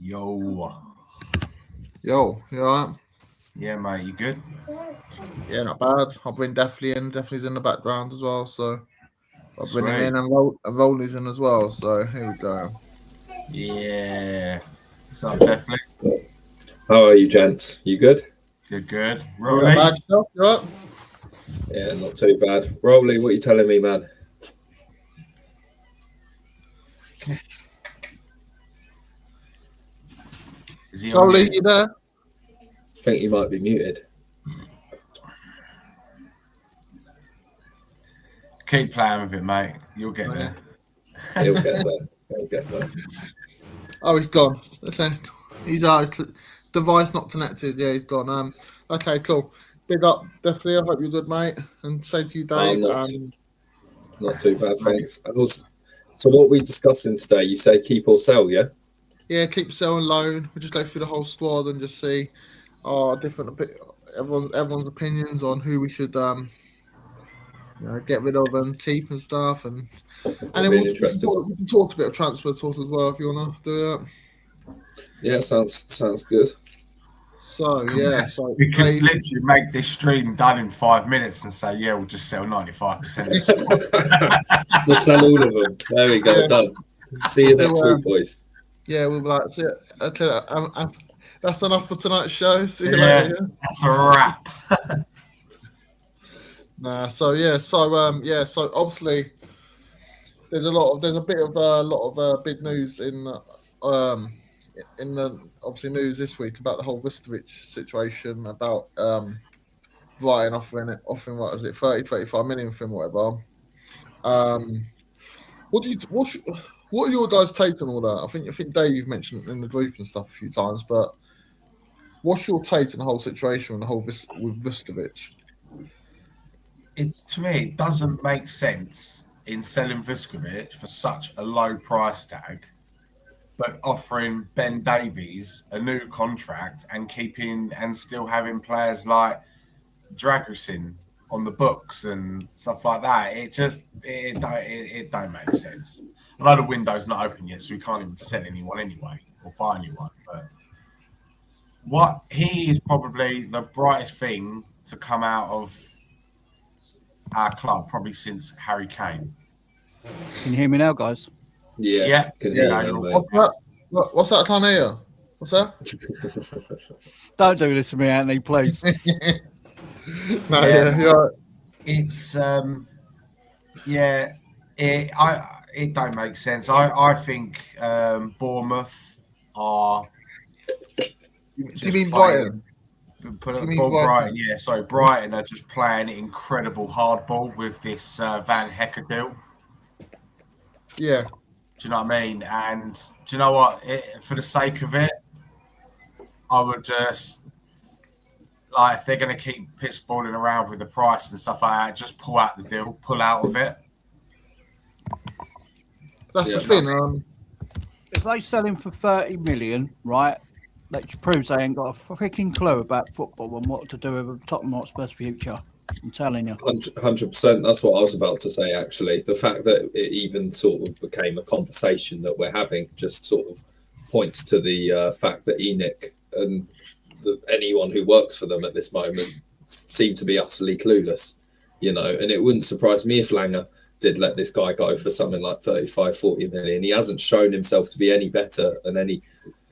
Yo, Yo, you alright? yeah, mate, you good? Yeah, not bad. I'll bring Definitely's in the background as well, so I'll bring him Sweet. in and Rolly's in as well, so here we go. Yeah. What's up, definitely? How are you, gents? You good? Good. You Rolly? not bad yourself? You alright? Yeah, not too bad. Rolly, what are you telling me, man? Is he on Rolly, mute? you there? I think you might be muted. Keep playing with it, mate. You'll get there. He'll get there. He'll get there. Oh, he's gone. Okay. He's out. His device not connected. Yeah, he's gone. Okay, cool. Big up, Definitely. I hope you're good, mate. And say to you, Dave. Not too bad, thanks. So what are we discussing today? You say keep or sell, yeah? Yeah, keep selling loan. We'll just go through the whole squad and just see everyone's opinions on who we should get rid of and keep and stuff. And then we can talk a bit of transfer talk as well if you want to do it. Yeah, sounds good. So yeah, so we could literally make this stream done in 5 minutes and say, yeah, we'll just sell 95%. We'll sell all of them. There we go, yeah. Done. See you next week, boys. Yeah, we'll be like, see it. Okay, that's enough for tonight's show. See you later. Yeah. That's a wrap. So obviously there's a bit of big news in the obviously news this week about the whole Vuskovic situation, about Brighton offering what is it, 35 million for him, whatever. What are your guys' take on all that? I think Dave, you've mentioned it in the group and stuff a few times, but what's your take on the whole situation with Vuskovic? To me, it doesn't make sense in selling Vuskovic for such a low price tag, but offering Ben Davies a new contract and keeping and still having players like Dragusin on the books and stuff like that. It don't make sense. I know the window's not open yet, so we can't even sell anyone anyway or buy anyone. But he is probably the brightest thing to come out of our club probably since Harry Kane. Can you hear me now, guys? Yeah. What's that? I can't hear. What's that? Don't do this to me, Anthony, please. It's it don't make sense. I think Bournemouth are. Do you mean Brighton? Brighton, yeah. So Brighton are just playing incredible hardball with this Van Hecker deal. Yeah. Do you know what I mean? And do you know what? For the sake of it, I would just if they're going to keep pitchballing around with the price and stuff like that, just pull out the deal, pull out of it. That's the thing. If they sell him for 30 million, right? That proves they ain't got a freaking clue about football and what to do with Tottenham Hotspur's future. I'm telling you. 100%. That's what I was about to say, actually. The fact that it even sort of became a conversation that we're having just sort of points to the fact that ENIC and anyone who works for them at this moment seem to be utterly clueless, and it wouldn't surprise me if Langer did let this guy go for something like 35, 40 million. He hasn't shown himself to be any better and any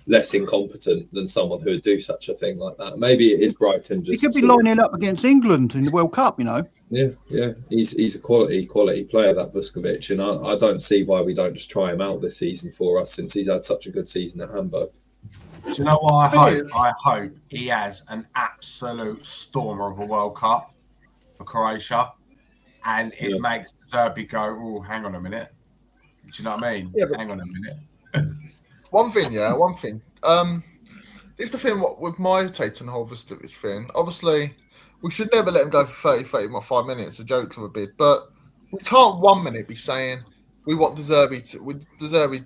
less incompetent than someone who would do such a thing like that. Maybe it is Brighton. He could be lining up against England in the World Cup, Yeah. He's a quality player, that Vuskovic, and I don't see why we don't just try him out this season for us, since he's had such a good season at Hamburg. Do you know what I hope he has an absolute stormer of a World Cup for Croatia, and it makes Zerbi go, oh, hang on a minute. Do you know what I mean? Yeah, hang on a minute. One thing. It's the thing with my take on the whole Vuskovic thing. Obviously, we should never let him go for 35 minutes, a joke of a bit, but we can't 1 minute be saying we want Zerbi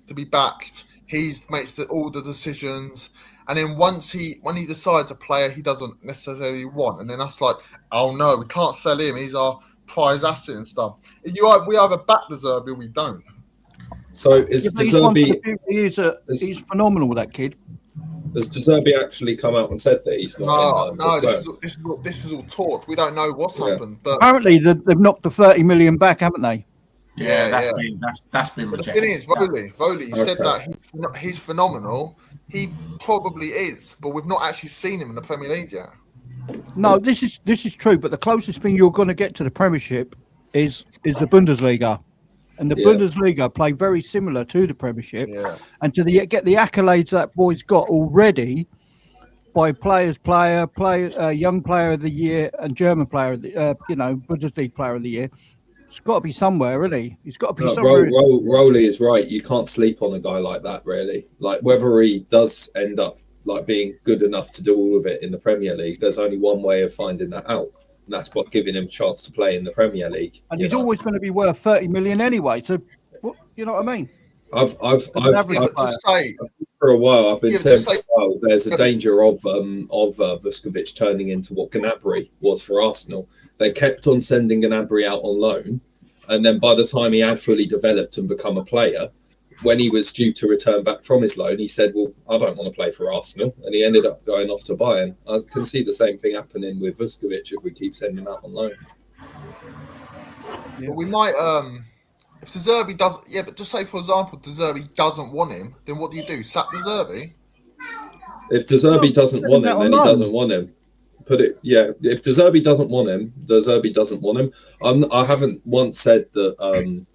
to be backed. He makes all the decisions, and then when he decides a player he doesn't necessarily want, and then that's like, oh no, we can't sell him. He's our prize asset and stuff. We either back the Zerbi or we don't. So is Zerbi? He's phenomenal, that kid. Has De Zerbi actually come out and said that he's not? No, this is all talk. We don't know what's happened, but apparently they've knocked the 30 million back, haven't they? Yeah, Yeah, that's been but the rejected. thing is, Voli said that he's phenomenal. He probably is, but we've not actually seen him in the Premier League yet. No, this is true, but the closest thing you're going to get to the Premiership is the Bundesliga, and the Bundesliga play very similar to the Premiership, and to get the accolades that boy's got already by young player of the year and German player of the Bundesliga player of the year. It's got to be somewhere, really. He's got to be somewhere. Rowley is right. You can't sleep on a guy like that, really. Like, whether he does end up like being good enough to do all of it in the Premier League, there's only one way of finding that out, and that's by giving him a chance to play in the Premier League. And he's always going to be worth 30 million anyway. So, you know what I mean? I've for a while. I've been saying for a while, there's a danger of Vuskovic turning into what Gnabry was for Arsenal. They kept on sending Gnabry out on loan, and then by the time he had fully developed and become a player, when he was due to return back from his loan, he said, "Well, I don't want to play for Arsenal," and he ended up going off to Bayern. I can see the same thing happening with Vuskovic if we keep sending him out on loan. Yeah. But we might, if De Zerbi does, but just say for example, De Zerbi doesn't want him, then what do? Sack De Zerbi? If De Zerbi doesn't want him, then he doesn't want him. If De Zerbi doesn't want him, De Zerbi doesn't want him. I haven't once said that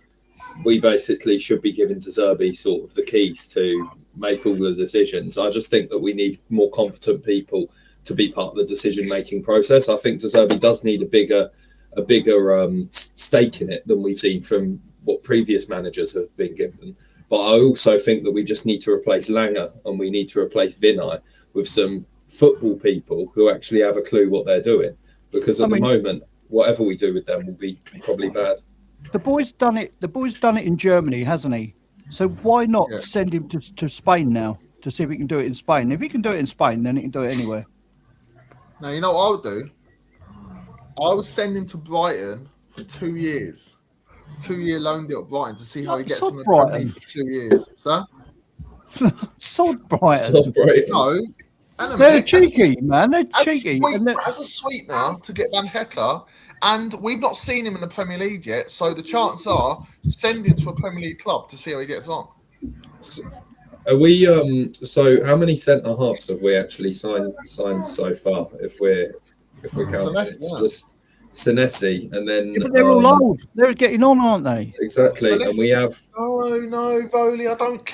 we basically should be giving De Zerbi sort of the keys to make all the decisions. I just think that we need more competent people to be part of the decision-making process. I think De Zerbi does need a bigger stake in it than we've seen from what previous managers have been given. But I also think that we just need to replace Langer and we need to replace Vinay with some football people who actually have a clue what they're doing, because at the moment whatever we do with them will be probably bad. The boy's done it in Germany, hasn't he? So why not send him to Spain now to see if he can do it in Spain? If he can do it in Spain, then he can do it anywhere. Now, you know what I would do? I would send him to Brighton for 2 years. 2-year loan deal at Brighton to see how he gets on the Premier League for 2 years. Sir? Sod Brighton. No. They're cheeky, man. They're cheeky. As a sweet now to get Van Hecker, and we've not seen him in the Premier League yet, so the chances are send him to a Premier League club to see how he gets on. Are we so how many centre halves have we actually signed so far, if we're counting? Just Senesi, and then but they're all old. They're getting on, aren't they? Exactly. Senesi, and we have no, Voli.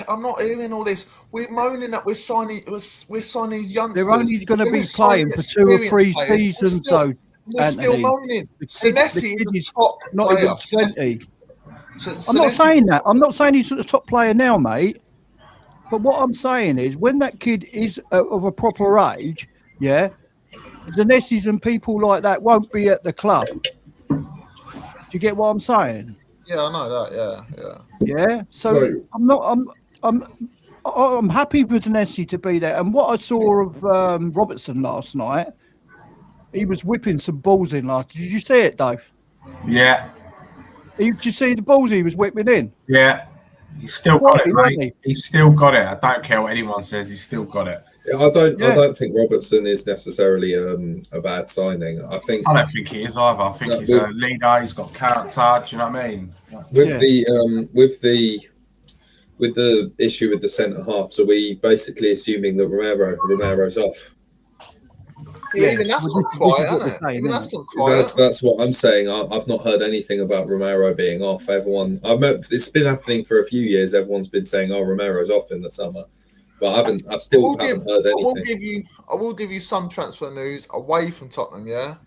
I'm not hearing all this. We're moaning that we're signing youngsters. They're only going to be playing for 2 or 3 seasons, though. We're still moaning. Senesi is a top not player. Even 20. I'm not saying that. I'm not saying he's the top player now, mate. But what I'm saying is, when that kid is of a proper age, the Nessies and people like that won't be at the club. Do you get what I'm saying? Yeah, I know that. Yeah. So I'm happy for Nessie to be there. And what I saw of Robertson last night, he was whipping some balls in last. Did you see it, Dave? Yeah. Did you see the balls he was whipping in? Yeah. He's still got it, mate. He's still got it. I don't care what anyone says. He's still got it. I don't think Robertson is necessarily a bad signing. I don't think he is either. I think he's a leader. He's got character. Do you know what I mean? With the issue with the centre halves, are we basically assuming that Romero's off? Even that's not quiet, isn't it? Even that's not quiet. That's what I'm saying. I've not heard anything about Romero being off. It's been happening for a few years. Everyone's been saying, "Oh, Romero's off in the summer," but I still haven't heard anything. I will give you some transfer news away from Tottenham. Yeah,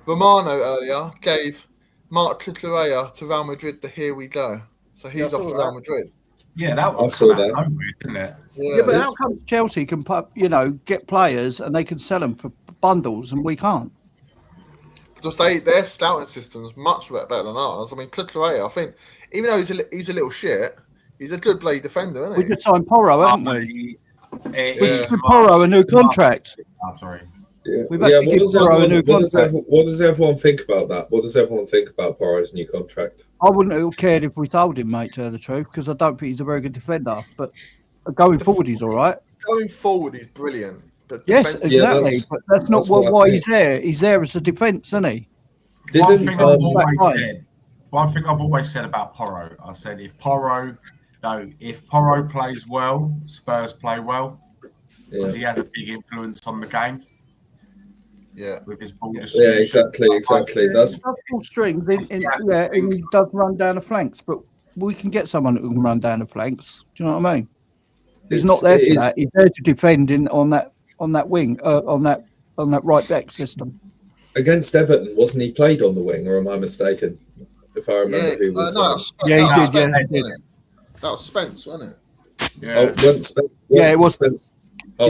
Romano earlier gave Marc Cucurella to Real Madrid. Here we go. So he's off to Real Madrid. Yeah, that was isn't it? Yeah, but how come Chelsea can get players and they can sell them for bundles and we can't? Because their scouting system's much better than ours. I mean, Cucurella, I think, even though he's a little shit, he's a good blade defender, isn't he? We just signed Porro, haven't we? We just signed Porro a new contract. Oh, sorry. What does everyone think about that? What does everyone think about Porro's new contract? I wouldn't have cared if we told him, mate, to tell the truth, because I don't think he's a very good defender. But going forward, he's all right. Going forward, he's brilliant. But Yes, defense- exactly. But that's not what why I he's there. He's there as a defence, isn't he? One Didn't thing I've always said about Porro, I said if Porro plays well, Spurs play well because he has a big influence on the game. Yeah, with his ball Yeah, distribution. exactly. That's He does pull strings, and he does run down the flanks. But we can get someone who can run down the flanks. Do you know what I mean? He's not there for that. He's there to defend on that wing, on that right back system. Against Everton, wasn't he played on the wing, or am I mistaken? If I remember who was. He did. That was Spence, wasn't it? Yeah. It was. Spence.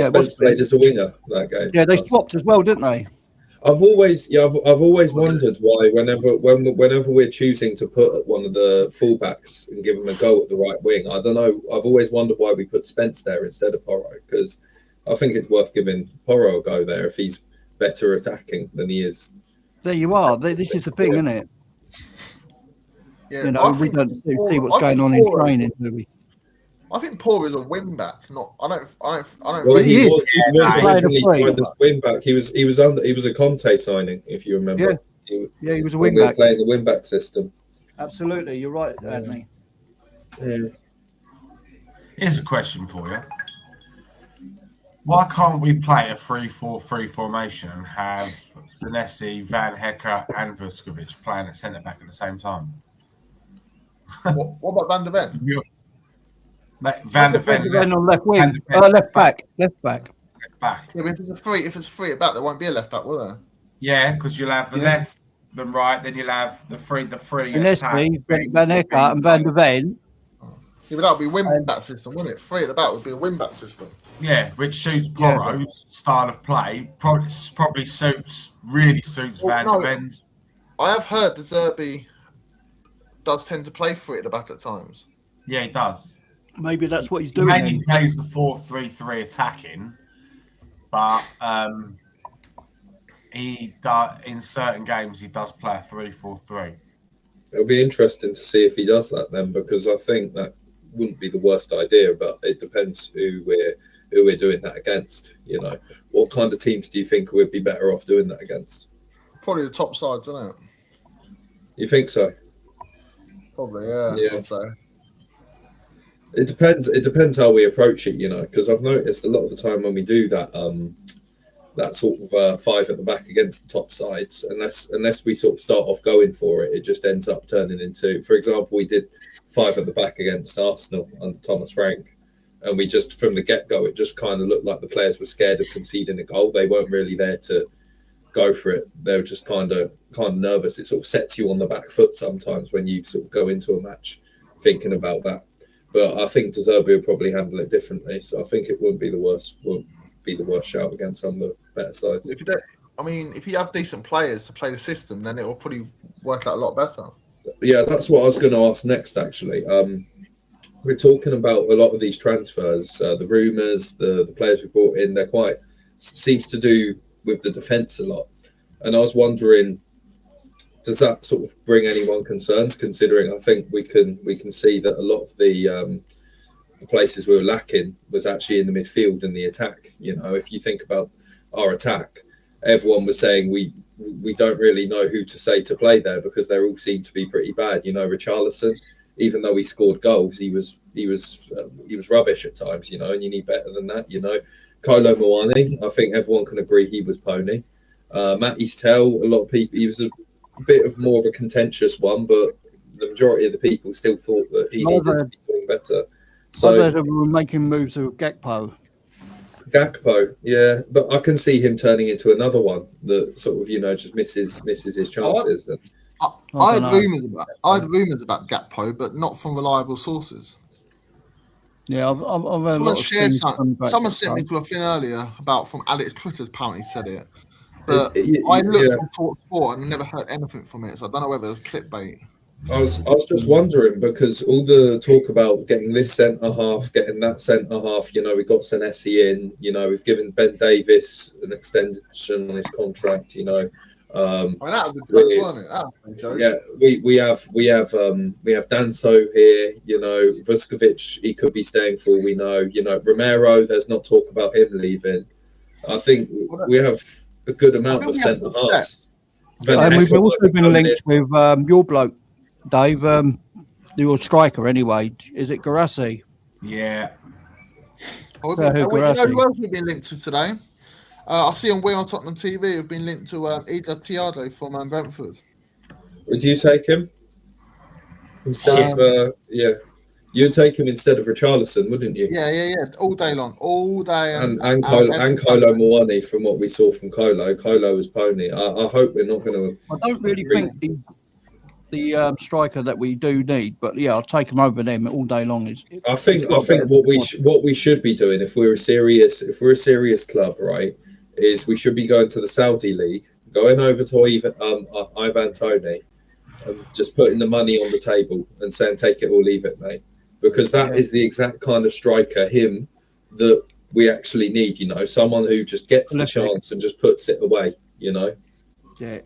Spence played as a winger that game. Yeah, they swapped as well, didn't they? I've always wondered why whenever we're choosing to put one of the fullbacks and give him a go at the right wing, I don't know. I've always wondered why we put Spence there instead of Porro, because I think it's worth giving Porro a go there if he's better attacking than he is. There you are. This is the thing, isn't it? Yeah, we don't see what's going on in training, do we? I think Paul is a wing back. I don't. Well, he was originally signed as wing back. He was a Conte signing, if you remember. Yeah, he was a wing back. back. Playing the wing back system. Absolutely, you're right, Anthony. Yeah. Here's a question for you. Why can't we play a 3-4-3 formation and have Senesi, Van Hecker, and Vuskovic playing at centre back at the same time? What about Van der Ven? Van der Ven on left wing, left back. Yeah, but if it's a three at back, there won't be a left back, will there? Yeah, because you'll have the left, the right, then you'll have the three. Nesby, Van Hecker, and Van der Ven. Yeah, but that would be a win back system, wouldn't it? Three at the back would be a win back system. Yeah, which suits Porro's style of play. Probably really suits Van der Ven's. I have heard that Zerbi does tend to play three at the back at times. Yeah, he does. Maybe that's what he's doing. He mainly plays the 4-3-3 attacking, but he does, in certain games he does play a 3-4-3. It'll be interesting to see if he does that then, because I think that wouldn't be the worst idea, but it depends who we're doing that against. You know, what kind of teams do you think would be better off doing that against? Probably the top sides, isn't it? You think so? Probably, yeah. I'd say. It depends. It depends how we approach it, you know, because I've noticed a lot of the time when we do that, that sort of five at the back against the top sides, unless we sort of start off going for it, it just ends up turning into, for example, we did five at the back against Arsenal under Thomas Frank, and we just from the get-go, it just kind of looked like the players were scared of conceding a goal. They weren't really there to go for it. They were just kind of nervous. It sort of sets you on the back foot sometimes when you sort of go into a match thinking about that. But I think De Zerbi will probably handle it differently. So I think it wouldn't be the worst shout against some of the better sides. If you have decent players to play the system, then it will probably work out a lot better. Yeah, that's what I was going to ask next, actually. We're talking about a lot of these transfers, the rumours, the players we brought in, they're quite, seems to do with the defence a lot. And I was wondering, does that sort of bring anyone concerns, considering I think we can see that a lot of the places we were lacking was actually in the midfield and the attack. You know, if you think about our attack, everyone was saying we don't really know who to say to play there because they all seem to be pretty bad. You know, Richarlison, even though he scored goals, he was rubbish at times. You know, and you need better than that. You know, Kolo Muani, I think everyone can agree he was pony. Matty's Tell, a lot of people, he was a bit of more of a contentious one, but the majority of the people still thought that he needed to be doing better. So we're making moves with Gakpo, yeah, but I can see him turning into another one that sort of, you know, just misses his chances. I had rumours about Gakpo, but not from reliable sources. Yeah, I've heard a lot of things. Someone sent me to a thing earlier about from Alex Twitter's, apparently said it. But I looked on Talk Sport and never heard anything from it, so I don't know whether it's clickbait. I was just wondering, because all the talk about getting this centre half, getting that centre half, you know, we got Senesi in, you know, we've given Ben Davis an extension on his contract, you know. That was a joke, wasn't it? That was a joke. Yeah, we have Danso here. You know, Vuskovic, he could be staying for all we know. You know, Romero, there's not talk about him leaving. I think we have a good amount of centre halves. And we've also been linked with your bloke, Dave, your striker anyway. Is it Garassi? Yeah. You know who else we've been linked to today? I see on We on Tottenham TV have been linked to Ida Tiago from Brentford. Would you take him instead of you'd take him instead of Richarlison, wouldn't you? Yeah, all day long, all day. And Kolo Muani, from what we saw from Kolo was pony. I hope we're not going to. I don't really think the striker that we do need, but yeah, I'll take him over them all day long. I think what we should be doing if we're a serious club, right, is we should be going to the Saudi League, going over to Ivan Toney, and just putting the money on the table and saying take it or leave it, mate, because that is the exact kind of striker that we actually need. You know, someone who just gets the chance and just puts it away. You know. Yeah.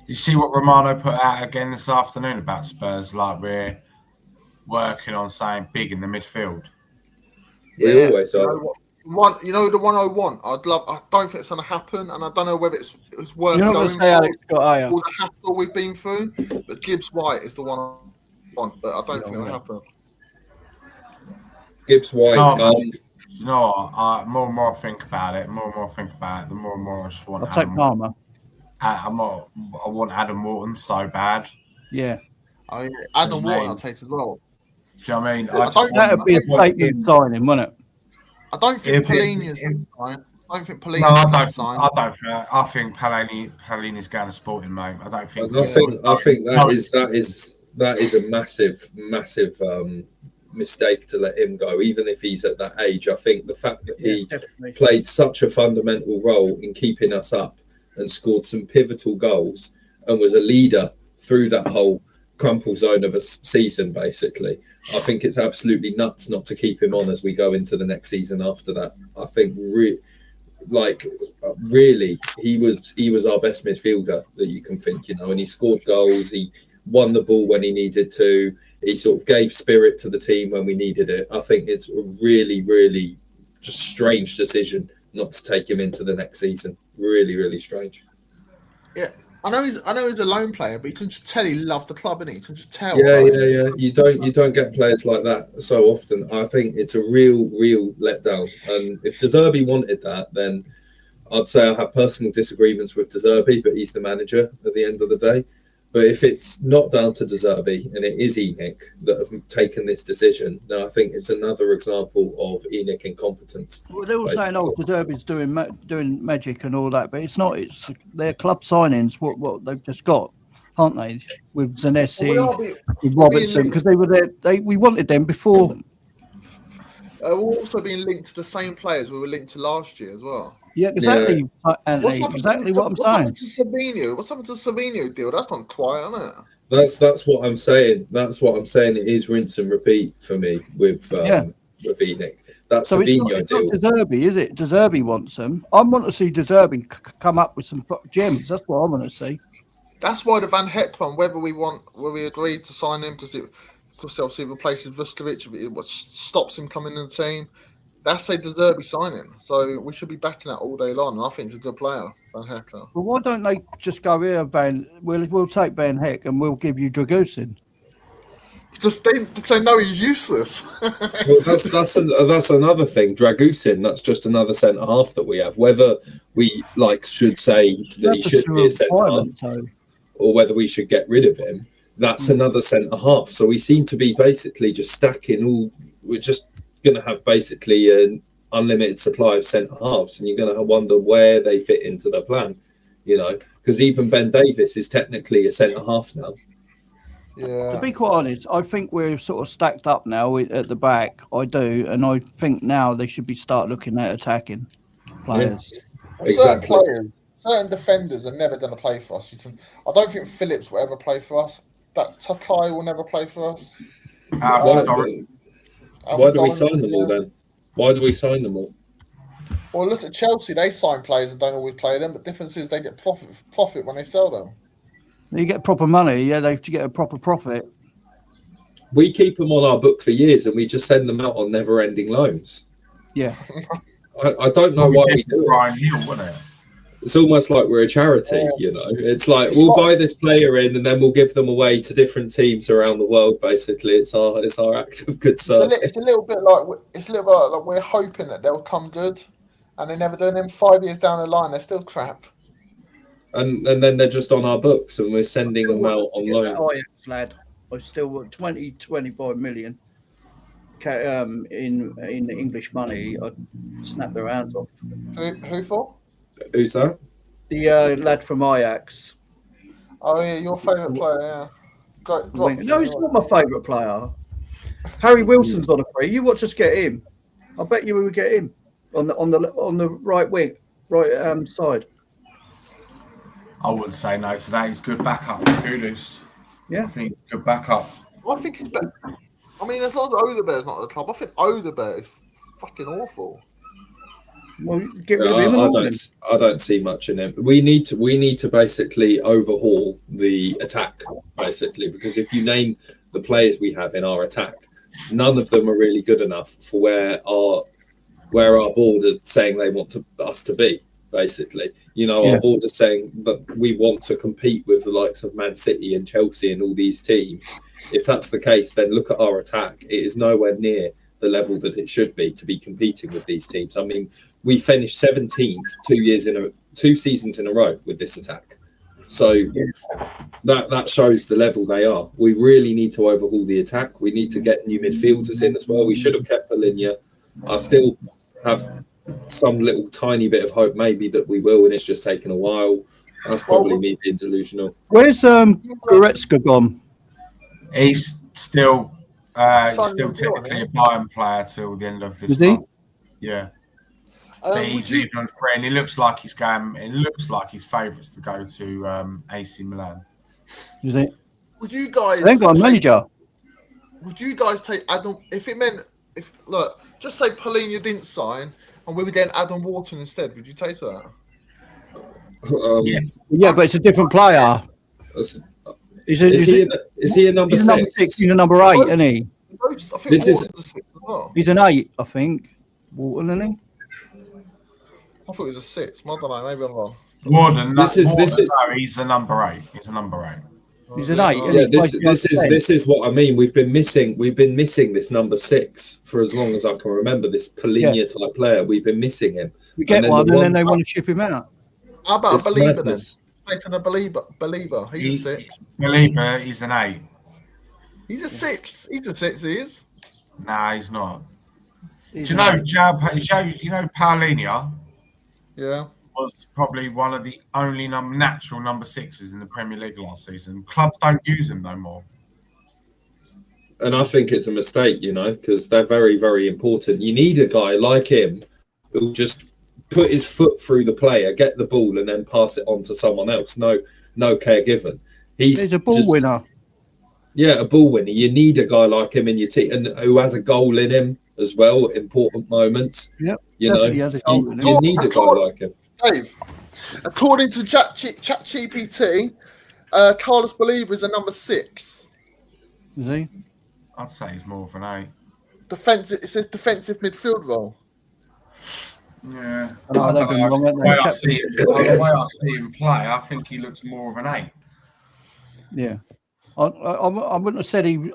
You see what Romano put out again this afternoon about Spurs? Like, we're working on something big in the midfield. We always are. You know the one I want. I don't think it's going to happen, and I don't know whether it's worth going for. All the hassle we've been through, but Gibbs White is the one I want, but I don't think it'll happen. Gibbs White. You know what? More and more I think about it. The more and more I just want. I'll take Palmer. I want Adam Wharton so bad. Yeah. Adam Wharton I'll take as well. Do you know what I mean? That would be a statement signing, wouldn't it? I don't think Palini's fine. I don't think Palini's I think Palini's going to Sporting, mate. I think that is a massive mistake to let him go, even if he's at that age. I think the fact that he played such a fundamental role in keeping us up and scored some pivotal goals and was a leader through that whole crumple zone of a season, basically. I think it's absolutely nuts not to keep him on as we go into the next season after that. I think really he was our best midfielder that you can think, you know, and he scored goals, he won the ball when he needed to, he sort of gave spirit to the team when we needed it. I think it's a really, really just strange decision not to take him into the next season. Really, really strange. Yeah. I know he's a lone player, but you can just tell he loved the club, and you can just tell. Yeah. You don't get players like that so often. I think it's a real letdown. And if De Zerbi wanted that, then I'd say I have personal disagreements with De Zerbi, but he's the manager at the end of the day. But if it's not down to De Zerbi and it is ENIC that have taken this decision, now I think it's another example of ENIC incompetence. Well, they're all saying, "Oh, De Zerbi's doing magic and all that," but it's not. It's their club signings. What they've just got, aren't they? With Zanessi, with Robertson, because they were there. We wanted them before. We're also being linked to the same players we were linked to last year as well. Yeah, exactly. Anthony, exactly what I'm saying. What's happened to Savino deal? That's gone quiet, isn't it? That's what I'm saying. That's what I'm saying. It is rinse and repeat for me with ENIC. That's so Savino deal. It's not De Zerbi, is it? De Zerbi wants them. I want to see De Zerbi come up with some gems. That's what I want to see. That's why the Van Heck one, whether we agreed to sign him because obviously replaces Vuskovic, it stops him coming in the team. That's a De Zerbi signing, so we should be backing that all day long. And I think it's a good player, Van Heck. Well, why don't they just go here, We'll take Van Heck and we'll give you Dragusin. Just they know he's useless. Well, that's another thing. Dragusin, that's just another centre half that we have. Whether we should say that he should be a centre half, or whether we should get rid of him, that's another centre half. So we seem to be basically just stacking all. We're just going to have basically an unlimited supply of centre halves, and you're going to wonder where they fit into the plan, you know, because even Ben Davies is technically a centre half now. Yeah. To be quite honest, I think we're sort of stacked up now at the back. I do, and I think now they should start looking at attacking players. Yeah, exactly. Certain defenders are never going to play for us. I don't think Phillips will ever play for us. That Takai will never play for us. Why do we sign them all then? Why do we sign them all? Well, look at Chelsea. They sign players and don't always play them, but the difference is they get profit when they sell them. You get proper money, yeah. They get a proper profit. We keep them on our book for years, and we just send them out on never-ending loans. Yeah. I don't know why we do it. Brian Hill, wasn't it? It's almost like we're a charity, you know. It's like we'll buy this player in, and then we'll give them away to different teams around the world. Basically, it's our act of good service. It's a little bit like we're hoping that they'll come good, and they never do. And then 5 years down the line, they're still crap. And then they're just on our books, and we're sending them out on loan. Ajax lad, I still want 25 million. In English money, I'd snap their hands off. Who for? Who's that? The lad from Ajax. Oh yeah, your favourite player. Yeah. No, he's not my favourite player. Harry Wilson's on a free. You watch us get him. I bet you we would get him on the right wing, right side. I wouldn't say no to that. He's good backup for Kudus. Yeah, I think good backup. I think he's better. I mean, as long as Odebear's not at the club, I think Odebear is fucking awful. Well, get rid of him. I don't see much in him. We need to basically overhaul the attack, basically, because if you name the players we have in our attack, none of them are really good enough for where our board are saying they want us to be. Basically, you know, our board is saying that we want to compete with the likes of Man City and Chelsea and all these teams. If that's the case, then look at our attack. It is nowhere near the level that it should be to be competing with these teams. I mean, we finished 17th 2 seasons in a row with this attack. So that shows the level they are. We really need to overhaul the attack. We need to get new midfielders in as well. We should have kept Polinia. I still have some little tiny bit of hope maybe that we will, and it's just taken a while. That's probably me being delusional. Where's Goretzka gone? He's still technically a Bayern player till the end of this month. Yeah. But he's leaving on free, and it looks like he's going. It looks like his favourites to go to AC Milan. Is it? Would you guys? They got a manager. Would you guys take Adam? Just say Polinia didn't sign, and we were getting Adam Wharton instead. Would you take that? Yeah, but it's a different player. Is he a number 6? He's a number 8, isn't he? I think he's an 8, I think. Wharton, isn't he? I thought he was a 6. I don't know. Maybe I'm wrong. He's a number 8. He's a number 8. He's an 8. Yeah, this is what I mean. We've been missing this number 6 for as long as I can remember. This Polinia type player, we've been missing him. We get one, and then they want to ship him out. How about a Belieber then? Taking a Belieber. He's a 6. Belieber, he's an 8. He's a 6. He's a 6. He is. Nah, he's not. Do you know Paulinho? Yeah. Was probably one of the only natural number 6s in the Premier League last season. Clubs don't use him no more. And I think it's a mistake, you know, because they're very, very important. You need a guy like him who'll just put his foot through the player, get the ball, and then pass it on to someone else. No care given. He's a ball winner. Yeah, a ball winner. You need a guy like him in your team, and who has a goal in him as well. Important moments. Yep. You know, you need a guy like him. Dave, according to ChatGPT, Carlos Belieber is a number 6. Is he? I'd say he's more of an 8. Defensive. It says defensive midfield role. Yeah. The way I see him play, I think he looks more of an 8. Yeah. I wouldn't have said he.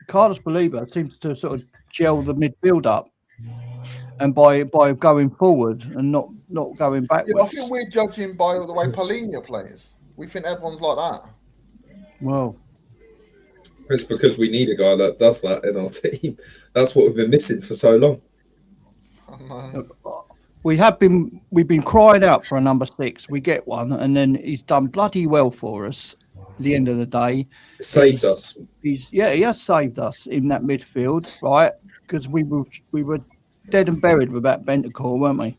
Carlos Belieber seems to sort of gel the midfield up, and by going forward and not going backwards. Yeah, I think we're judging by the way Polinia plays. We think everyone's like that. Well, it's because we need a guy that does that in our team. That's what we've been missing for so long. We've been crying out for a number 6. We get one, and then he's done bloody well for us. At the end of the day, saved us. He has saved us in that midfield, right? Because we were dead and buried without Bentancur, weren't we?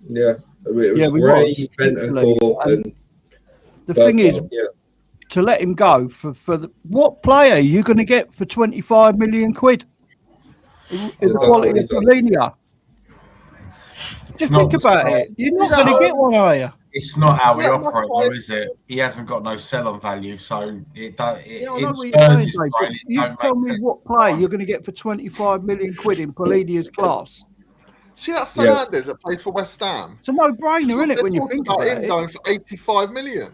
Yeah, it was Gray, Bentancur, and the thing is, to let him go for what player are you going to get for 25 million quid? In the quality of Polinia. Just think about it. You're not going to get one, are you? It's not how we operate, though, is it? He hasn't got no sell-on value, so it does. Yeah, I know what you're saying, Dave, but you tell me what player you're going to get for 25 million quid in Polinia's class. See that Fernandez that plays for West Ham? It's a no-brainer, isn't it, when you think about him it? Going for 85 million.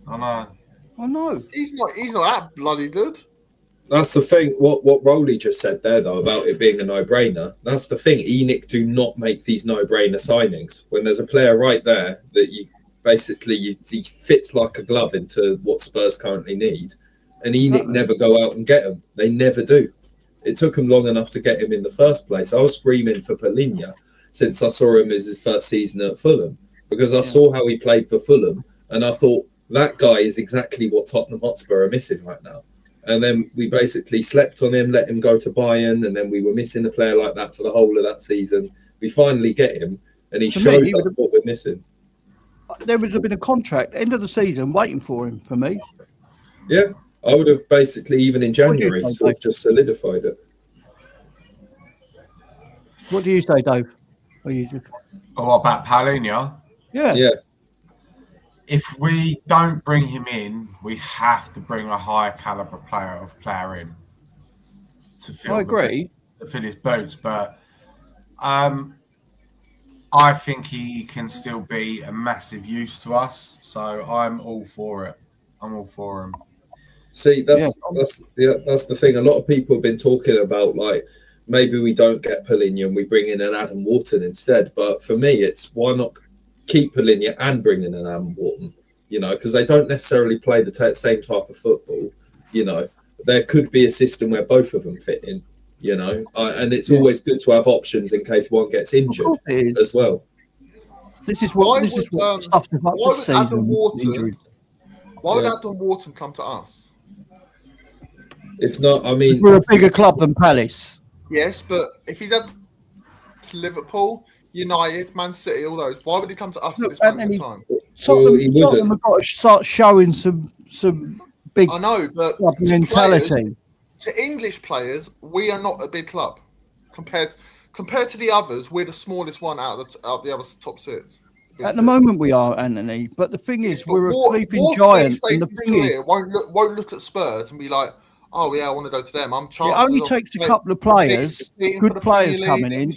I know. He's not that bloody good. That's the thing. What Rowley just said there, though, about it being a no-brainer. That's the thing. ENIC do not make these no-brainer signings. When there's a player right there that he fits like a glove into what Spurs currently need, and ENIC never go out and get him. They never do. It took him long enough to get him in the first place. I was screaming for Polinia since I saw him as his first season at Fulham, because I saw how he played for Fulham, and I thought that guy is exactly what Tottenham Hotspur are missing right now. And then we basically slept on him, let him go to Bayern, and then we were missing a player like that for the whole of that season. We finally get him, and he shows us what we're missing. There would have been a contract end of the season waiting for him for me. Yeah, I would have basically even in January sort of just solidified it. What do you say, Dave? what about Paulinho? Yeah. If we don't bring him in, we have to bring a high caliber player in to fill. I agree. To fill his boots, but I think he can still be a massive use to us. So I'm all for it. I'm all for him. See, that's the thing. A lot of people have been talking about, like, maybe we don't get Paulinho and we bring in an Adam Wharton instead. But for me, it's why not keep Paulinho and bring in an Adam Wharton? You know, because they don't necessarily play the same type of football. You know, there could be a system where both of them fit in. You know, and it's always good to have options in case one gets injured as well. This is what stuff about this season. Why would Adam Wharton come to us? If not, I mean, we're a bigger club than Palace. Yes, but if he's at Liverpool, United, Man City, all those, why would he come to us at this moment in time? Tottenham have got to start showing some big. I know, but mentality. To English players, we are not a big club compared to the others. We're the smallest one out of the other top six. At the moment, we are, Anthony. But the thing is, we're a sleeping giant. And the thing is, won't look at Spurs and be like, "Oh yeah, I want to go to them." It only takes a couple of players, good players coming in.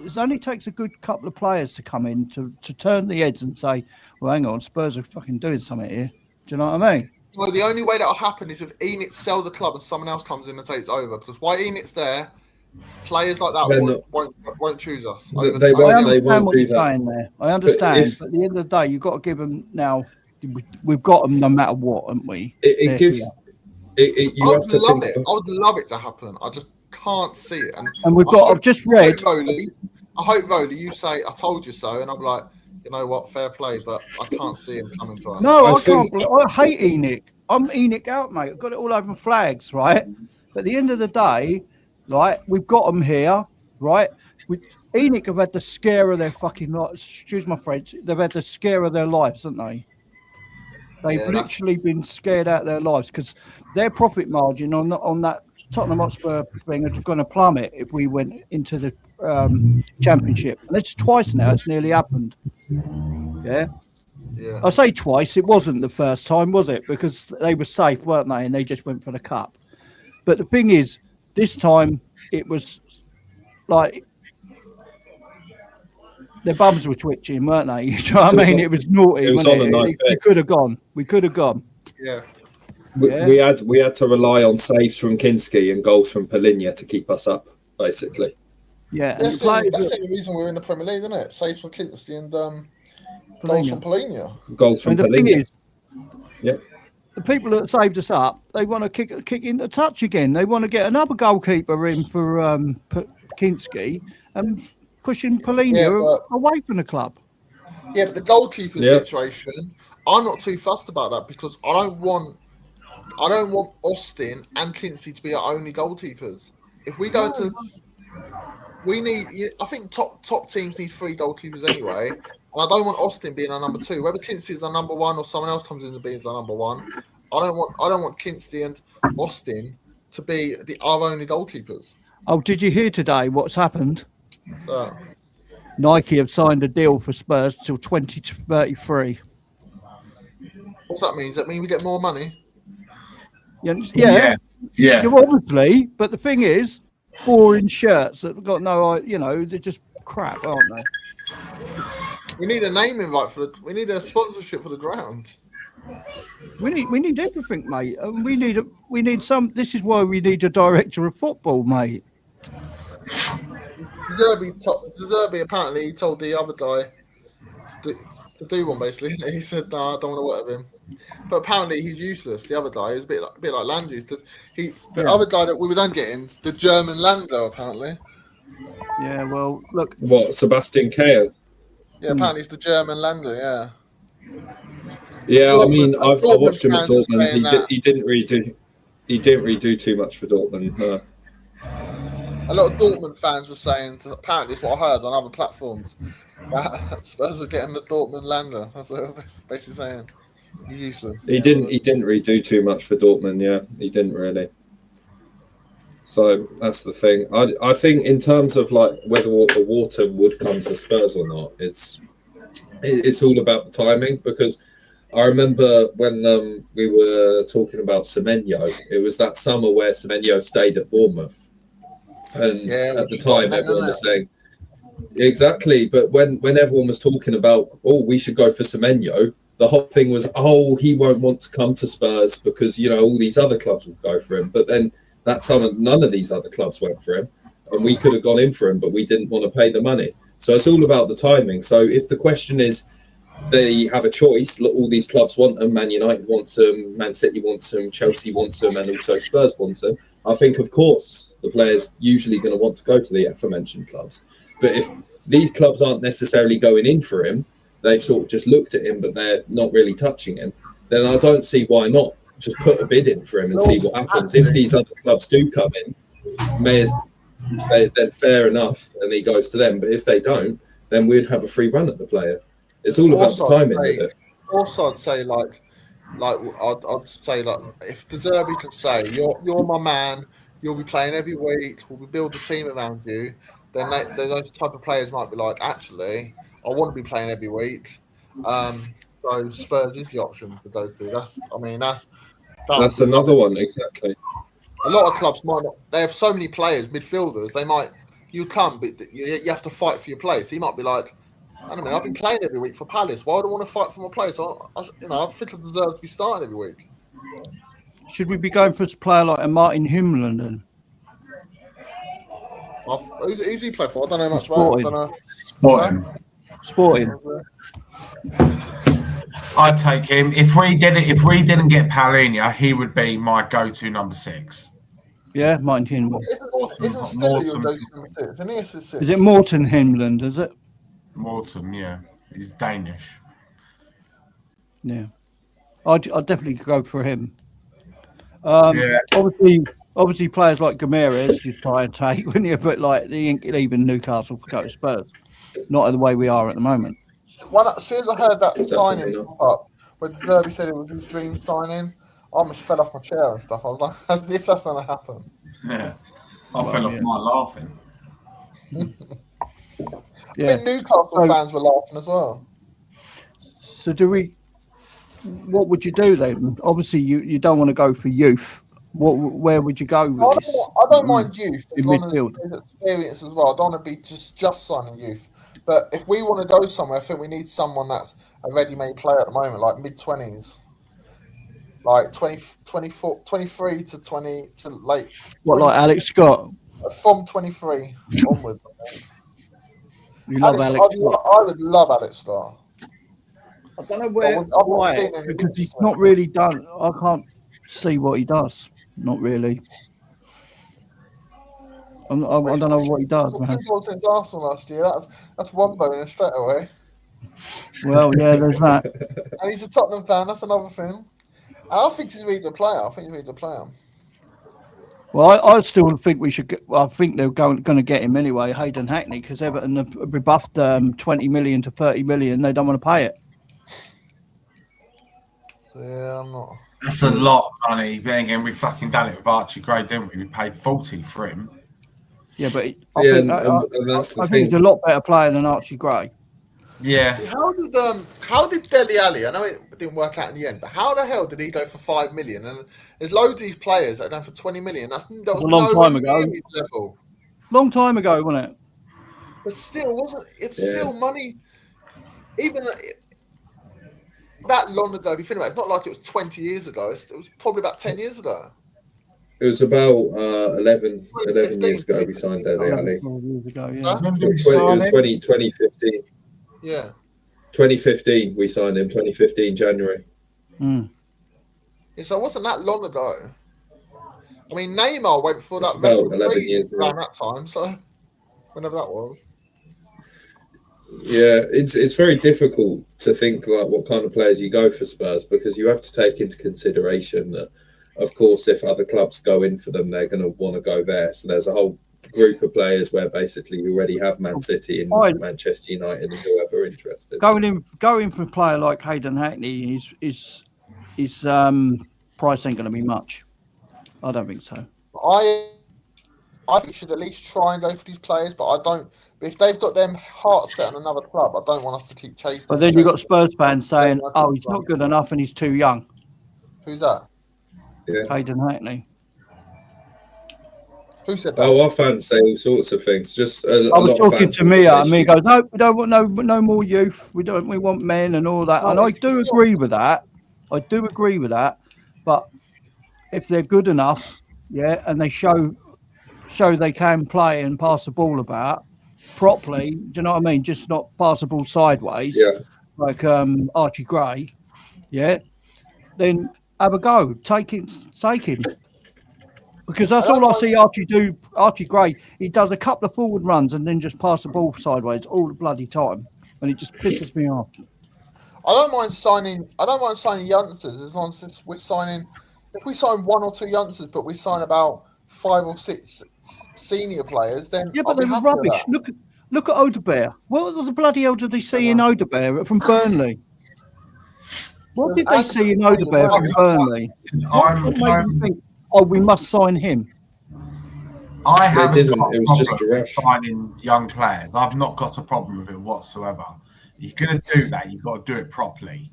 It only takes a good couple of players to come in to turn the heads and say, "Well, hang on, Spurs are fucking doing something here." Do you know what I mean? Well, the only way that'll happen is if Enid sell the club and someone else comes in and takes over. Because while Enid's there, players like that won't choose us. I understand what you're saying there. I understand, but at the end of the day, you've got to give them now. We've got them no matter what, haven't we? It gives. I would love it to happen. I just can't see it. And we've got. I've just read. I hope, Voli, you say, "I told you so," and I'm like, you know what, fair play, but I can't see him coming to us. No, I can't. I hate ENIC. I'm ENIC out, mate. I've got it all over flags, right? But at the end of the day, right, we've got them here, right? ENIC have had the scare of their fucking lives. Excuse my French. They've had the scare of their lives, haven't they? They've literally been scared out of their lives because their profit margin on that Tottenham Hotspur thing is going to plummet if we went into the Championship. And it's twice now. It's nearly happened. Yeah. I say twice. It wasn't the first time, was it? Because they were safe, weren't they? And they just went for the cup. But the thing is, this time it was like their bums were twitching, weren't they? You know what I mean? It was naughty. We could have gone. Yeah. We had to rely on saves from Kinski and goals from Paulinho to keep us up, basically. Yeah, that's the reason we're in the Premier League, isn't it? Saves from Kinski and goals from Paulinho. Goals from Paulinho. Yeah. The people that saved us up, they want to kick into touch again. They want to get another goalkeeper in for Kinski and pushing Paulinho away from the club. Yeah, but the goalkeeper situation, I'm not too fussed about that because I don't want Austin and Kinski to be our only goalkeepers. If we go to, we need. I think top teams need 3 goalkeepers anyway, and I don't want Austin being our number 2. Whether Kinski is our number 1 or someone else comes in to be our number 1, I don't want Kinski and Austin to be our only goalkeepers. Oh, did you hear today what's happened? Nike have signed a deal for Spurs till 2033. What's that mean? Does that mean we get more money? Yeah, Yeah. obviously. But the thing is, boring shirts that have got no, they're just crap, aren't they? We need a name invite we need a sponsorship for the ground. We need everything, mate. And we need some. This is why we need a director of football, mate. Deserby apparently told the other guy to do one, basically. He said, "No, I don't want to work with him." But apparently he's useless. The other guy is a bit like Landry. The other guy that we were then getting, the German Lando, apparently. Yeah, well, look. What, Sebastian Kehl? Yeah, apparently it's the German Lando. Yeah. Yeah, I mean, I watched him at Dortmund. He didn't really do too much for Dortmund. A lot of Dortmund fans were saying, apparently it's what I heard on other platforms, that Spurs were getting the Dortmund Lando. That's what they were basically saying. He's useless. He didn't really do too much for Dortmund. Yeah, he didn't really. So that's the thing. I think in terms of like whether the water would come to Spurs or not, it's all about the timing, because I remember when we were talking about Semenyo, it was that summer where Semenyo stayed at Bournemouth. And at the time, everyone was saying, exactly. But when everyone was talking about, we should go for Semenyo, the whole thing was, he won't want to come to Spurs because, all these other clubs will go for him. But then that summer, none of these other clubs went for him. And we could have gone in for him, but we didn't want to pay the money. So it's all about the timing. So if the question is, they have a choice, all these clubs want them, Man United wants them, Man City wants them, Chelsea wants them, and also Spurs wants them, I think, of course, the player's usually going to want to go to the aforementioned clubs. But if these clubs aren't necessarily going in for him, they've sort of just looked at him, but they're not really touching him, then I don't see why not just put a bid in for him and see what happens. If these other clubs do come in, then fair enough, and he goes to them. But if they don't, then we'd have a free run at the player. It's all about the timing of it. Also, I'd say I'd say if De Zerbi can say you're my man, you'll be playing every week, we'll build a team around you, then those type of players might be like, actually, I want to be playing every week. So Spurs is the option to go to. That's another one, exactly. A lot of clubs might not. They have so many players, midfielders. You come, but you have to fight for your place. He might be like, I don't know. I've been playing every week for Palace. Why do I want to fight for my place? I think I deserve to be starting every week. Should we be going for a player like a Martin Himland then? Who's he played for? I don't know much about him. Sporting. I'd take him. If we didn't get Paulinho, he would be my go-to number 6. Yeah, Martin Himland. Isn't Stella your go-to number 6? Isn't he a 6? Is it Morten Himland, is it? Morton, yeah. He's Danish. Yeah. I'd definitely go for him. Obviously players like Gameres you try and take, wouldn't you? But like even Newcastle could go to Spurs. Not the way we are at the moment. As soon as I heard that signing up, when Zerbi said it was his dream signing, I almost fell off my chair and stuff. I was like, as if that's going to happen. Yeah. I fell off mine laughing. I think Newcastle fans were laughing as well. So what would you do then? Obviously, you don't want to go for youth. Where would you go with this? I don't mind youth as long as there's experience as well. I don't want to be just signing youth. But if we want to go somewhere, I think we need someone that's a ready-made player at the moment, like mid-20s. Like 23 to 20 to late. What, like Alex Scott? From 23 onwards, I think. You love Alex Scott? I would love Alex Scott. I don't know why, because he's not really done. I can't see what he does. Not really. I don't know what he does, man. Since Arsenal last year, that's one bonus straight away. Well, yeah, there's that. And he's a Tottenham fan. That's another thing. I think he's a really good player. Well, I still think we should. I think they're going to get him anyway, Hayden Hackney, because Everton have rebuffed 20 million to 30 million. They don't want to pay it. So, yeah, I'm not. That's a lot of money. Then again, we fucking done it with Archie Gray, didn't we? We paid 40 for him. Yeah, but I and that's the think thing. he's a lot better player than Archie Gray. Yeah. See, how did Dele Alli? I know it didn't work out in the end, but how the hell did he go for 5 million? And there's loads of these players that are done for 20 million. That was a long nowhere time ago. near his level. Long time ago, wasn't it? But still, wasn't it? Still money. Even that long ago, if you think about it, it's not like it was 20 years ago. It was probably about 10 years ago. It was about 11 years ago 15, we signed Dele Alli. 12 years ago, yeah. Huh? When did we It sign was him? 2015. Yeah. 2015 we signed him. 2015 January. Mm. Yeah, so it wasn't that long ago. I mean, Neymar went for It's that about record 11 free years ago. around that time. So whenever that was. Yeah, it's very difficult to think like what kind of players you go for Spurs, because you have to take into consideration that, of course, if other clubs go in for them, they're going to want to go there. So there's a whole group of players where basically you already have Man City and Manchester United and whoever interested. Going for a player like Hayden Hackney, his price ain't going to be much. I don't think so. I think you should at least try and go for these players, but I don't. If they've got them heart set on another club, I don't want us to keep chasing. But then you've got Spurs fans saying, "Oh, he's not good enough and he's too young." Who's that? Yeah. Hayden Hackney. Who said that? Oh, our fans say all sorts of things. Just I was talking to Mia, and Mia goes, "No, we don't want no more youth. We want men and all that." And I do agree with that. I do agree with that. But if they're good enough, yeah, and they show they can play and pass the ball about properly, do you know what I mean? Just not pass the ball sideways, like Archie Gray, yeah. Then have a go, take him, because that's all I see Archie do. Archie Gray, he does a couple of forward runs and then just pass the ball sideways all the bloody time, and it just pisses me off. I don't mind signing youngsters as long as we're signing. If we sign 1 or 2 youngsters, but we sign about 5 or 6 senior players, then yeah, but they're rubbish. Look at Odebear. What was the bloody hell did they see in Odebear from Burnley? What did they see in Odebear from Burnley? What made them think, oh, we must sign him? I haven't got it was just a rush. signing young players. I've not got a problem with it whatsoever. You're going to do that, you've got to do it properly.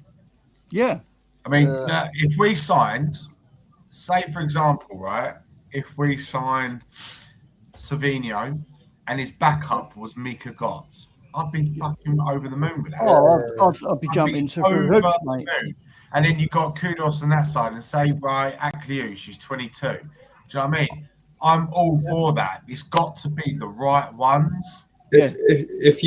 Yeah. I mean, if we signed, say for example, right, if we signed Savinho and his backup was Mika Gotts, I'd be fucking over the moon with that. Oh, I'd be jumping to hoops, mate. And then you've got Kudos on that side, and say by Akliou, she's 22. Do you know what I mean? I'm all for that. It's got to be the right ones. If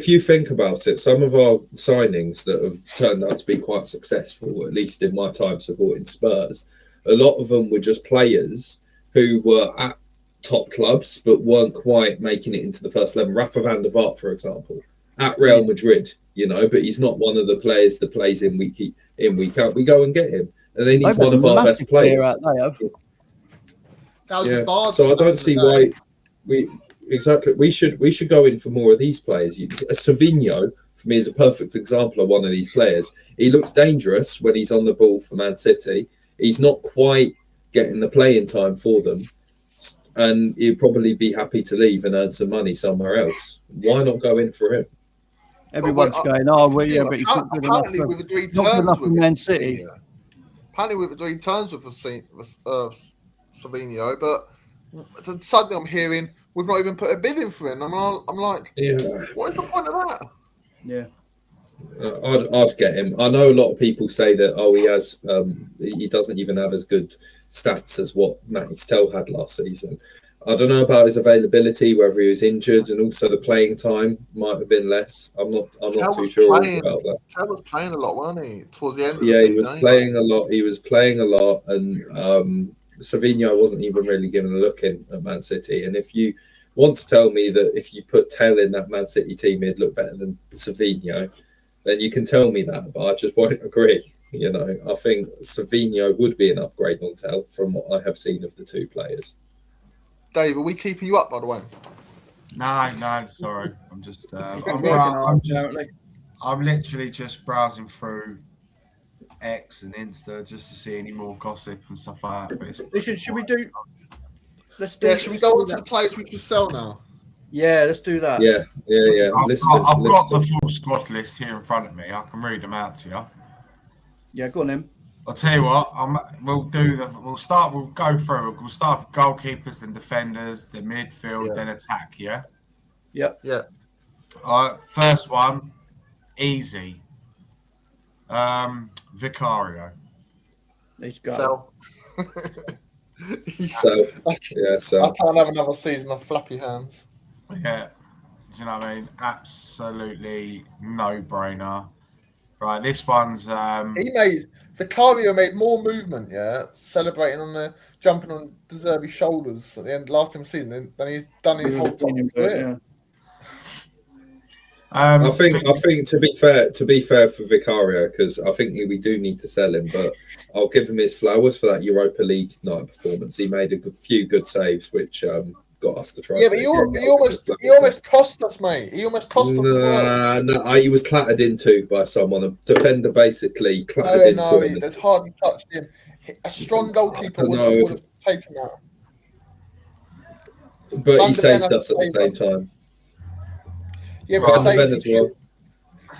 you think about it, some of our signings that have turned out to be quite successful, at least in my time supporting Spurs, a lot of them were just players who were at top clubs but weren't quite making it into the first 11. Rafa van der Vaart, for example, at Real Madrid, but he's not one of the players that plays in week out. We go and get him, and then he's one of our best players. So I don't see why we should go in for more of these players. Savinho, for me, is a perfect example of one of these players. He looks dangerous when he's on the ball for Man City. He's not quite getting the playing time for them, and he'd probably be happy to leave and earn some money somewhere else. Why not go in for him? Everyone's going, but he's not good enough. Not good enough for Man City. Apparently, we've agreed terms with Savinho, but suddenly I'm hearing we've not even put a bid in for him. I'm like, what is the point of that? Yeah. I'd get him. I know a lot of people say that he doesn't even have as good stats as what Matt Tell had last season. I don't know about his availability, whether he was injured, and also the playing time might have been less. I'm not too sure about that. Tell was playing a lot, wasn't he? Towards the end of the season. He was playing a lot. He was playing a lot, and Savinho wasn't even really given a look in at Man City. And if you want to tell me that if you put Tell in that Man City team, he'd look better than Savinho, then you can tell me that, but I just won't agree. I think Savinho would be an upgrade on Tell from what I have seen of the two players. Dave, are we keeping you up, by the way? No, sorry. I'm just, I'm literally just browsing through X and Insta just to see any more gossip and stuff like that. Listen, should we do? Should we go on to the players we can sell now? Yeah, let's do that. Yeah. I've got the full squad list here in front of me. I can read them out to you. Yeah, go on then. I'll tell you what. We'll go through. We'll start with goalkeepers, then defenders, then midfield, then attack. Yeah. Yep. Yeah. First one, easy. Vicario. He's got. Sell. So I can't have another season of flappy hands. Yeah. Do you know what I mean? Absolutely no-brainer. Right, this one's Vicario made more movement, celebrating jumping on De Zerbi's shoulders at the end last time season than he's done his whole time career. I think to be fair for Vicario, because I think we do need to sell him, but I'll give him his flowers for that Europa League night performance. He made a few good saves, which got us the trophy. Yeah, but he almost tossed us, mate. He almost tossed us. No, he was clattered into by someone. A defender basically clattered into him. There's hardly touched him. A strong goalkeeper would have taken that. But he saved us at the same time. Yeah, but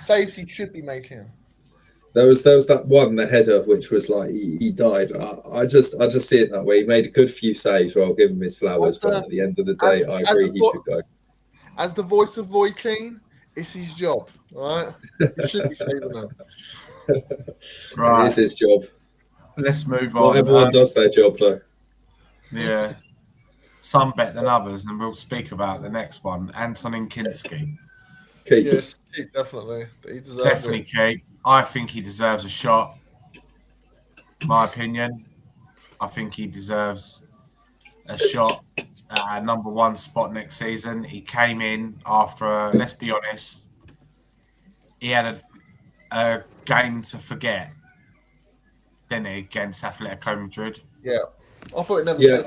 saves he should be making. There was that one, the header, which was like he died. I just see it that way. He made a good few saves, so I'll give him his flowers. But at the end of the day, I agree he should go. As the voice of Roy Keane, it's his job, right? He should be saving them. Right. It is his job. Let's move on. Not everyone does their job, though. Yeah. Some better than others, and we'll speak about the next one. Antonin Kinski. Keep. Yes, definitely. He deserves Definitely keep. I think he deserves a shot. My opinion. I think he deserves a shot at number one spot next season. He came in after, let's be honest, he had a game to forget, didn't he, against Atletico Madrid? Yeah. I thought it never again.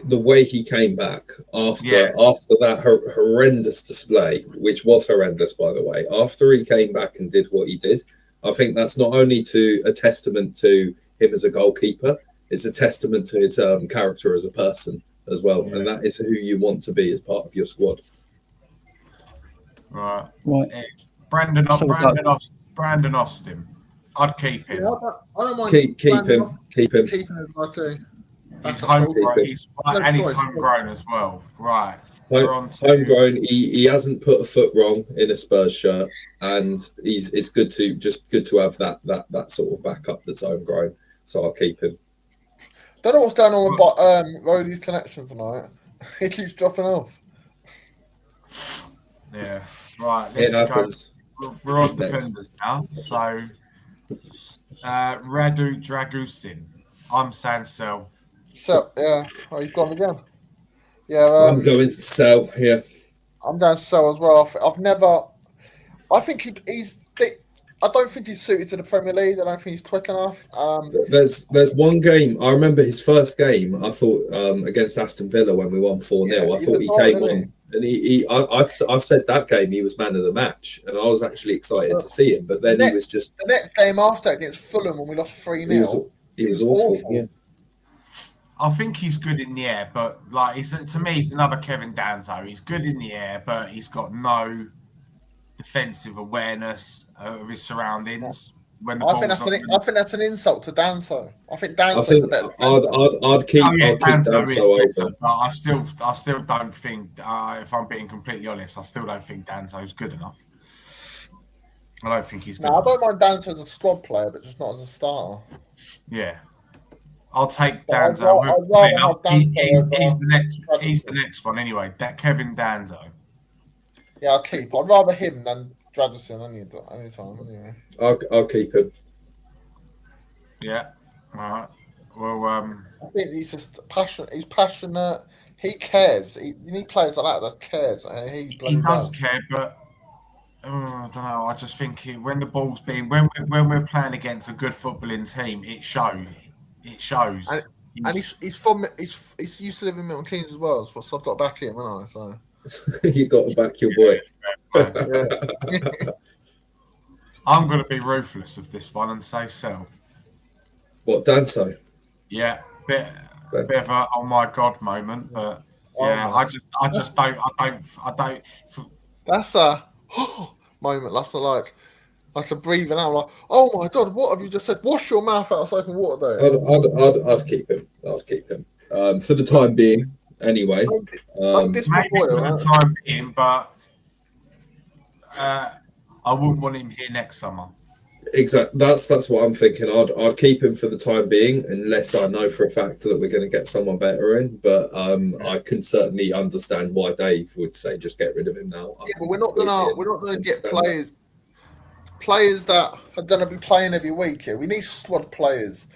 The way he came back after that horrendous display, which was horrendous, by the way, after he came back and did what he did, I think that's not only a testament to him as a goalkeeper, it's a testament to his character as a person as well. Yeah. And that is who you want to be as part of your squad. Right. Brandon Austin. I'd keep him. Yeah, I don't mind. Keep him. Keeping him, I do. He's homegrown. He's homegrown as well. Right. Homegrown. He hasn't put a foot wrong in a Spurs shirt, and it's good to have that sort of backup that's homegrown. So I'll keep him. Don't know what's going on with Roddy's connection tonight. He keeps dropping off. Yeah. Right. Let's go. We're on defenders now. So Radu Dragustin. I'm saying sell. So he's gone again. Yeah, I'm going to sell here. I'm going to sell as well. I think he's. I don't think he's suited to the Premier League. I don't think he's quick enough. There's one game. I remember his first game. I thought against Aston Villa when we won 4-0. I thought he came on, and I said that game he was man of the match, and I was actually excited to see him. But then he was just the next game after against Fulham when we lost 3-0. He was awful. Yeah. I think he's good in the air, but to me, he's another Kevin Danso. He's good in the air, but he's got no defensive awareness of his surroundings. I think that's an insult to Danso. I think Danso's better. I'd keep Danso over. But I still don't think. If I'm being completely honest, I still don't think Danso's good enough. I don't think he's good. I don't mind Danso as a squad player, but just not as a starter. Yeah. I'll take Danzo. He's the next one anyway. That Kevin Danzo. Yeah, I'll keep. I'd rather him than Dragusin any time. Anyway. I'll keep him. Yeah. All right. Well, I think he's just passionate. He's passionate. He cares. You need players like that cares. He does care, but I don't know. I just think when the ball's being when we're playing against a good footballing team, it shows. It shows. And he's used to live in Milton Keynes as well, so I've got to back him, haven't I? So you got to back your boy. I'm going to be ruthless with this one and say sell. What, Danso? Yeah, bit of a oh my god moment, but yeah, I just don't. That's a moment. That's like a breathing out. Like, oh my god, what have you just said? Wash your mouth out of soap and water, there. I'd keep him. For the time being, anyway. Don't diss my boy, for right? the time being, but I wouldn't want him here next summer. Exactly. That's what I'm thinking. I'd keep him for the time being, unless I know for a fact that we're going to get someone better in. But I can certainly understand why Dave would say just get rid of him now. Yeah, but we're not gonna get players that are gonna be playing every week. Here, we need squad players.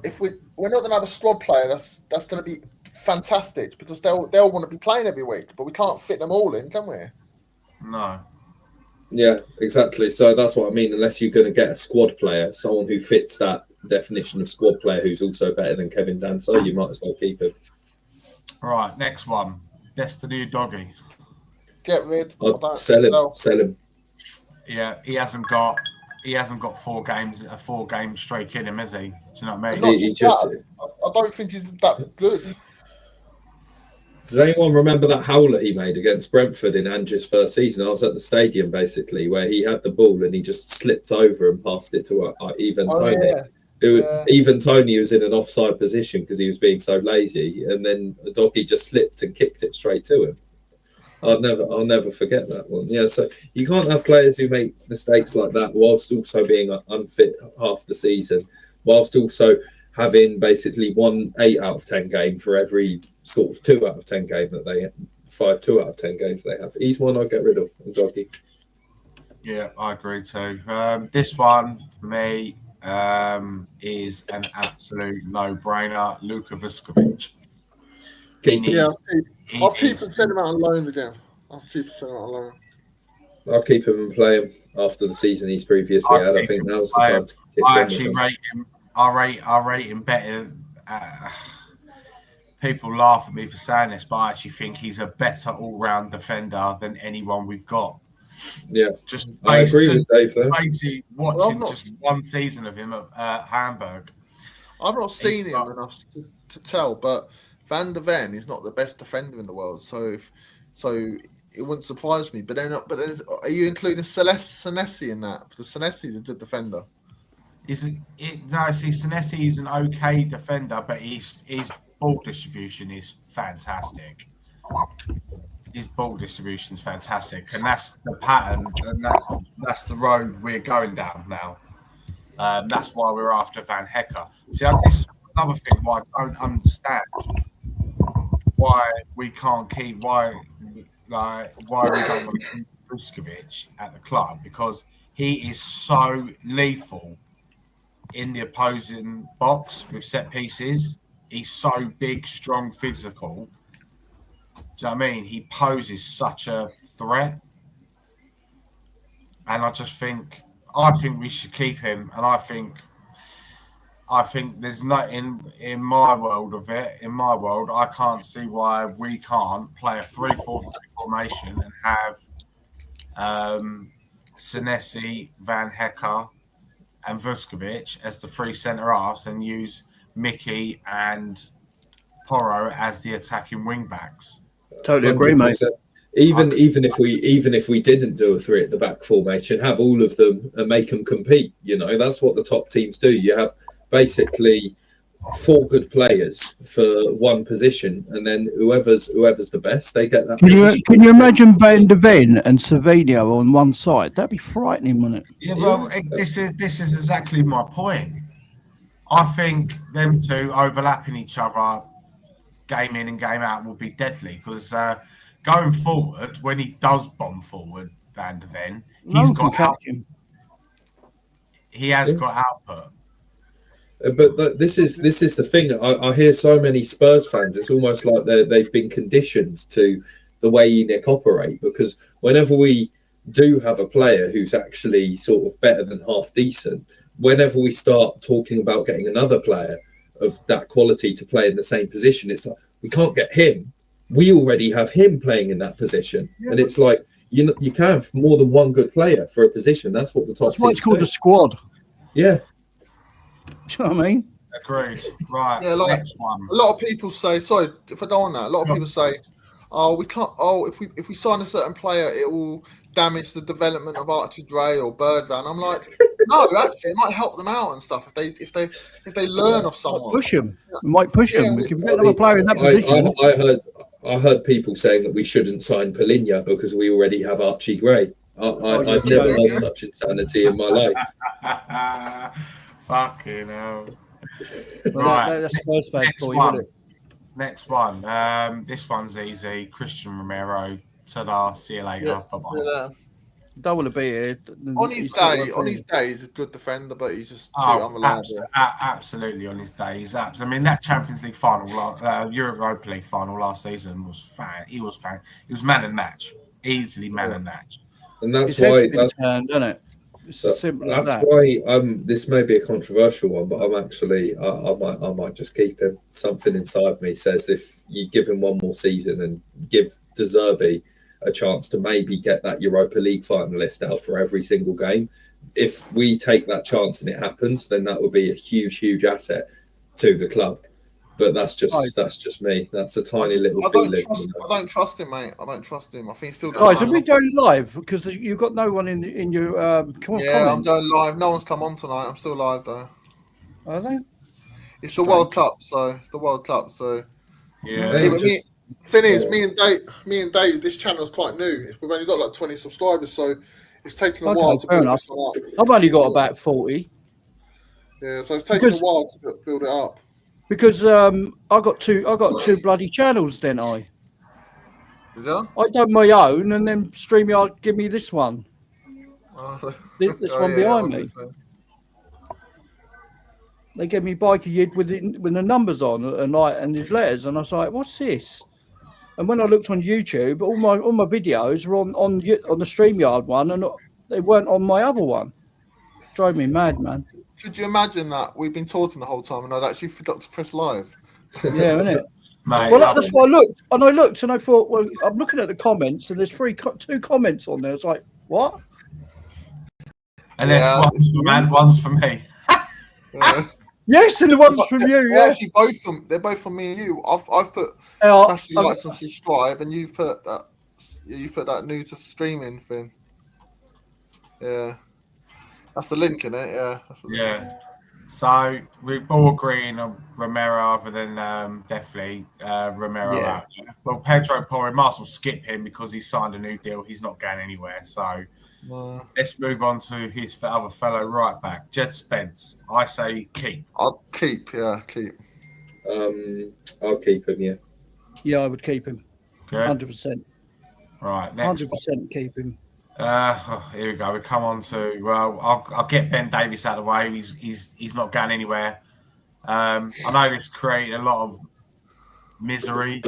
If we're not gonna have a squad player, that's gonna be fantastic because they'll want to be playing every week. But we can't fit them all in, can we? No. Yeah, exactly. So that's what I mean. Unless you're going to get a squad player, someone who fits that definition of squad player, who's also better than Kevin Danso, you might as well keep him. Right, next one, Destiny Doggy. Get rid. Sell him. Yeah, he hasn't got 4 games, a 4-game streak in him, has he? Do you know what I mean? I don't think he's that good. Does anyone remember that howler he made against Brentford in Angie's first season? I was at the stadium, basically, where he had the ball and he just slipped over and passed it to Even Tony. Yeah. Even Tony was in an offside position because he was being so lazy, and then the doggy just slipped and kicked it straight to him. I'll never forget that one. Yeah, so you can't have players who make mistakes like that whilst also being unfit half the season, whilst also having basically 1 8 out of 10 game for every sort of 2 out of 10 game that they 2 out of 10 games they have. He's one I'd get rid of, doggy. Yeah, I agree too. This one for me is an absolute no-brainer. Luka Vuskovic. I'll keep him, send him out on loan again. I'll keep him and play him after the season he's previously had. I think now's the time to kick I actually rate him. I rate him better. People laugh at me for saying this, but I actually think he's a better all-round defender than anyone we've got. Yeah, I agree with Dave there. Basically, watching just one season of him at Hamburg. I've not seen him enough to tell, but Van der Ven is not the best defender in the world, so it wouldn't surprise me. But are you including Senesi in that? Because Senesi's a good defender. Senesi is an okay defender, but his ball distribution is fantastic. His ball distribution is fantastic, and that's the pattern, and that's the road we're going down now. That's why we're after Van Hecker. See, this is another thing why I don't understand why we can't keep why we don't want to keep Vuskovic at the club, because he is so lethal in the opposing box with set pieces. He's so big, strong, physical. Do you know what I mean? He poses such a threat. And I think we should keep him. And I think there's no in my world, I can't see why we can't play a 3-4-3 formation and have Senesi, Van Hecker, and Vuskovic as the 3 centre-halves, and use Mickey and Porro as the attacking wing backs. Totally agree, mate. Even if we didn't do a 3 at the back formation, have all of them and make them compete. You know, that's what the top teams do. You have basically 4 good players for one position, and then whoever's the best, they get that. Can you imagine Van der Ven and Savinho on one side? That'd be frightening, wouldn't it? Yeah, well, this is exactly my point. I think them two overlapping each other, game in and game out, will be deadly, because going forward, when he does bomb forward, Van der Ven, he has got output. But this is the thing. I hear so many Spurs fans. It's almost like they've been conditioned to the way Nick operate, because whenever we do have a player who's actually sort of better than half decent, whenever we start talking about getting another player of that quality to play in the same position, it's like, we can't get him. We already have him playing in that position. Yeah. And it's like, you can have more than one good player for a position. That's what the top teams do. That's why it's called a squad. Yeah. Do you know what I mean? Agreed. Right. Yeah, like next one. a lot of people say. Sorry if I go on that. A lot of people say, "Oh, we can't. Oh, if we sign a certain player, it will damage the development of Archie Gray or Birdman." I'm like, no, actually, it might help them out and stuff if they learn off someone. Push them. We might push them. We can get another player in that I position. I heard people saying that we shouldn't sign Polinia because we already have Archie Gray. I've never heard such insanity in my life. Fucking hell. Well, Right. that's Spurs fans for you, isn't it? Next one. This one's easy. Christian Romero. Ta-da. See you later. Yeah, Bye-bye. yeah. Don't want to be here. On his day, he's a good defender, but he's just too unreliable. Absolutely on his day. He's I mean, that Champions League final, Europa League final last season was fan. He was man and match, easily man and match. And that's why turned, isn't it? It's as simple as that. That's why this may be a controversial one, but I'm actually I might just keep him. Something inside me says if you give him one more season and give De Zerbi a chance to maybe get that Europa League finalist out for every single game, if we take that chance and it happens, then that would be a huge asset to the club. But that's just me. That's a tiny little feeling. I don't trust him, mate. I don't trust him. I think he still does. Guys, are we going live? Because you've got no one in your comment. I'm going live. No one's come on tonight. I'm still live though. Are they? It's the World Cup, so yeah. Thing is, me and Dave, this channel's quite new. We've only got like 20 subscribers, so it's taken a while to build this one up. I've only got about 40. Yeah, so it's taken a while to build it up. Because I got two bloody channels, didn't I? Is that? I done my own, and then StreamYard give me this one. This one behind me. They gave me Biker Yid with the numbers on and his letters, and I was like, "What's this?" And when I looked on YouTube, all my videos were on the StreamYard one, and they weren't on my other one. Drove me mad, man. Could you imagine that we've been talking the whole time and I'd actually forgot to press live? Yeah, isn't it? Mate, well, that's why I looked and I thought, well, I'm looking at the comments and there's two comments on there. It's like, what? And then one's for me. Yeah. Yes, and the one's from you. Yeah, actually, they're both from me and you. I've put smash the likes and subscribe, and you've put that new to streaming thing. Yeah, that's the link in it. Yeah, yeah. So we're all agreeing on Romero, other than definitely Romero. Yeah. Out there. Well, Pedro Porro, might as well skip him because he signed a new deal. He's not going anywhere. So let's move on to his other fellow right back, Jed Spence. I say keep. I'll keep. Yeah, keep. I'll keep him. Yeah. Yeah, I would keep him. 100%. Right. Next 100% keep him. Here we go. We come on to I'll get Ben Davies out of the way. He's not going anywhere. I know this created a lot of misery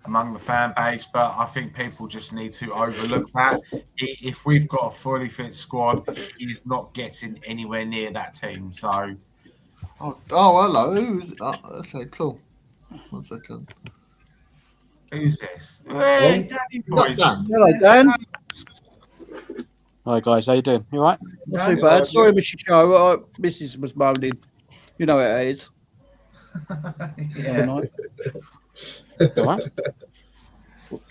among the fan base, but I think people just need to overlook that. If we've got a fully fit squad, he's not getting anywhere near that team. So, oh hello. Who's okay? Cool. 1 second. Who's this? Hey, Danny boys. Hello, Dan. Hi guys, how you doing? You all right? Not too bad. Sorry, Mr. Show. Mrs. was moaning. You know it is. Yeah. All right?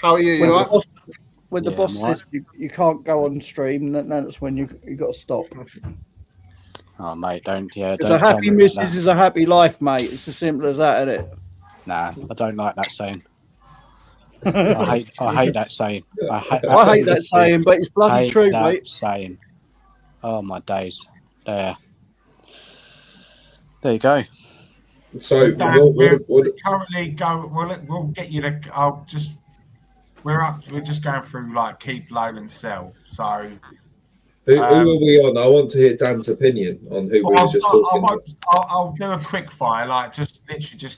How are you? When the boss says you can't go on stream, that's when you got to stop. Oh mate, don't. Because a happy missus is a happy life, mate. It's as simple as that, isn't it? Nah, I don't like that saying. I hate that saying. I hate that saying, but it's bloody true, mate. Saying. Oh my days. There you go. So we're currently go. We'll get you to. We're just going through like keep, loan, and sell. So who are we on? I want to hear Dan's opinion on who we were just talking about. I'll do a quick fire, like just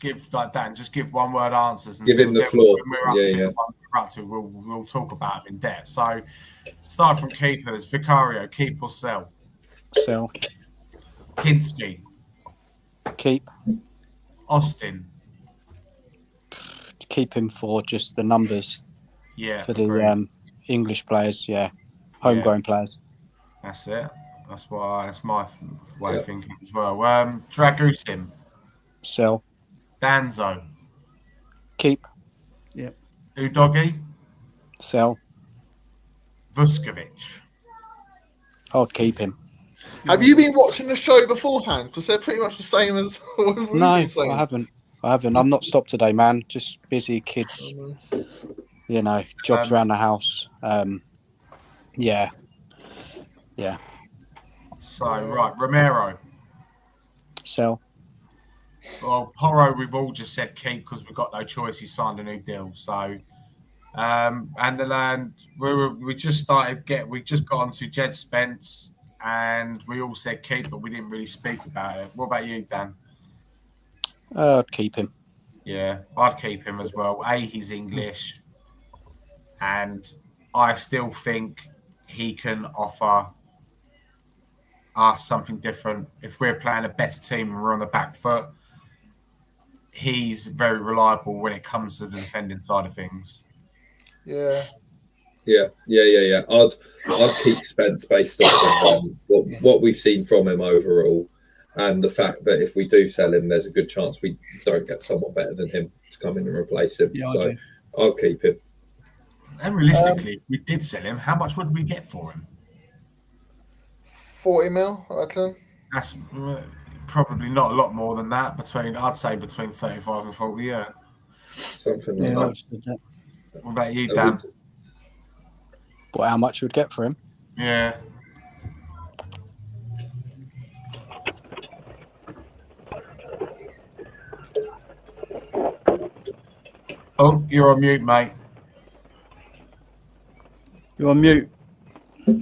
give like Dan, just give one word answers. Give him the floor. We'll talk about it in depth. So start from keepers. Vicario, keep or sell? Sell. Kinski. Keep. Austin. Keep him for just the numbers. Yeah. For the English players, homegrown players. That's it. That's my way of thinking as well. Dragusin. Sell. Danzo. Keep. Udogi. Sell. Vuskovic. I'd keep him. Have you been watching the show beforehand? Because they're pretty much the same as what we've No, been saying. I haven't. I'm not stopped today, man. Just busy, kids. You know, jobs around the house. Yeah. So, right, Romero. Sell. Well, Porro, we've all just said keep because we've got no choice. He signed a new deal. So, and the land, we just got onto Jed Spence, and we all said keep, but we didn't really speak about it. What about you, Dan? I'd keep him. Yeah, I'd keep him as well. He's English, and I still think he can offer us something different. If we're playing a better team and we're on the back foot, he's very reliable when it comes to the defending side of things. Yeah. I'd keep Spence based on what we've seen from him overall, and the fact that if we do sell him, there's a good chance we don't get someone better than him to come in and replace him. Yeah, so I'll keep him. And realistically, if we did sell him, how much would we get for him? 40 mil, I reckon. That's probably not a lot more than that. I'd say between 35 and 40. Yeah. Something like that. What about you, Dan? What? How much you would get for him? Yeah. Oh, you're on mute, mate. You're on mute. I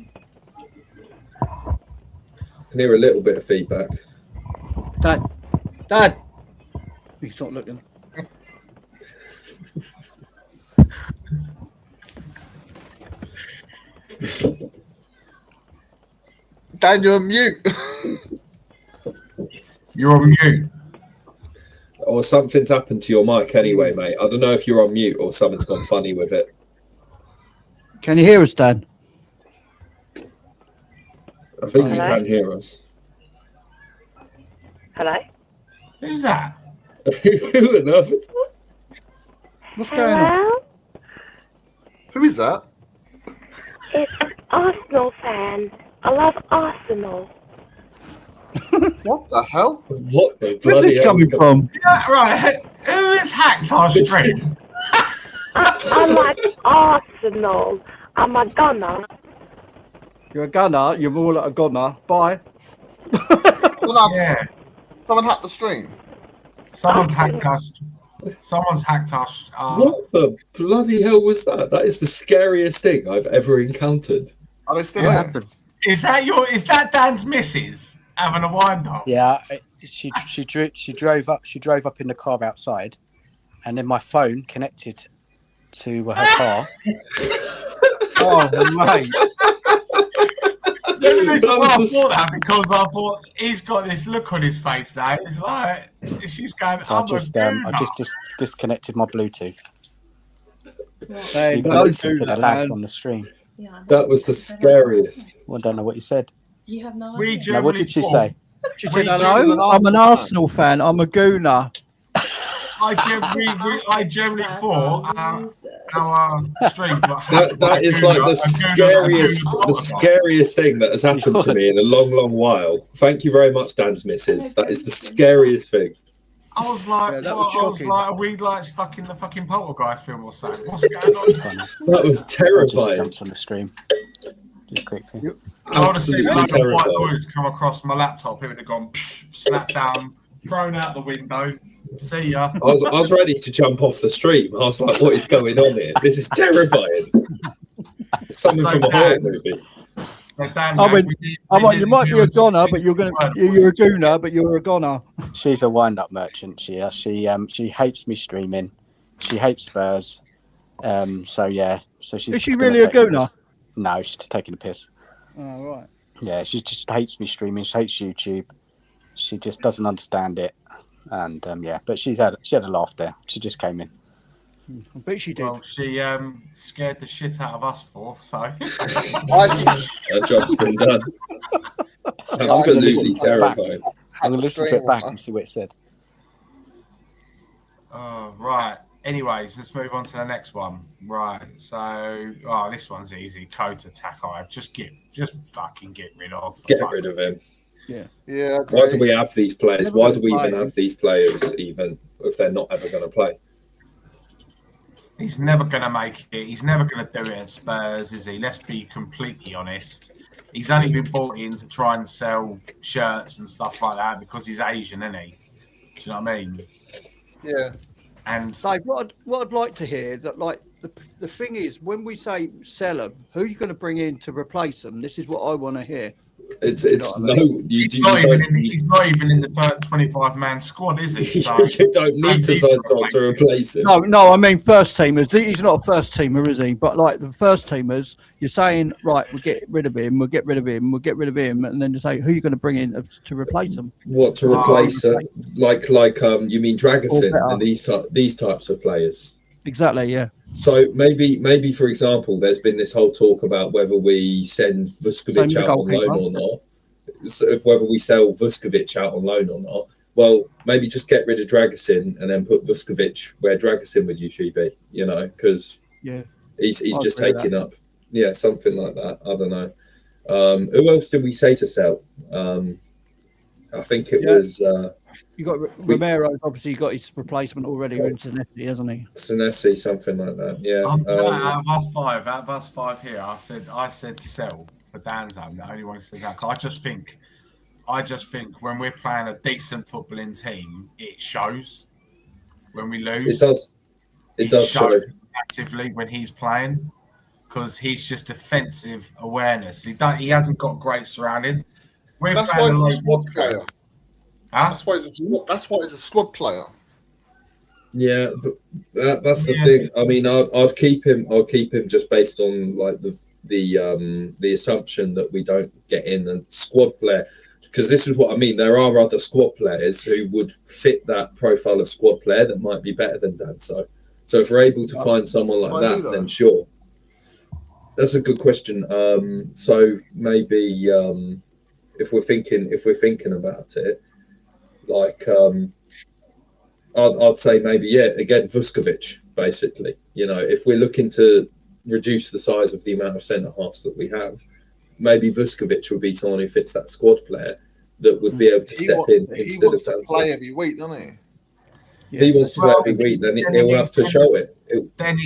can hear a little bit of feedback. Dad. He's not looking. Dan, you're on mute. You're on mute. Or something's happened to your mic anyway, mate. I don't know if you're on mute or something's gone funny with it. Can you hear us, Dan? I think you can hear us. Hello? Who's that? Who on earth is that? What's going on? Who is that? It's an Arsenal fan. I love Arsenal. What the hell? What the Where's bloody this hell? coming from? Yeah, right. Who has hacked our stream? I like Arsenal. I'm a gunner. You're a gunner. You're more like a gunner. Bye. Yeah. Someone hacked the stream. Someone's hacked us. Someone's hacked us. What the bloody hell was that? That is the scariest thing I've ever encountered. Are they still What there? happened? Is that Dan's missus having a wind up? Yeah, she drove up in the car outside, and then my phone connected to her car. Oh, mate. The reason why I thought that because I thought he's got this look on his face now. It's like she's going. So I just disconnected my Bluetooth. Hey, You no, can listen to the man. lads on the stream. Yeah, That was the scariest. Well, I don't know what you said. You have no We idea. No, what did she say? She We said, do hello, an I'm an Arsenal Arsenal fan. I'm a gooner. I generally thought our stream. That is like the scariest thing that has happened to me in a long, long while. Thank you very much, Dan's missus. That is the scariest thing. I was like, Yeah, that was shocking. are we like stuck in the fucking Poltergeist film or something? What's going on? That was I just terrifying. jumped on the stream. Just quickly. I would have seen a Absolutely load of white terrifying. noise come across my laptop. It would have gone, slapped down, thrown out the window. See ya. I was ready to jump off the stream. I was like, what is going on here? This is terrifying. Something from a horror movie. So Dan, I mean, you might be a goner, goner, but you're a gooner, but you're a goner. She's a wind-up merchant. She hates me streaming. She hates Spurs. So yeah. So she's. Is she just gonna really a take the gooner? piss. No, she's just taking a piss. Oh, right. Yeah, she just hates me streaming. She hates YouTube. She just doesn't understand it. And yeah, but she had a laugh there. She just came in. I bet she did. Well, she scared the shit out of us for, so. That job's been done. Absolutely terrifying. I'm gonna listen to it back and see what it said. Oh, right. Anyways, let's move on to the next one. Right. So, this one's easy. Kota Takai. Just fucking get rid of. Get rid of him. Yeah. Why do we have these players? Never Why gonna do we even play. have these players, even if they're not ever going to play? He's never going to make it. He's never going to do it at Spurs, is he? Let's be completely honest. He's only been brought in to try and sell shirts and stuff like that because he's Asian, isn't he? Do you know what I mean? Yeah. And Dave, what I'd like to hear that, like, the thing is, when we say sell them, who are you going to bring in to replace them? This is what I want to hear. It's You know what I mean? he's not even in the 25-man squad, is he? So you don't need to sign someone to replace him. No, I mean first teamers. He's not a first teamer, is he? But like the first teamers, you're saying, right, we'll get rid of him, we'll get rid of him, we'll get rid of him, and then you say, who are you going to bring in to replace him? What to replace? Like you mean Dragusin and these types of players? Exactly, yeah. So maybe for example, there's been this whole talk about whether we send Vuskovic out on loan or not. So if whether we sell Vuskovic out on loan or not. Well, maybe just get rid of Dragusin and then put Vuskovic where Dragusin would usually be. You know, because he's just taking up. Yeah, something like that. I don't know. Who else did we say to sell? I think it was. You got Romero. Obviously, got his replacement already in Senesi, hasn't he? Senesi, something like that. Yeah. Out of us five here, I said sell for Danzo. The only one who said that. I just think when we're playing a decent footballing team, it shows. When we lose, it does show actively when he's playing because he's just defensive awareness. He hasn't got great surroundings. That's why he's a squad player. Huh? That's why he's a squad player. Yeah, but that's the thing. I mean, I'd keep him. I'll keep him just based on like the assumption that we don't get in a squad player, because this is what I mean. There are other squad players who would fit that profile of squad player that might be better than Danso. So if we're able to find someone like that, then sure. That's a good question. So maybe if we're thinking about it. Like, I'd say maybe, again, Vuskovic, basically. You know, if we're looking to reduce the size of the amount of centre-halves that we have, maybe Vuskovic would be someone who fits that squad player that would be able to step in instead of Danso. Play every week, doesn't he? If he wants to play every week, then he'll have to show it. He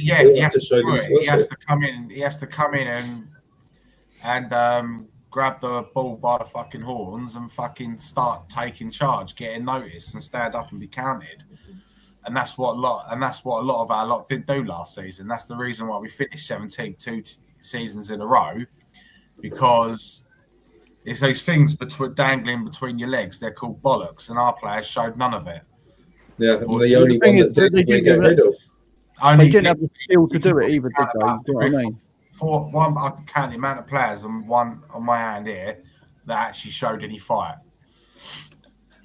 has to show it. He has to come in. He has to come in and grab the ball by the fucking horns and fucking start taking charge, getting noticed, and stand up and be counted. And that's what a lot of our lot didn't do last season. That's the reason why we finished 17th 2 seasons in a row, because it's those things dangling between your legs. They're called bollocks, and our players showed none of it. Yeah, the only one that did we get rid of. They didn't have the skill to do it either, did they? You know what I mean? I can count the amount of players on my hand here that actually showed any fight.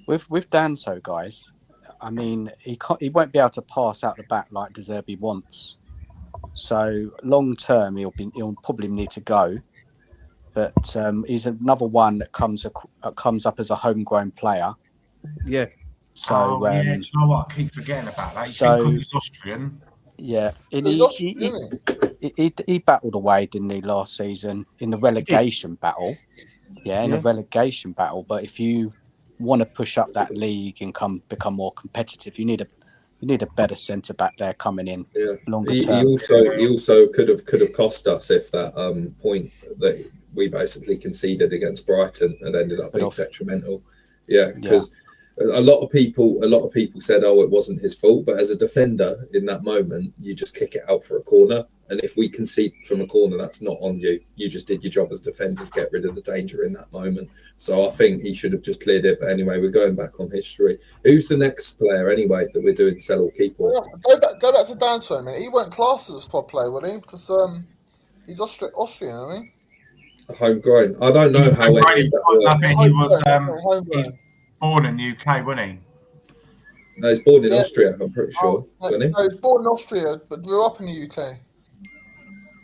With Danso, guys, I mean, he won't be able to pass out the back like De Zerbi wants. So long term, he'll probably need to go. But he's another one that comes up as a homegrown player. Yeah. So do you know what? I keep forgetting about that. He's Austrian. Yeah, he battled away, didn't he, last season in the relegation battle? Yeah, a relegation battle. But if you want to push up that league and become more competitive, you need a better centre back there coming in. Yeah, longer he term. He also could have cost us if that point that we basically conceded against Brighton and ended up being detrimental. Yeah, because. A lot of people said, "Oh, it wasn't his fault," but as a defender in that moment, you just kick it out for a corner, and if we concede from a corner, that's not on you. You just did your job as defenders, get rid of the danger in that moment. So I think he should have just cleared it. But anyway, we're going back on history. Who's the next player anyway that we're doing sell or keep? Go back to Danso a minute. He weren't classed as a squad player, would he? Because he's Austrian, isn't he? Homegrown. I don't know how any of that works. He's born in the UK, wasn't he? No, he's born in Austria, I'm pretty sure. No, he's born in Austria, but grew up in the UK.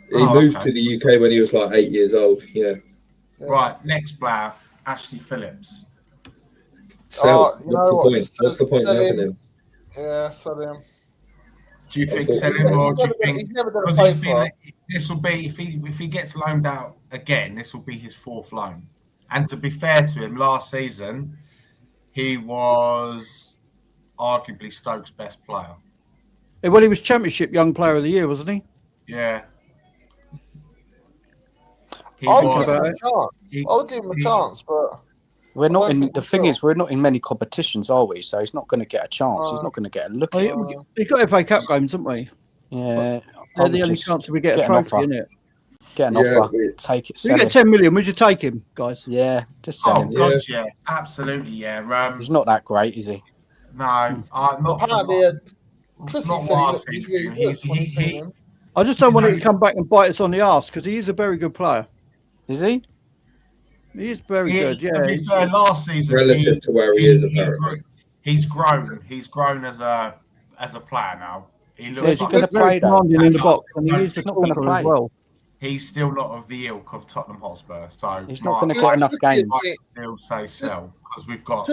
He moved to the UK when he was like 8 years old, yeah. Right, next player, Ashley Phillips. What's the point? What's the point of having him? Yeah, sell him. Do you think He's sell him, or do you think he's never going to because play he's for been? This will be if he gets loaned out again. This will be his 4th loan. And to be fair to him, last season he was arguably Stoke's best player. Well, he was Championship Young Player of the Year, wasn't he? Yeah. I'll give him a chance. I'll give him a chance, but we're not in. The thing will. is, we're not in many competitions, are we? So he's not going to get a chance. He's not going to get a look. We've got FA Cup games, haven't we? Yeah, they're the only chance we get a trophy, isn't it? Get an offer, take it. We get 10 million. Would you take him, guys? Yeah, just sell him. God, yeah, absolutely, yeah. He's not that great, is he? No, not apparently. I just don't want him to come back and bite us on the arse because he is a very good player. Is he? He is very good. Yeah. To be fair, last season, relative to where he is, apparently, he's grown. He's grown as a player now. He looks he's going to play commanding in the box, and he is not going to play as well. He's still not of the ilk of Tottenham Hotspur, so he's not going to get enough games. Still say sell because we've got.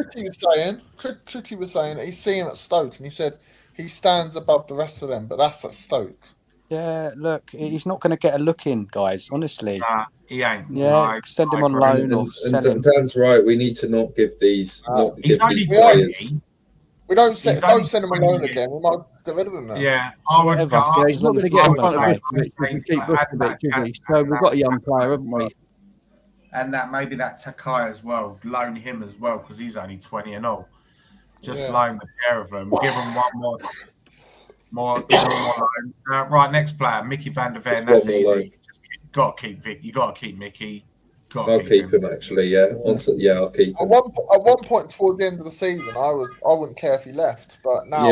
Tricky was saying he's seen him at Stoke, and he said he stands above the rest of them, but that's at Stoke. Yeah, look, he's not going to get a look in, guys. Honestly, he ain't. Yeah, send him on loan or sell him. Dan's right. We need to not give these. He's only players. We don't send him on loan again. We might get rid of him now. Yeah, I would. He's not going to get in front of us if we keep looking at it. So we've got a young player, haven't we? And that maybe that Takai as well. Loan him as well because he's only 20 and all. Just loan the pair of them. Give them one more. Right, next player, Mickey van der Ven. That's easy. Got to keep Vic. You got to keep Mickey. I'll keep him actually. Yeah, I'll keep him. At one point towards the end of the season, I wouldn't care if he left, but now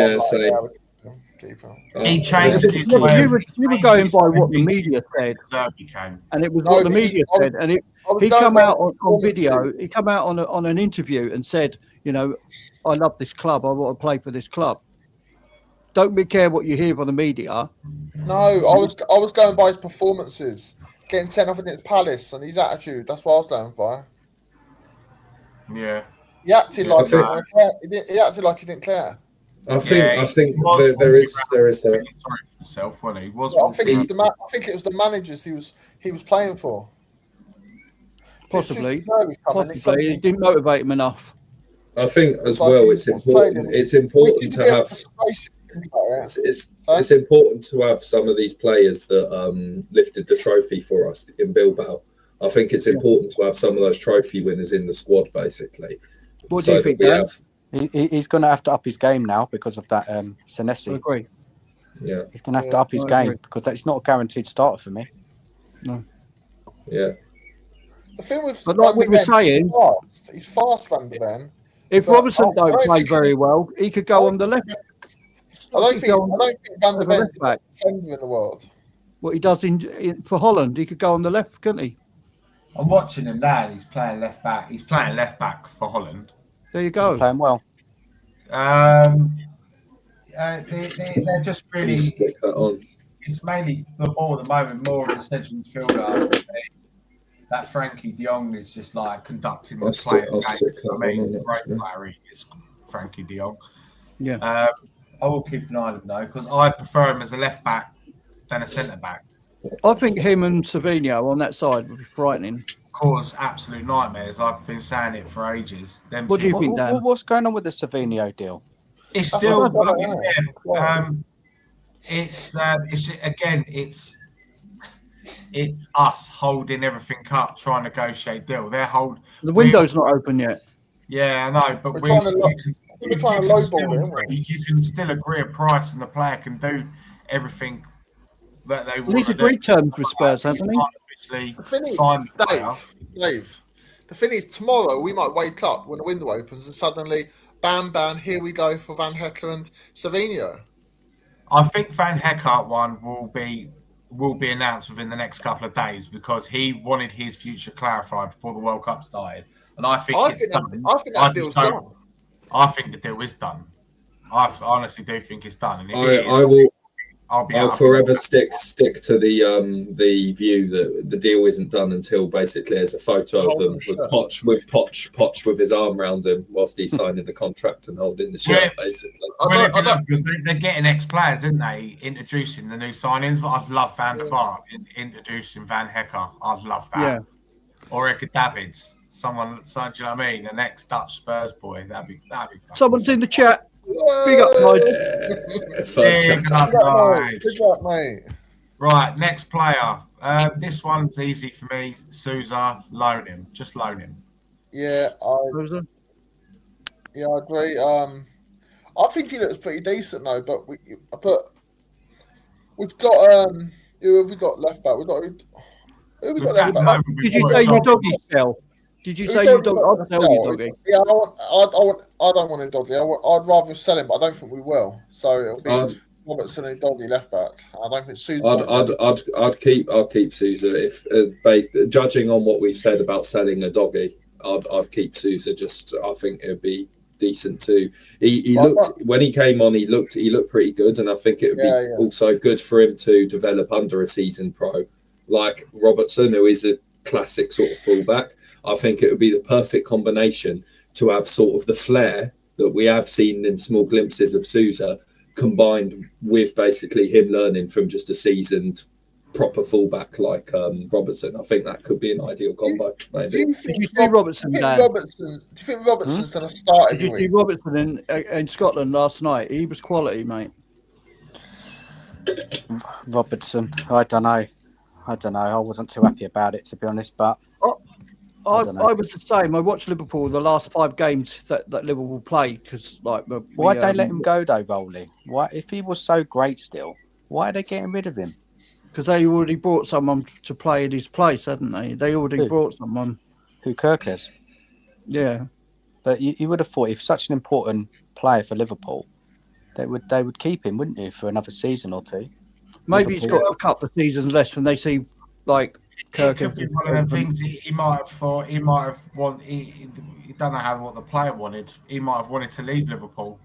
keep him. He changed his. You were going by what the media said, and it was what the media said, and he come out on video. He come out on an interview and said, you know, I love this club. I want to play for this club. Don't care what you hear from the media. No, I was going by his performances, getting sent off against Palace, and his attitude. That's what I was going by. Yeah. He acted like he didn't care. He acted like he didn't care. I think there is that. Sorry for himself, wasn't he? I think it was the managers he was playing for. Possibly. He didn't motivate him enough. I think as well. It's important. It's important to have. It's important to have some of these players that lifted the trophy for us in Bilbao. I think it's important to have some of those trophy winners in the squad, basically. What do you think, Dan? He's going to have to up his game now because of that Senesi. I agree. Yeah. He's going to have to up his game because that's not a guaranteed starter for me. No. Yeah. The thing with like we were saying, he's fast, Van der Ven. If Robertson don't play very well, he could go on the left. I don't think Van der Ven's the best defender in the world. What he does for Holland, he could go on the left, couldn't he? I'm watching him now. He's playing left back. He's playing left back for Holland. There you go. He's playing well. They're just really. Stick that on. It's mainly the ball at the moment, more of the central midfielder. That Frankie de Jong is just like conducting the play. Great player he is, Frankie de Jong. Yeah. I will keep an eye on him though, because I prefer him as a left back than a centre back. I think him and Savinho on that side would be frightening. Cause absolute nightmares. I've been saying it for ages. What do you think, Dan? What's going on with the Savinho deal? It's still. It's us holding everything up, trying to negotiate deal. The window's not open yet. Yeah, I know, but you can still agree a price, and the player can do everything that they want. He's agreed terms with Spurs, hasn't he? Dave. The thing is, tomorrow we might wake up when the window opens and suddenly, bam, here we go for Van Hecke and Savinho. I think Van Hecke one will be announced within the next couple of days because he wanted his future clarified before the World Cup started, and I think it's done. I think that deal's done. I think the deal is done. I honestly do think it's done. And I will. I'll forever stick to the view that the deal isn't done until basically there's a photo of them with Poch with his arm round him whilst he's signing the contract and holding the shirt, basically. Because they're getting ex-players, isn't they? Introducing the new signings, but I'd love Van der Vaart introducing Van Hecker. I'd love that. Yeah. Or Eka Davids, someone. Do you know what I mean? An ex-Dutch Spurs boy. That'd be. Someone's in the chat. Big up, Nigel. Big up, mate. Right, next player. This one's easy for me. Sousa, loan him. Just loan him. Yeah, I agree. I think he looks pretty decent though, but we've got who have we got left back? Who have we got left back? Did you say your doggy spell? Did you say your doggy? I'll tell you, doggy. Yeah, I don't want a doggy. I'd rather sell him, but I don't think we will. So it'll be Robertson and doggy left back. I don't think Sousa. I'd keep Sousa if judging on what we've said about selling a doggy. I'd keep Sousa. I think it'd be decent too. He looked when he came on. He looked pretty good, and I think it would be also good for him to develop under a seasoned pro like Robertson, who is a classic sort of fullback. I think it would be the perfect combination to have sort of the flair that we have seen in small glimpses of Sousa, combined with basically him learning from just a seasoned proper fullback like Robertson. I think that could be an ideal combo. Maybe. Do you think Robertson's going to start? Did you see Robertson in Scotland last night? He was quality, mate. Robertson, I don't know. I wasn't too happy about it, to be honest, but I was the same. I watched Liverpool the last 5 games that Liverpool played because, why'd they let him go though, Rowley? Why, if he was so great still, why are they getting rid of him? Because they already brought someone to play in his place, hadn't they? They already brought someone. Who, Kirkers? Yeah, but you would have thought if such an important player for Liverpool, they would keep him, wouldn't you, for another season or two? Maybe Liverpool. He's got a couple of seasons left when they see Kirk. It could be one of them things he might have thought. He might have wanted. He don't know what the player wanted. He might have wanted to leave Liverpool.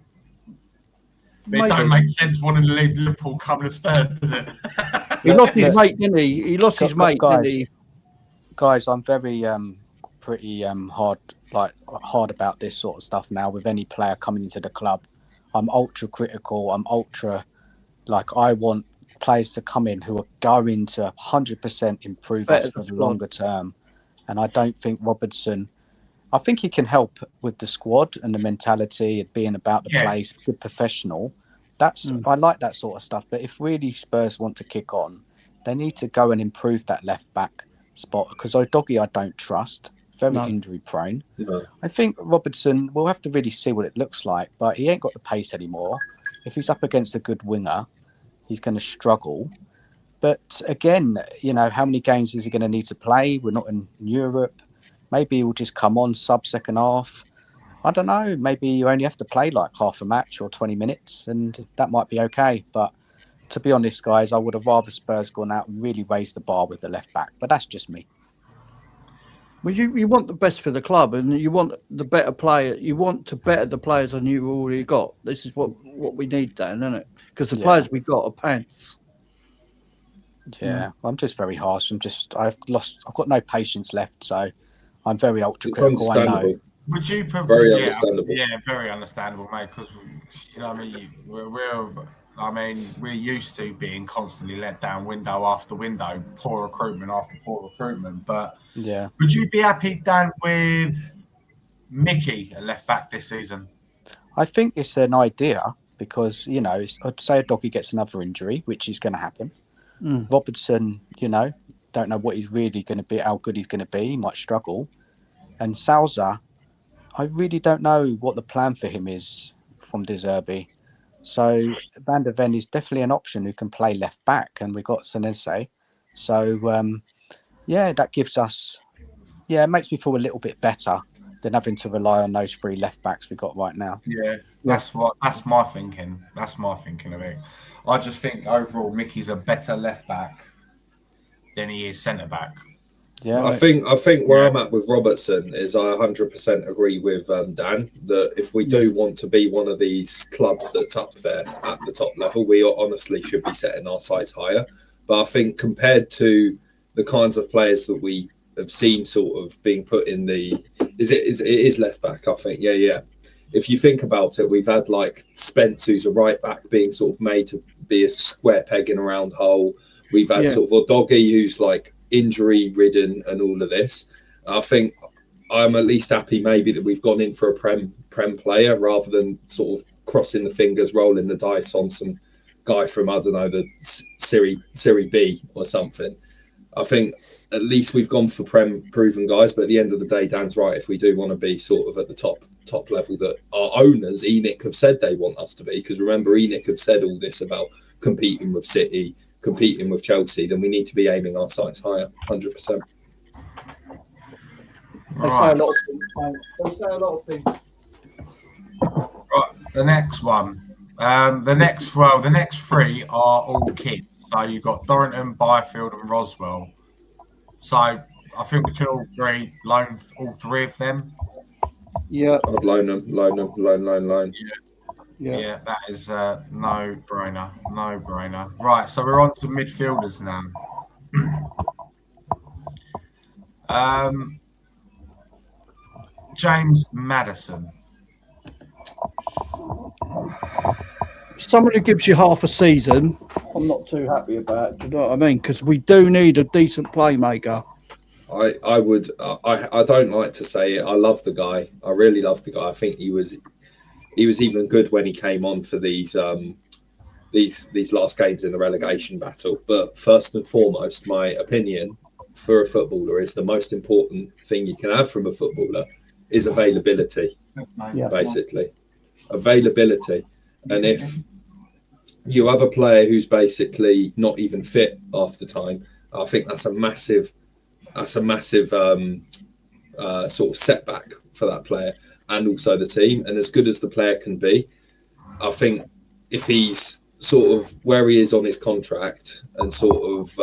But it don't make sense wanting to leave Liverpool coming to Spurs, does it? He lost his mate, didn't he? He lost his mate, didn't he? Guys, I'm very pretty hard about this sort of stuff now. With any player coming into the club, I'm ultra critical. I'm ultra I want players to come in who are going to 100% improve us for the longer term. And I don't think Robertson, I think he can help with the squad and the mentality and being about the place, good professional. I like that sort of stuff. But if really Spurs want to kick on, they need to go and improve that left back spot because O'Doggy I don't trust, very injury prone. No. I think Robertson, we'll have to really see what it looks like, but he ain't got the pace anymore. If he's up against a good winger, he's going to struggle. But again, how many games is he going to need to play? We're not in Europe. Maybe he'll just come on sub second half. I don't know. Maybe you only have to play half a match or 20 minutes and that might be okay. But to be honest, guys, I would have rather Spurs gone out and really raised the bar with the left back. But that's just me. Well, you want the best for the club and you want the better player. You want to better the players than you've already got. This is what we need, Dan, isn't it? Because the players we got are pants. Yeah, I'm just very harsh. I've got no patience left, so I'm very ultra critical. I know. Would you very understandable? Yeah, very understandable, mate. Because we're used to being constantly let down window after window, poor recruitment after poor recruitment. But would you be happy, Dan, with Mickey at left back this season? I think it's an idea because I'd say a doggy gets another injury, which is going to happen. Robertson, don't know what he's really going to be, how good he's going to be. He might struggle. And Sousa, I really don't know what the plan for him is from De Zerbi. So Van der Ven is definitely an option who can play left back, and we've got Senese. So that gives us, it makes me feel a little bit better than having to rely on those 3 left backs we've got right now. Yeah, that's my thinking. That's my thinking of it. I just think overall Mickey's a better left back than he is centre back. Yeah, I think where I'm at with Robertson is I 100% agree with Dan that if we do want to be one of these clubs that's up there at the top level, we honestly should be setting our sights higher. But I think compared to the kinds of players that we have seen sort of being put in it is left back, I think. Yeah. If you think about it, we've had like Spence, who's a right back, being sort of made to be a square peg in a round hole. We've had sort of Odoggy, who's like injury ridden and all of this. I think I'm at least happy maybe that we've gone in for a prem player rather than sort of crossing the fingers, rolling the dice on some guy from, I don't know, the Serie B or something. I think at least we've gone for prem proven guys, but at the end of the day, Dan's right. If we do want to be sort of at the top level that our owners, ENIC, have said they want us to be, because remember, ENIC have said all this about competing with City, competing with Chelsea, then we need to be aiming our sights higher, 100%. They say a lot of things, mate. They say a lot of things. Right, the next one. The next three are all kids. So you've got Dorrington, Byfield, and Roswell. So I think we can all agree loan all three of them. Yeah. I'd loan them. Yeah, that is a no-brainer. No-brainer. Right, so we're on to midfielders now. James Maddison. Someone who gives you half a season, I'm not too happy about. Do you know what I mean? Because we do need a decent playmaker. I don't like to say it. I love the guy. I really love the guy. I think he was even good when he came on for these last games in the relegation battle. But first and foremost, my opinion for a footballer is the most important thing you can have from a footballer is availability. Basically, availability. And if you have a player who's basically not even fit half the time, I think that's a massive sort of setback for that player and also the team. And as good as the player can be, I think if he's sort of where he is on his contract and sort of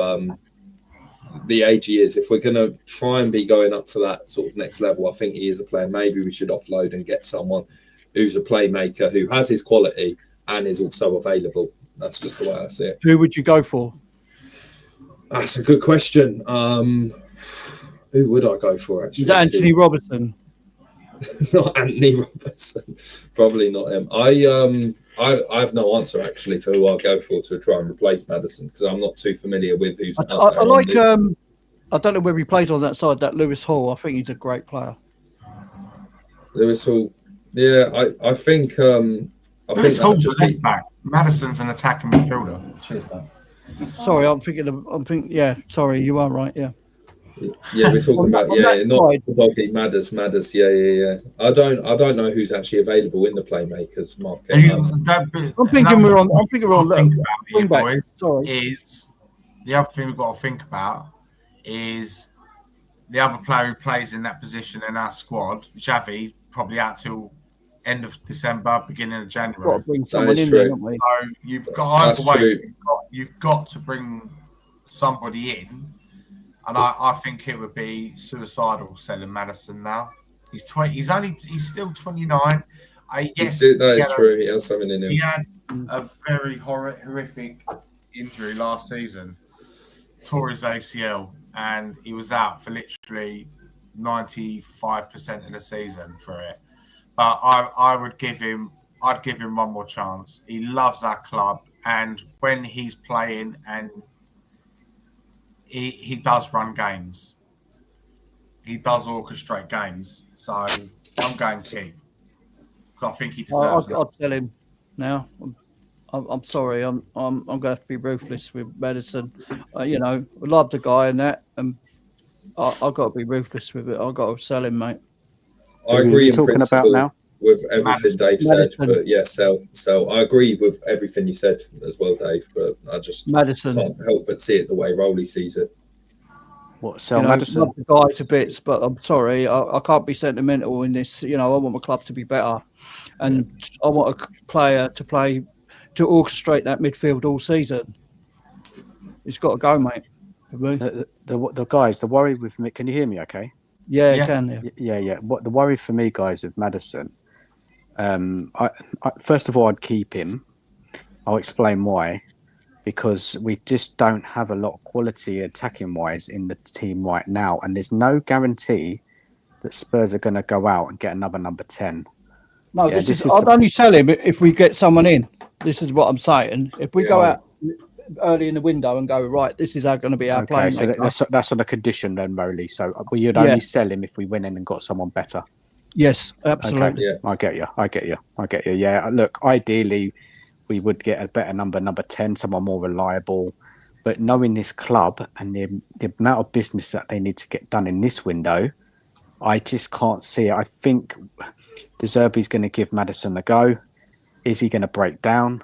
the age he is, if we're going to try and be going up for that sort of next level, I think he is a player maybe we should offload and get someone who's a playmaker who has his quality and is also available. That's just the way I see it. Who would you go for? That's a good question. Who would I go for, actually? Is that Anthony Robertson? Not Anthony Robertson. Probably not him. I have no answer, actually, for who I'll go for to try and replace Maddison, because I'm not too familiar with who's out there. I like, I don't know whether he plays on that side, that Lewis Hall. I think he's a great player. Lewis Hall. Yeah, I think... Lewis Hall's a left back. Maddison's an attacking midfielder. Cheers, man. Sorry, yeah, sorry, you are right, yeah. Yeah, we're talking about not Doggy Madders. Yeah. I don't know who's actually available in the playmakers market. I'm thinking we're on wing back. Sorry. Is the other thing we've got to think about is the other player who plays in that position in our squad, Xavi, probably out till end of December, beginning of January. Got to bring someone in there, haven't we? So you've got to bring somebody in. And I think it would be suicidal selling Maddison now. He's 20. He's still 29. I guess that is true. He has something in him. He had a very horrific injury last season. Tore his ACL, and he was out for literally 95% of the season for it. But I'd give him one more chance. He loves our club, and when he's playing and he does run games. He does orchestrate games. So I'm going to keep. I think he deserves it. I'll tell him now. I'm sorry. I'm going to have to be ruthless with Maddison. I love the guy and that, and I've got to be ruthless with it. I've got to sell him, mate. I agree. Talking about now with everything Dave said, but yeah, sell. I agree with everything you said as well, Dave. But I just can't help but see it the way Rowley sees it. What, sell Maddison? I love the guy to bits, but I'm sorry, I can't be sentimental in this. I want my club to be better, and I want a player to play to orchestrate that midfield all season. It's got to go, mate. The guys, the worry with me. Can you hear me? Okay. Yeah, Yeah. it can. Yeah. Yeah. What the worry for me, guys, with Maddison. I first of all, I'd keep him. I'll explain why. Because we just don't have a lot of quality attacking wise in the team right now, and there's no guarantee that Spurs are going to go out and get another number 10. No, Yeah, this is I'd only sell him if we get someone in. This is what I'm saying. If we go out early in the window and go, right, this is going to be our playmaker. So that's on a condition then, Rowley. So you'd only sell him if we went in and got someone better. Yes, absolutely. Okay. Yeah. I get you. Yeah, look, ideally we would get a better number 10, someone more reliable. But knowing this club and the amount of business that they need to get done in this window, I just can't see it. I think De Zerbi's going to give Maddison a go. Is he going to break down?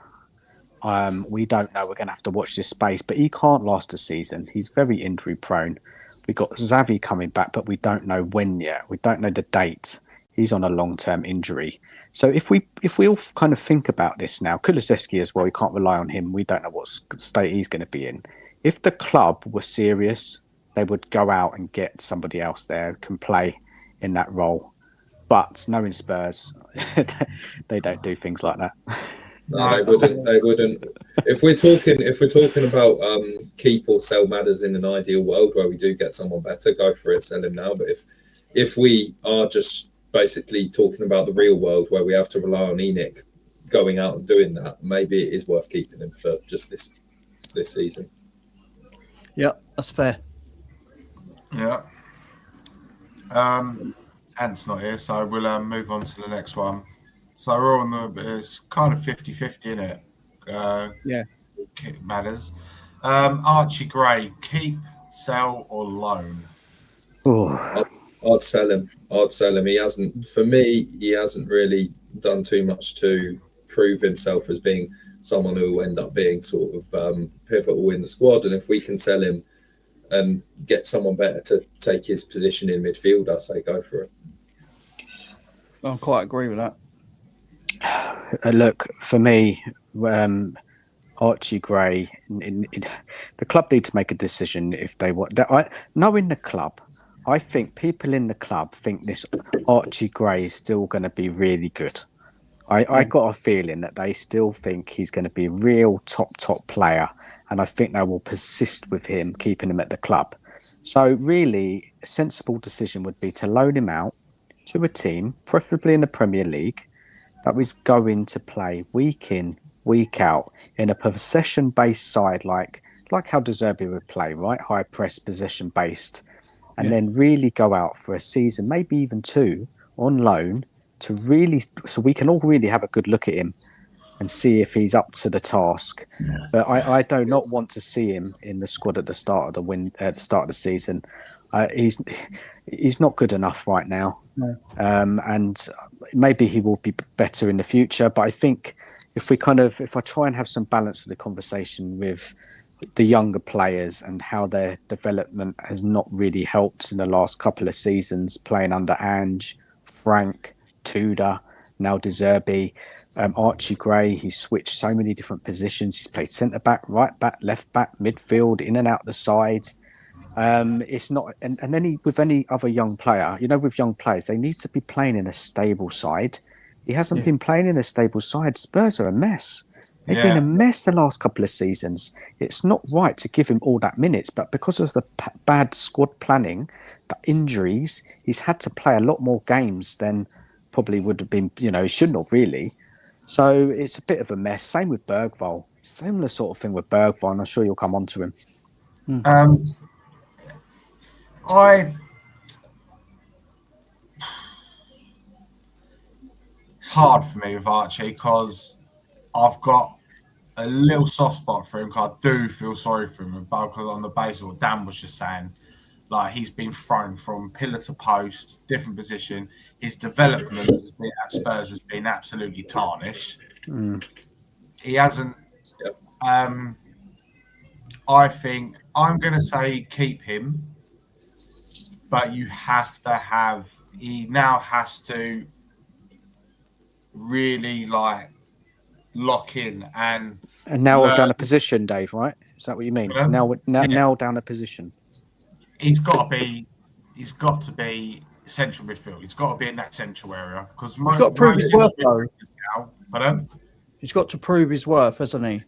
We don't know. We're going to have to watch this space. But he can't last a season. He's very injury prone. We've got Xavi coming back, but we don't know when yet. We don't know the date. He's on a long-term injury. So if we all kind of think about this now, Kulusevski as well, we can't rely on him. We don't know what state he's going to be in. If the club were serious, they would go out and get somebody else there who can play in that role. But knowing Spurs, they don't do things like that. No, they wouldn't. If we're talking about keep or sell Madders in an ideal world where we do get someone better, go for it, sell him now. But if we are just basically talking about the real world where we have to rely on ENIC going out and doing that, maybe it is worth keeping him for just this season. Yeah, that's fair. Yeah. Ant's not here, so we'll move on to the next one. So we're on it's kind of 50-50, isn't it? Yeah. Matters. Archie Gray, keep, sell, or loan? I'd sell him. He hasn't really done too much to prove himself as being someone who will end up being sort of pivotal in the squad. And if we can sell him and get someone better to take his position in midfield, I say go for it. I quite agree with that. Look, for me, Archie Gray, the club need to make a decision if they want. Knowing the club, I think people in the club think this Archie Gray is still going to be really good. I got a feeling that they still think he's going to be a real top player, and I think they will persist with him, keeping him at the club. So really, a sensible decision would be to loan him out to a team, preferably in the Premier League, that was going to play week in, week out in a possession-based side, like how De Zerbi would play, right? High press, possession-based, and then really go out for a season, maybe even two, on loan so we can all really have a good look at him and see if he's up to the task. Yeah. But I do not want to see him in the squad at the start of the season. He's not good enough right now. No. And maybe he will be better in the future. But I think if I try and have some balance to the conversation with the younger players and how their development has not really helped in the last couple of seasons, playing under Ange, Frank, Tudor, now De Zerbi, Archie Gray, he's switched so many different positions. He's played centre back, right back, left back, midfield, in and out the side. It's not, and then with any other young player, with young players, they need to be playing in a stable side. He hasn't been playing in a stable side. Spurs are a mess. They've been a mess the last couple of seasons. It's not right to give him all that minutes, but because of the bad squad planning, the injuries, he's had to play a lot more games than probably would have been, he shouldn't have really. So it's a bit of a mess. Same with Bergvall. Similar sort of thing with Bergvall, and I'm sure you'll come on to him. It's hard for me with Archie because I've got a little soft spot for him because I do feel sorry for him. Because on the basis of what Dan was just saying, like he's been thrown from pillar to post, different position. His development at Spurs has been absolutely tarnished. He hasn't. I think I'm going to say keep him, but you have to have. He now has to really lock in and now I've done a position, Dave. Right? Is that what you mean? Yeah. Nail down a position. He's got to be central midfield. He's got to be in that central area because he's got to prove his worth, though. Pardon? He's got to prove his worth, hasn't he?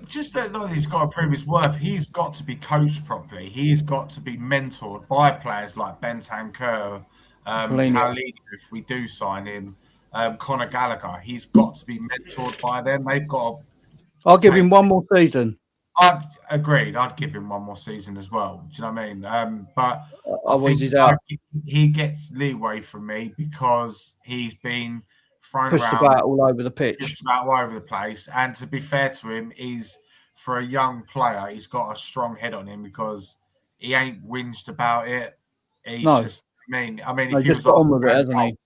Just that, no, he's got to prove his worth. He's got to be coached properly. He's got to be mentored by players like Bentancur, Paulinho, if we do sign him, Conor Gallagher. He's got to be mentored by them. They've got to. I'll give him one more season. I'd agreed. I'd give him one more season as well. Do you know what I mean? But I think he gets leeway from me because he's been pushed about all over the pitch. Pushed about all over the place. And to be fair to him, for a young player, he's got a strong head on him because he ain't whinged about it. He's just, I mean, if he was asked to go and goal,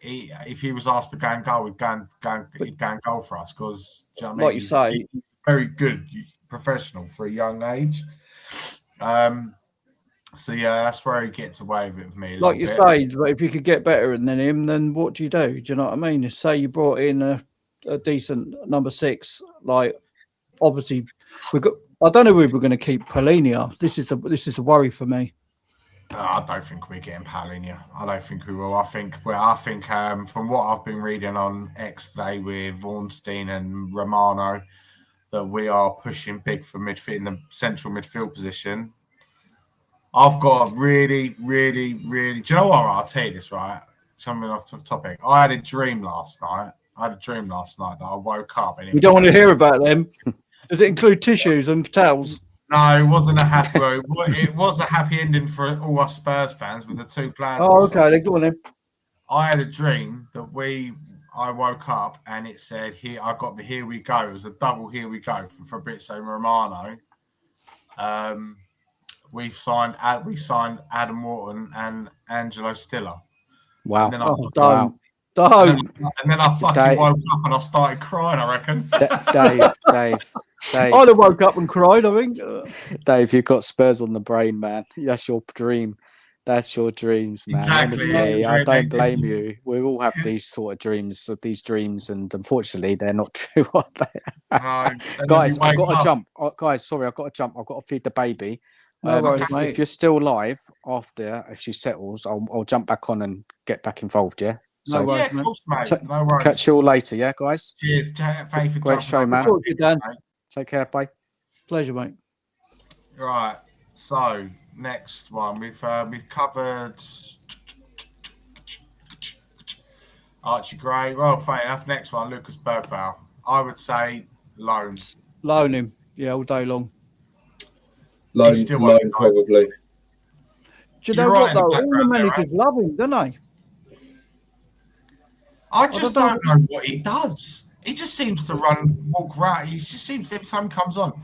if he was asked to go and goal, he'd go and goal for us because, do you know what I mean? Like you say, he's very good professional for a young age. So yeah, that's where he gets away with me. Like you say, but if you could get better than him, then what do you do? Do you know what I mean? Say you brought in a decent number 6, like obviously we've got. I don't know if we're going to keep Paulinho. This is the worry for me. I don't think we're getting Paulinho. I don't think we will. I think from what I've been reading on X today with Ornstein and Romano, that we are pushing big for midfield in the central midfield position. I've got really. Do you know what? I'll tell you this, right? Something off the topic. I had a dream last night. That I woke up. And we don't want to hear about them. Does it include tissues and towels? No, it wasn't a happy. It was a happy ending for all us Spurs fans with the 2 players. Oh, okay. They're going in. I had a dream that I woke up and it said, "Here, I got the here we go." It was a double here we go from Fabrizio Romano. We signed Adam Wharton and Angelo Stiller. Wow. And then I fucking woke up and I started crying, I reckon. Dave. I'd have woke up and cried, I think. Dave, you've got Spurs on the brain, man. That's your dream. That's your dreams, man. Exactly. Honestly, I don't blame you. We all have these sort of dreams, and unfortunately, they're not true, are they? Guys, I've got to jump. Guys, sorry, I've got to jump. I've got to feed the baby. If you're still live after, if she settles, I'll jump back on and get back involved, yeah? So, yeah, of course, mate. No worries. Catch you all later, yeah, guys? Cheers. Thank you for great show, man. Talk to you, Dan. Take care, bye. Pleasure, mate. Right. So next one, we've covered Archie Gray. Well, funny enough, next one, Lucas Bergvall. I would say loan him, yeah, all day long. Loan probably. Do you know what though? All the managers love him, don't they? I just don't know what he does. He just seems to walk around. He just seems every time he comes on.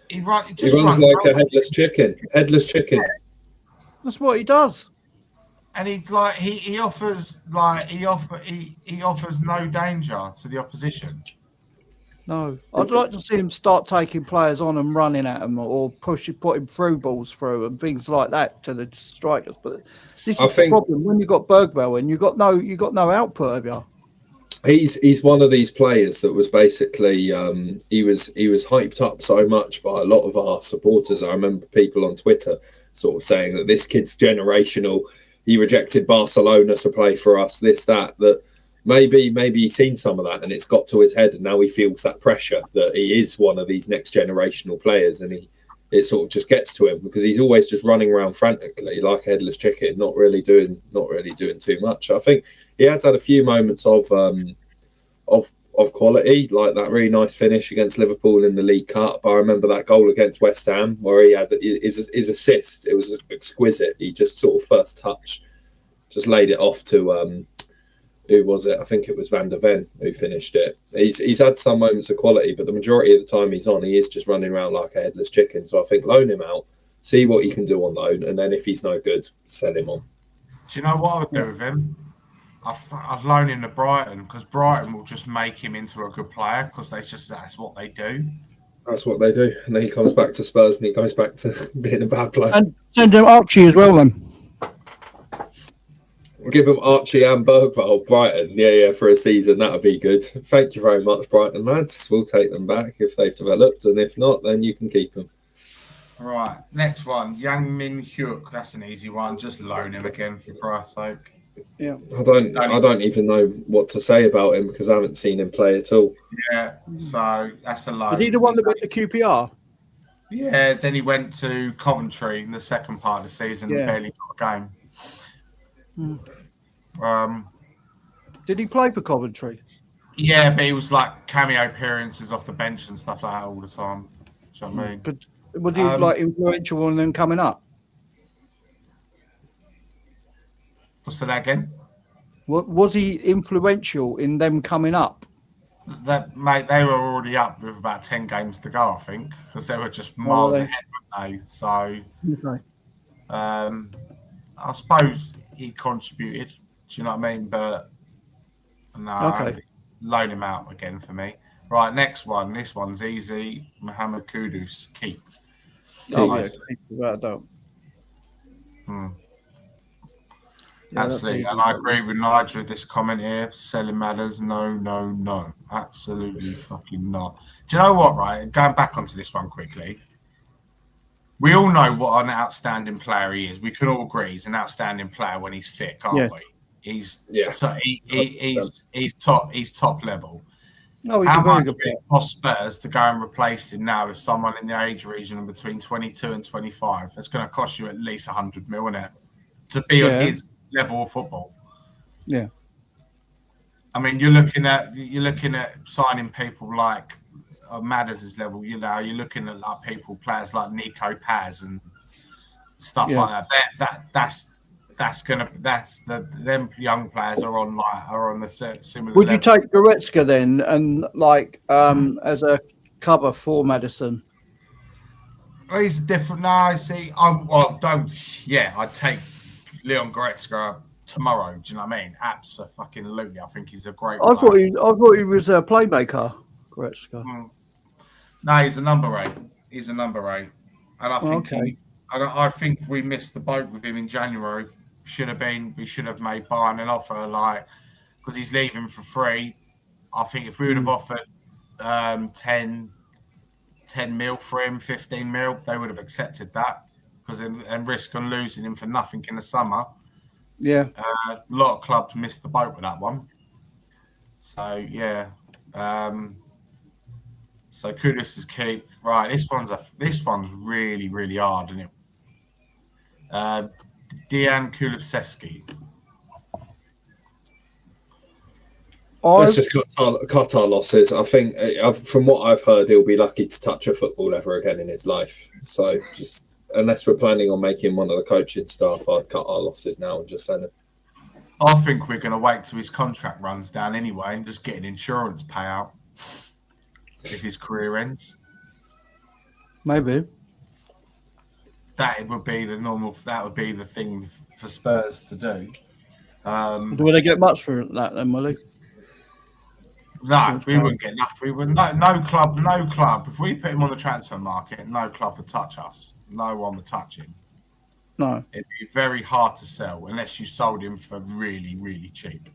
He runs like a headless chicken. That's what he does. And he's like he offers no danger to the opposition. No, I'd like to see him start taking players on and running at them, or putting through balls through and things like that to the strikers. But this is the problem when you got Bergvall and you got no output of you. He's one of these players that was basically he was hyped up so much by a lot of our supporters. I remember people on Twitter sort of saying that this kid's generational. He rejected Barcelona to play for us. That maybe he's seen some of that and it's got to his head, and now he feels that pressure that he is one of these next generational players, and it sort of just gets to him because he's always just running around frantically like a headless chicken, not really doing too much. I think he has had a few moments of quality, like that really nice finish against Liverpool in the League Cup. I remember that goal against West Ham where he had his assist. It was exquisite. He just sort of first touch, just laid it off to who was it? I think it was Van der Ven who finished it. He's had some moments of quality, but the majority of the time he's on, he is just running around like a headless chicken. So I think loan him out, see what he can do on loan, and then if he's no good, sell him on. Do you know what I would do with him? I'd loan him to Brighton because Brighton will just make him into a good player because that's what they do. That's what they do. And then he comes back to Spurs and he goes back to being a bad player. And send him Archie as well then. Give them Archie and Bergvall, Brighton. Yeah, for a season. That would be good. Thank you very much, Brighton lads. We'll take them back if they've developed, and if not, then you can keep them. Right, next one. Yang Min Hyuk. That's an easy one. Just loan him again, for Christ's sake. Yeah. I don't even know what to say about him because I haven't seen him play at all. Yeah, so that's a loan. Is he the one that went to QPR? Yeah, then he went to Coventry in the second part of the season and barely got a game. Did he play for Coventry? Yeah, but he was like cameo appearances off the bench and stuff like that all the time. Do you know what I mean? But was he like influential in them coming up? What's that again? Was he influential in them coming up? That mate, they were already up with about 10 games to go, I think, because they were just miles ahead, weren't they? So, I suppose he contributed. Do you know what I mean? But no, loan him out again for me. Right, next one. This one's easy. Mohamed Kudus, keep. Absolutely, and I agree with Nigel with this comment here. Selling matters, no, absolutely fucking not. Do you know what? Right, going back onto this one quickly, we all know what an outstanding player he is. We can all agree he's an outstanding player when he's fit, can't we? He's top level. Oh, how much would it cost Spurs to go and replace him now with someone in the age region of between 22 and 25? It's going to cost you at least 100 mil, isn't it, to be on his level of football? Yeah. I mean, you're looking at signing people like Madders' level. You know, you're looking at like players like Nico Paz and stuff like that. Them young players are on the similar. Would you take Goretzka then and as a cover for Maddison? He's different. No, I see. I'd take Leon Goretzka tomorrow. Do you know what I mean? Absolutely. I think he's a great player. I thought he was a playmaker, Goretzka. No, he's a number 8. He's a number 8, and I think we missed the boat with him in January. We should have made Bayern an offer, because he's leaving for free. I think if we would have offered 10 mil for him, 15 mil, they would have accepted that, and risk on losing him for nothing in the summer. Yeah, a lot of clubs missed the boat with that one. So so Kudus is keep. Right, this one's really, really hard, isn't it? Dejan Kulusevski. Let's just cut our losses. I think, from what I've heard, he'll be lucky to touch a football ever again in his life. So just unless we're planning on making one of the coaching staff, I'd cut our losses now and just send it. I think we're going to wait till his contract runs down anyway and just get an insurance payout if his career ends. Maybe. That would be the thing for Spurs to do. Do they get much for that then, Molly? No, we wouldn't get enough. We would no club. If we put him on the transfer market, no club would touch us. No one would touch him. No. It'd be very hard to sell unless you sold him for really, really cheap.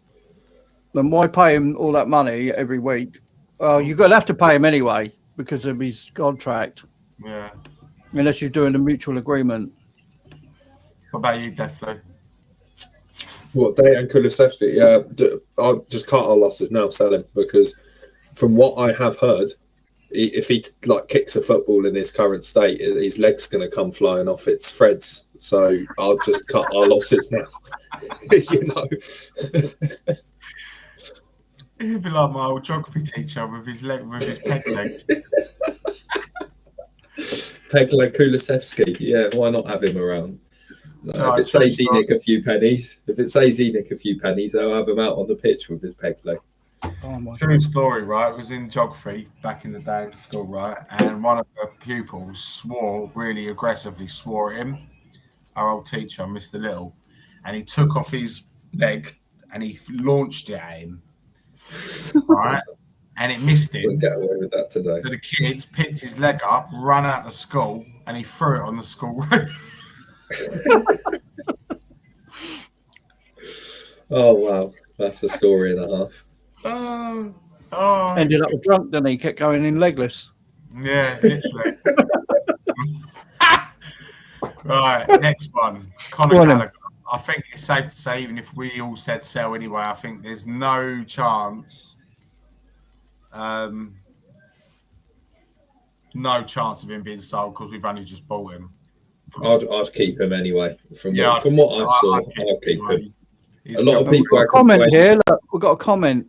Then why pay him all that money every week? Well, you're going to have to pay him anyway because of his contract. Yeah. Unless you're doing a mutual agreement. What about you, Deflo? What, Dejan Kulusevski? Yeah, I'll just cut our losses now, sell him, because from what I have heard, if he kicks a football in his current state, his leg's going to come flying off its threads. So I'll just cut our losses now. You know. He'd be like my old geography teacher with his peg leg. Peg leg Kulusevski. Yeah, why not have him around? No, if it saves Enoch a few pennies, they'll have him out on the pitch with his peg leg. Oh my True story, right? It was in geography back in the day in school, right? And one of the pupils really aggressively swore at him, our old teacher, Mr. Little, and he took off his leg and he launched it at him. Right? And it missed him. We'll get away with that today. So the kid picked his leg up, ran out of school, and he threw it on the school roof. Oh wow, that's a story and a half. Ended up drunk, then he kept going in legless. Yeah, literally. Right, next one. Conor Go on then. Gallagher. I think it's safe to say, even if we all said sell anyway, I think there's no chance. No chance of him being sold because we've only just bought him. I'd keep him anyway. From Yeah, what I saw, I'll keep him. He's A lot of good. people We've got a comment here. Look, we've got a comment.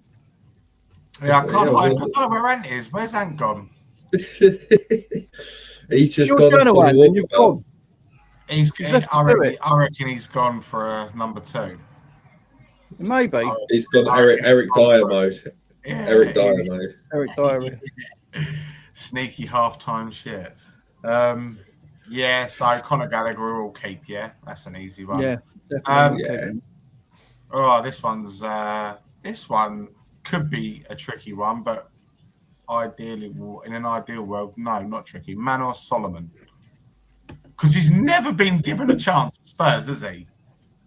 Yeah, I can't Yeah, I don't know where Ant is. Where's Ant gone? He's just Your gone turn for away, the and you've walkabout. gone. I reckon he's gone for a number 2. Maybe. He's gone I Eric reckon he's gone Dyer for- mode. Yeah, Eric Dyer mode. Eric Diary. Sneaky half-time shit. Yeah, so Conor Gallagher will keep. Yeah, that's an easy one. Yeah, definitely. Yeah. Oh, this one could be a tricky one, but ideally, in an ideal world, no, not tricky. Manor Solomon, because he's never been given a chance at Spurs, has he?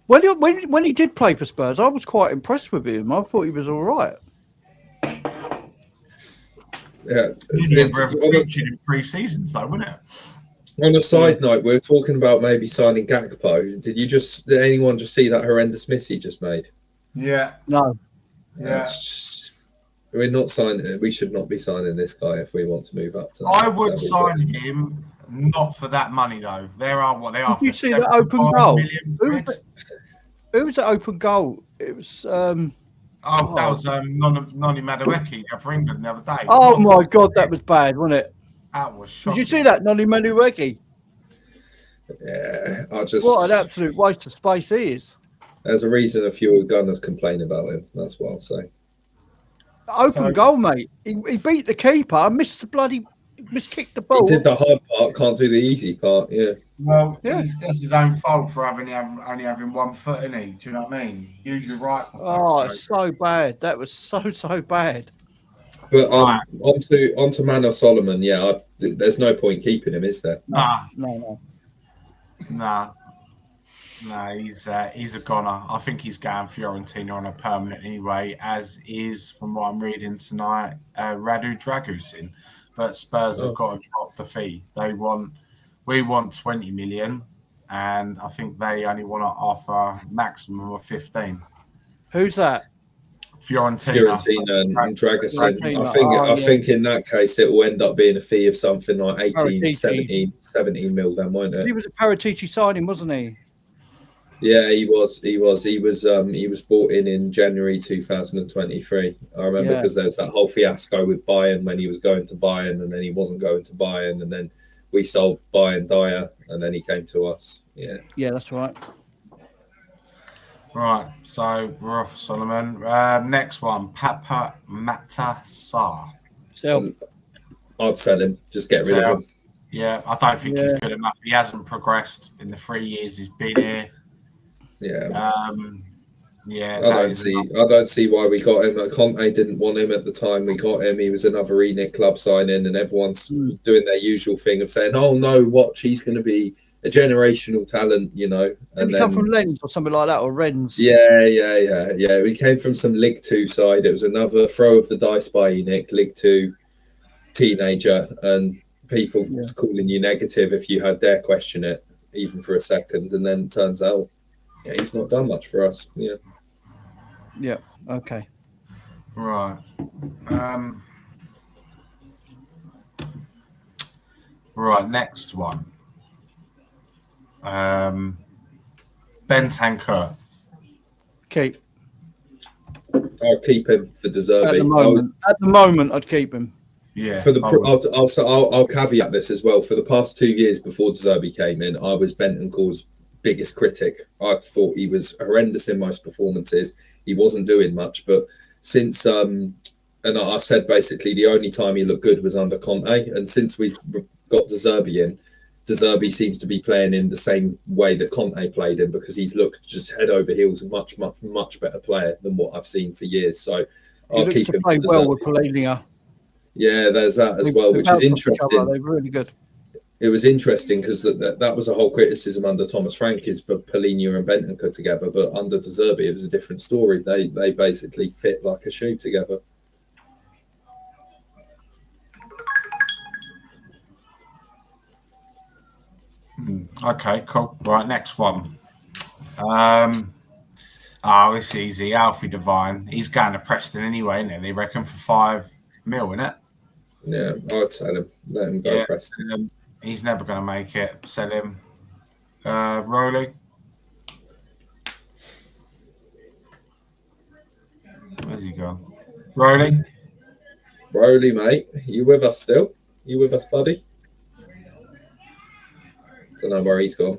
Well, when he did play for Spurs, I was quite impressed with him. I thought he was all right. Yeah. He never ever featured in pre-seasons, though, wouldn't it? On a side note, we were talking about maybe signing Gakpo. Did anyone just see that horrendous miss he just made? Yeah. No. Yeah. It's just, we're not signing. We should not be signing this guy if we want to move up to. I would sign him, not for that money though. They are what they are. Did you for see that open 75 goal? million quid. Who was that open goal? It was. That was Noni Madueke for England the other day. Oh my God, that was bad, wasn't it? That was shocking. Did you see that, Noni Madueke? Yeah, What an absolute waste of space he is. There's a reason a few Gunners complain about him. That's what I'll say. Open goal, mate. He beat the keeper, missed kicked the ball. He did the hard part, can't do the easy part. Yeah. Well, Yeah. that's his own fault for only having 1 foot in he. Do you know what I mean? Use your right. Oh, it's so bad. That was so bad. But onto Manor Solomon. Yeah, there's no point keeping him, is there? Nah, No. he's a goner. I think he's going Fiorentina on a permanent anyway, as is, from what I'm reading tonight, Radu Dragusin. But Spurs have got to drop the fee. We want 20 million, and I think they only want to offer maximum of 15. Who's that? Fiorentina and Dragusin. Fiorentina. I think in that case it will end up being a fee of something like 18, 17 mil then, won't it? He was a Paratici signing, wasn't he? Yeah, he was. He was brought in January 2023. I remember because there was that whole fiasco with Bayern when he was going to Bayern and then he wasn't going to Bayern, and then we sold Bayern Dyer and then he came to us. Yeah. Yeah, that's right. Right, so we're off Solomon. Next one, Papa Matasar. Still, I'd sell him. Just get rid of him. Yeah, I don't think he's good enough. He hasn't progressed in the 3 years he's been here. Yeah. I don't see why we got him. Conte didn't want him at the time we got him. He was another ENIC club signing, and everyone's doing their usual thing of saying, "Oh no, watch, he's going to be a generational talent," you know. And he come from Lens or something like that, or Rennes. Yeah. We came from some League Two side. It was another throw of the dice by ENIC, League Two teenager, and people calling you negative if you had dare question it, even for a second. And then it turns out, he's not done much for us. Yeah. Yeah. Okay. Right. Right. Next one. Bentancur. Keep. I'll keep him for De Zerbi. At the moment, I'd keep him. Yeah. I'll caveat this as well. For the past 2 years before De Zerbi came in, I was Bentancur's biggest critic. I thought he was horrendous in most performances. He wasn't doing much, but since and I said basically the only time he looked good was under Conte, and since we got De Zerbi in, De Zerbi seems to be playing in the same way that Conte played in, because he's looked just head over heels a much better player than what I've seen for years. So I'll keep him. Play well with Polania. Yeah, there's that as well, which is interesting. They're really good. it was interesting because that was a whole criticism under Thomas Frank is for Polina and Bentancur together, but under De Zerbi it was a different story. They basically fit like a shoe together. Okay, cool. Right, next one. It's easy. Alfie Devine. He's going to Preston anyway, isn't he? They reckon for $5 million, isn't it? Yeah, I'd tell him. Let him go Preston. He's never going to make it. Sell him. Rowley. Where's he gone? Rowley? Rowley, mate. You with us still? You with us, buddy? Don't know where he's gone.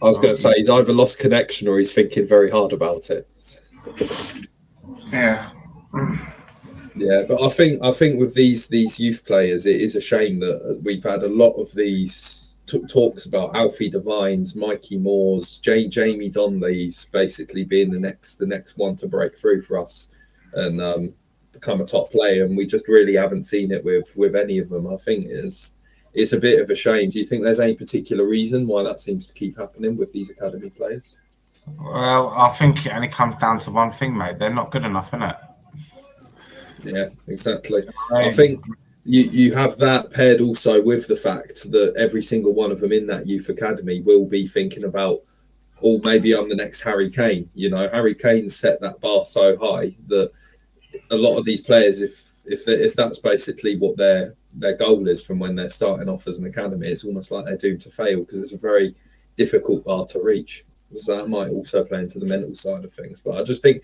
I was going to say he's either lost connection or he's thinking very hard about it. Yeah. Yeah, but I think with these youth players, it is a shame that we've had a lot of these talks about Alfie Devines, Mikey Moores, Jamie Donnelly's basically being the next one to break through for us and become a top player, and we just really haven't seen it with any of them. I think it's a bit of a shame. Do you think there's any particular reason why that seems to keep happening with these academy players? Well, I think it only comes down to one thing, mate. They're not good enough, innit? Yeah, exactly. I think you have that paired also with the fact that every single one of them in that youth academy will be thinking about, oh, maybe I'm the next Harry Kane. You know, Harry Kane set that bar so high that a lot of these players, if that's basically what their goal is from when they're starting off as an academy, it's almost like they're doomed to fail because it's a very difficult bar to reach. So that might also play into the mental side of things. But I just think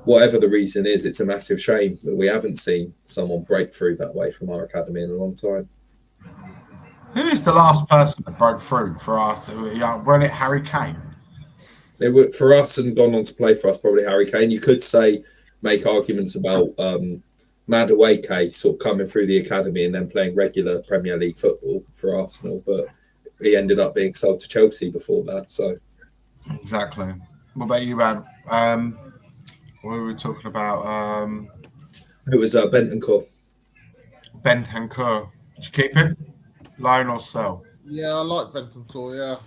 whatever the reason is, it's a massive shame that we haven't seen someone break through that way from our academy in a long time. Who is the last person that broke through for us? Wasn't it Harry Kane? It would, for us and gone on to play for us, probably Harry Kane. You could make arguments about Madueke sort of coming through the academy and then playing regular Premier League football for Arsenal, but he ended up being sold to Chelsea before that. So exactly. What about you, man? What were we talking about? It was Bentancur. Bentancur. Did you keep him? Loan or sell? Yeah, I like Bentancur. Yeah,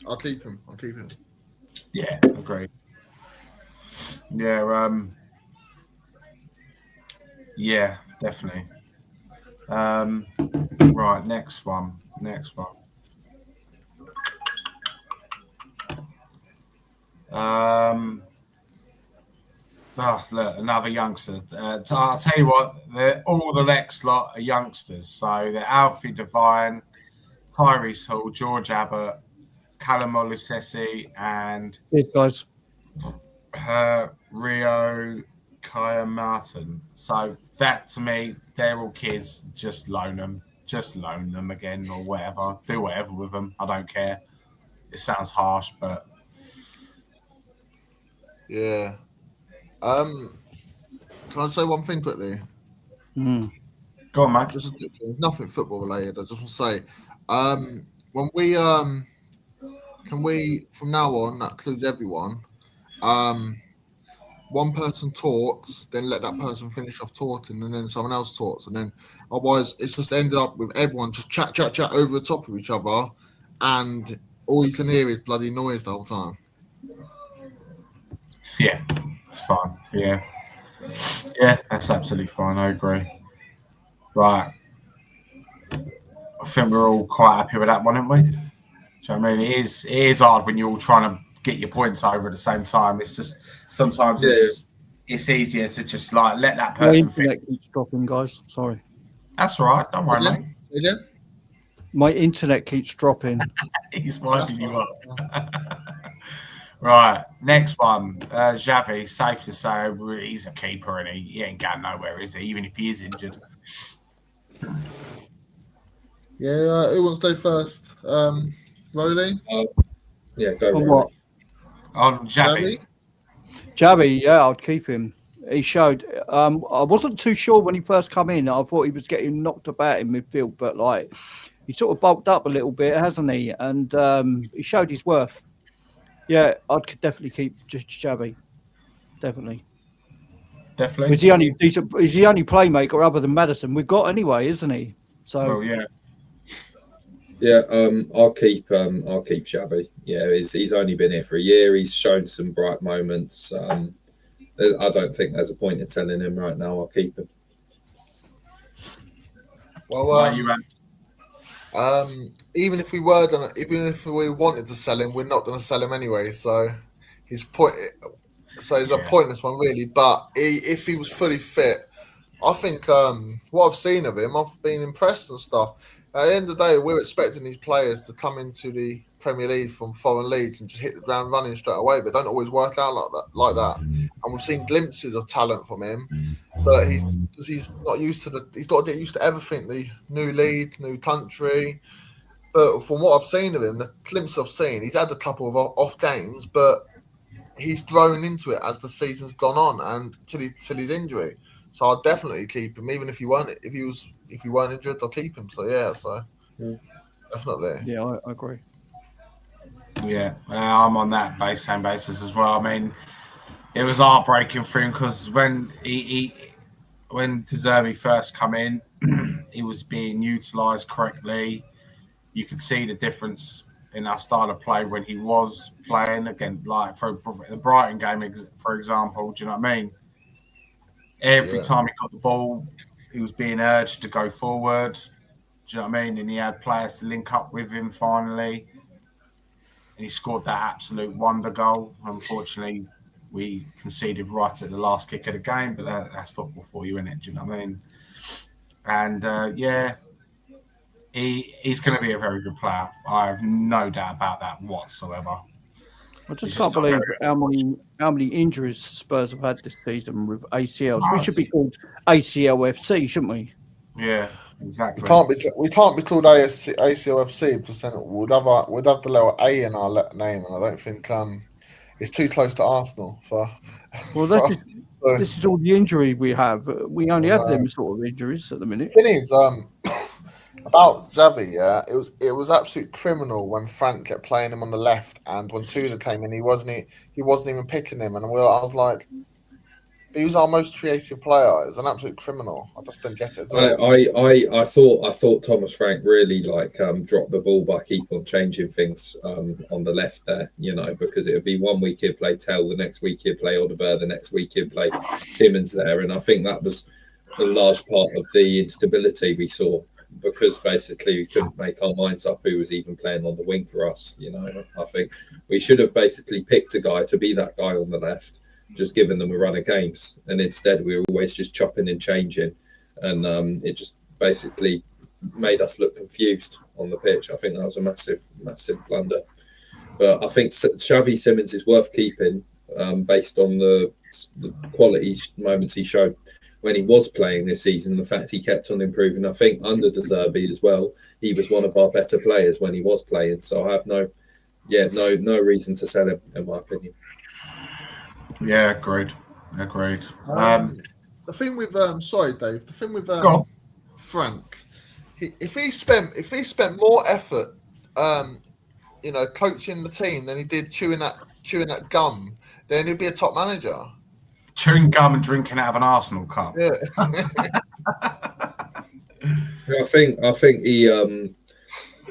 I'll keep him. Yeah, agreed. Yeah, yeah, definitely. Right, next one. Look, another youngster. I'll tell you what, all the next lot are youngsters. So they're Alfie Devine, Tyrese Hall, George Abbott, Callum Olusesi, and These guys. Rio Kaya Martin. So that to me, they're all kids. Just loan them again or whatever. Do whatever with them. I don't care. It sounds harsh, but yeah. Can I say one thing quickly? Go on, mate. Just nothing football related. I just want to say, when we can we from now on, that includes everyone. One person talks, then let that person finish off talking, and then someone else talks, and then otherwise it's just ended up with everyone just chat over the top of each other, and all you can hear is bloody noise the whole time. Yeah, it's fine. Yeah, that's absolutely fine. I agree. Right. I think we're all quite happy with that one, aren't we? Do you know what I mean? It is hard when you're all trying to get your points over at the same time. It's just sometimes it's easier to just like let that person. My internet keeps dropping, guys. Sorry. That's all right. Don't worry, mate. Yeah. My internet keeps dropping. He's winding you up. Right, next one. Xavi, safe to say, he's a keeper and he ain't going nowhere, is he? Even if he is injured. Yeah, who wants to go first? Rowley? Yeah, go On Rowley. what? On Xavi. Xavi, yeah, I'd keep him. He showed. I wasn't too sure when he first come in. I thought he was getting knocked about in midfield, but like he sort of bulked up a little bit, hasn't he? And he showed his worth. Yeah, I'd definitely keep just Xavi. Definitely. definitely. He's the only decent. He's the only playmaker other than Maddison we've got anyway, isn't he? So Well, yeah. Yeah, I'll keep Xavi. Yeah, he's only been here for a year. He's shown some bright moments. I don't think there's a point in selling him right now. I'll keep him. Well, even if we wanted to sell him, we're not going to sell him anyway. So he's a pointless one really. But if he was fully fit, I think what I've seen of him, I've been impressed and stuff. At the end of the day, we're expecting these players to come into the Premier League from foreign leagues and just hit the ground running straight away, but don't always work out like that. And we've seen glimpses of talent from him, but he's not used to he's got to get used to everything, the new league, new country. But from what I've seen of him, the glimpses I've seen, he's had a couple of off games, but he's grown into it as the season's gone on and till his injury. So I'll definitely keep him, even if he weren't injured, I'll keep him. So definitely. Yeah, I agree. Yeah, I'm on that same basis as well. I mean, it was heartbreaking for him because when De Zerbi first come in, he was being utilised correctly. You could see the difference in our style of play when he was playing again, like for the Brighton game, for example. Do you know what I mean? Every time he got the ball, he was being urged to go forward. Do you know what I mean? And he had players to link up with him finally. And he scored that absolute wonder goal. Unfortunately, we conceded right at the last kick of the game, but that's football for you, isn't it? Do you know what I mean? And he's going to be a very good player. I have no doubt about that whatsoever. I just can't believe how many injuries Spurs have had this season with ACLs. We should be called ACLFC, shouldn't we? Yeah, exactly. We can't be called ACLFC because then we'd have the little A in our name, and I don't think it's too close to Arsenal for. Well, this is all the injury we have. We only have them sort of injuries at the minute. The thing is, about Xavi, it was absolute criminal when Frank kept playing him on the left, and when Tuza came in, he wasn't even picking him, and I was like, he was our most creative player. It's an absolute criminal. I just didn't get it. I thought Thomas Frank really dropped the ball by keep on changing things on the left there, because it would be 1 week he'd play Tell, the next week he'd play Odegaard, the next week he'd play Simmons there, and I think that was a large part of the instability we saw. Because basically we couldn't make our minds up who was even playing on the wing for us. I think we should have basically picked a guy to be that guy on the left, just given them a run of games, and instead we were always just chopping and changing, and it just basically made us look confused on the pitch. I think that was a massive blunder. But I think Xavi Simmons is worth keeping based on the quality moments he showed when he was playing this season, the fact he kept on improving. I think under De Zerbi as well, he was one of our better players when he was playing. So I have no reason to sell him, in my opinion. Yeah, agreed. The thing with sorry, Dave. The thing with Frank, if he spent more effort, coaching the team than he did chewing that gum, then he'd be a top manager. Chewing gum and drinking out of an Arsenal cup. Yeah. I think he.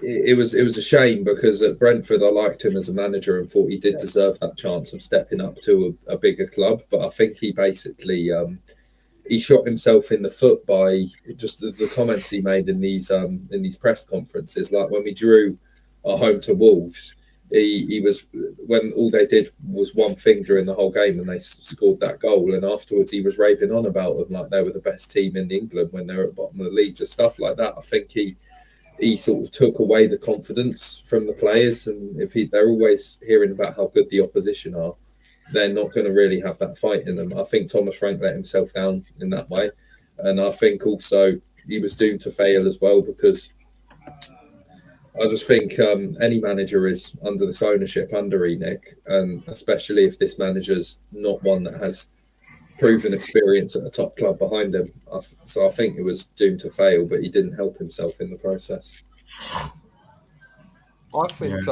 It was a shame because at Brentford I liked him as a manager and thought he did deserve that chance of stepping up to a bigger club. But I think he basically he shot himself in the foot by just the comments he made in these press conferences. Like when we drew our home to Wolves. He was, when all they did was one thing during the whole game and they scored that goal, and afterwards he was raving on about them like they were the best team in England when they were at the bottom of the league, just stuff like that. I think he sort of took away the confidence from the players, and if they're always hearing about how good the opposition are, they're not going to really have that fight in them. I think Thomas Frank let himself down in that way, and I think also he was doomed to fail as well because I just think any manager is under this ownership under ENIC, and especially if this manager's not one that has proven experience at a top club behind him. So I think it was doomed to fail, but he didn't help himself in the process. I think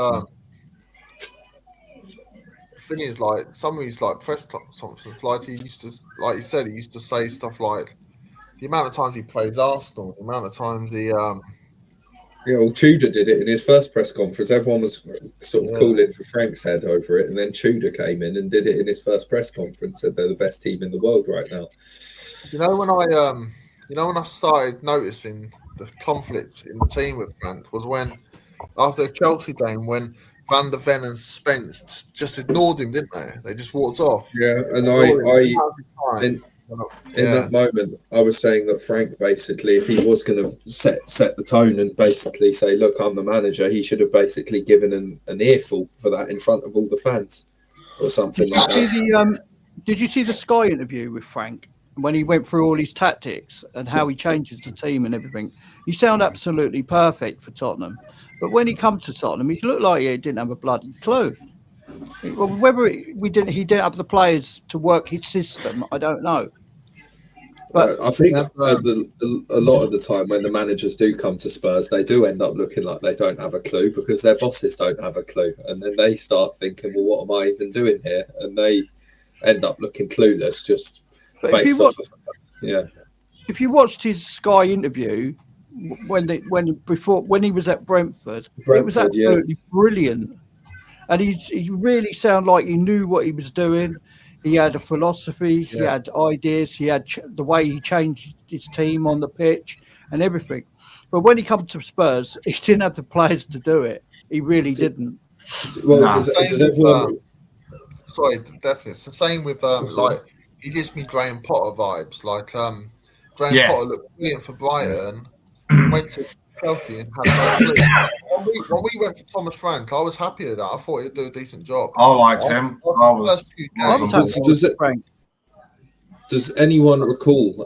thing is, like, some of his like press conferences, like he used to, like you said, he used to say stuff like the amount of times he plays Arsenal, the amount of times he Yeah, well, Tudor did it in his first press conference. Everyone was sort of calling for Frank's head over it, and then Tudor came in and did it in his first press conference. Said they're the best team in the world right now. When I started noticing the conflict in the team with Frank was when after the Chelsea game when Van der Ven and Spence just ignored him, didn't they? They just walked off. Yeah, and in that moment, I was saying that Frank basically, if he was going to set the tone and basically say, "Look, I'm the manager," he should have basically given an earful for that in front of all the fans or something like that. Did you see the Sky interview with Frank when he went through all his tactics and how he changes the team and everything? He sounded absolutely perfect for Tottenham, but when he come to Tottenham, he looked like he didn't have a bloody clue. Well, whether he didn't have the players to work his system, I don't know. But I think a lot of the time when the managers do come to Spurs, they do end up looking like they don't have a clue because their bosses don't have a clue. And then they start thinking, well, what am I even doing here? And they end up looking clueless just based off of... Yeah. If you watched his Sky interview when he was at Brentford, it was absolutely brilliant. And he really sounded like he knew what he was doing. He had a philosophy, he had ideas, he had the way he changed his team on the pitch and everything. But when he comes to Spurs, he didn't have the players to do it. He really didn't. Well, sorry, definitely. It's the same with like he gives me Graham Potter vibes. Like Graham Potter looked brilliant for Brighton, went to Chelsea and had no clue. When we went for Thomas Frank, I was happy with that. I thought he'd do a decent job. I liked him. Does anyone recall,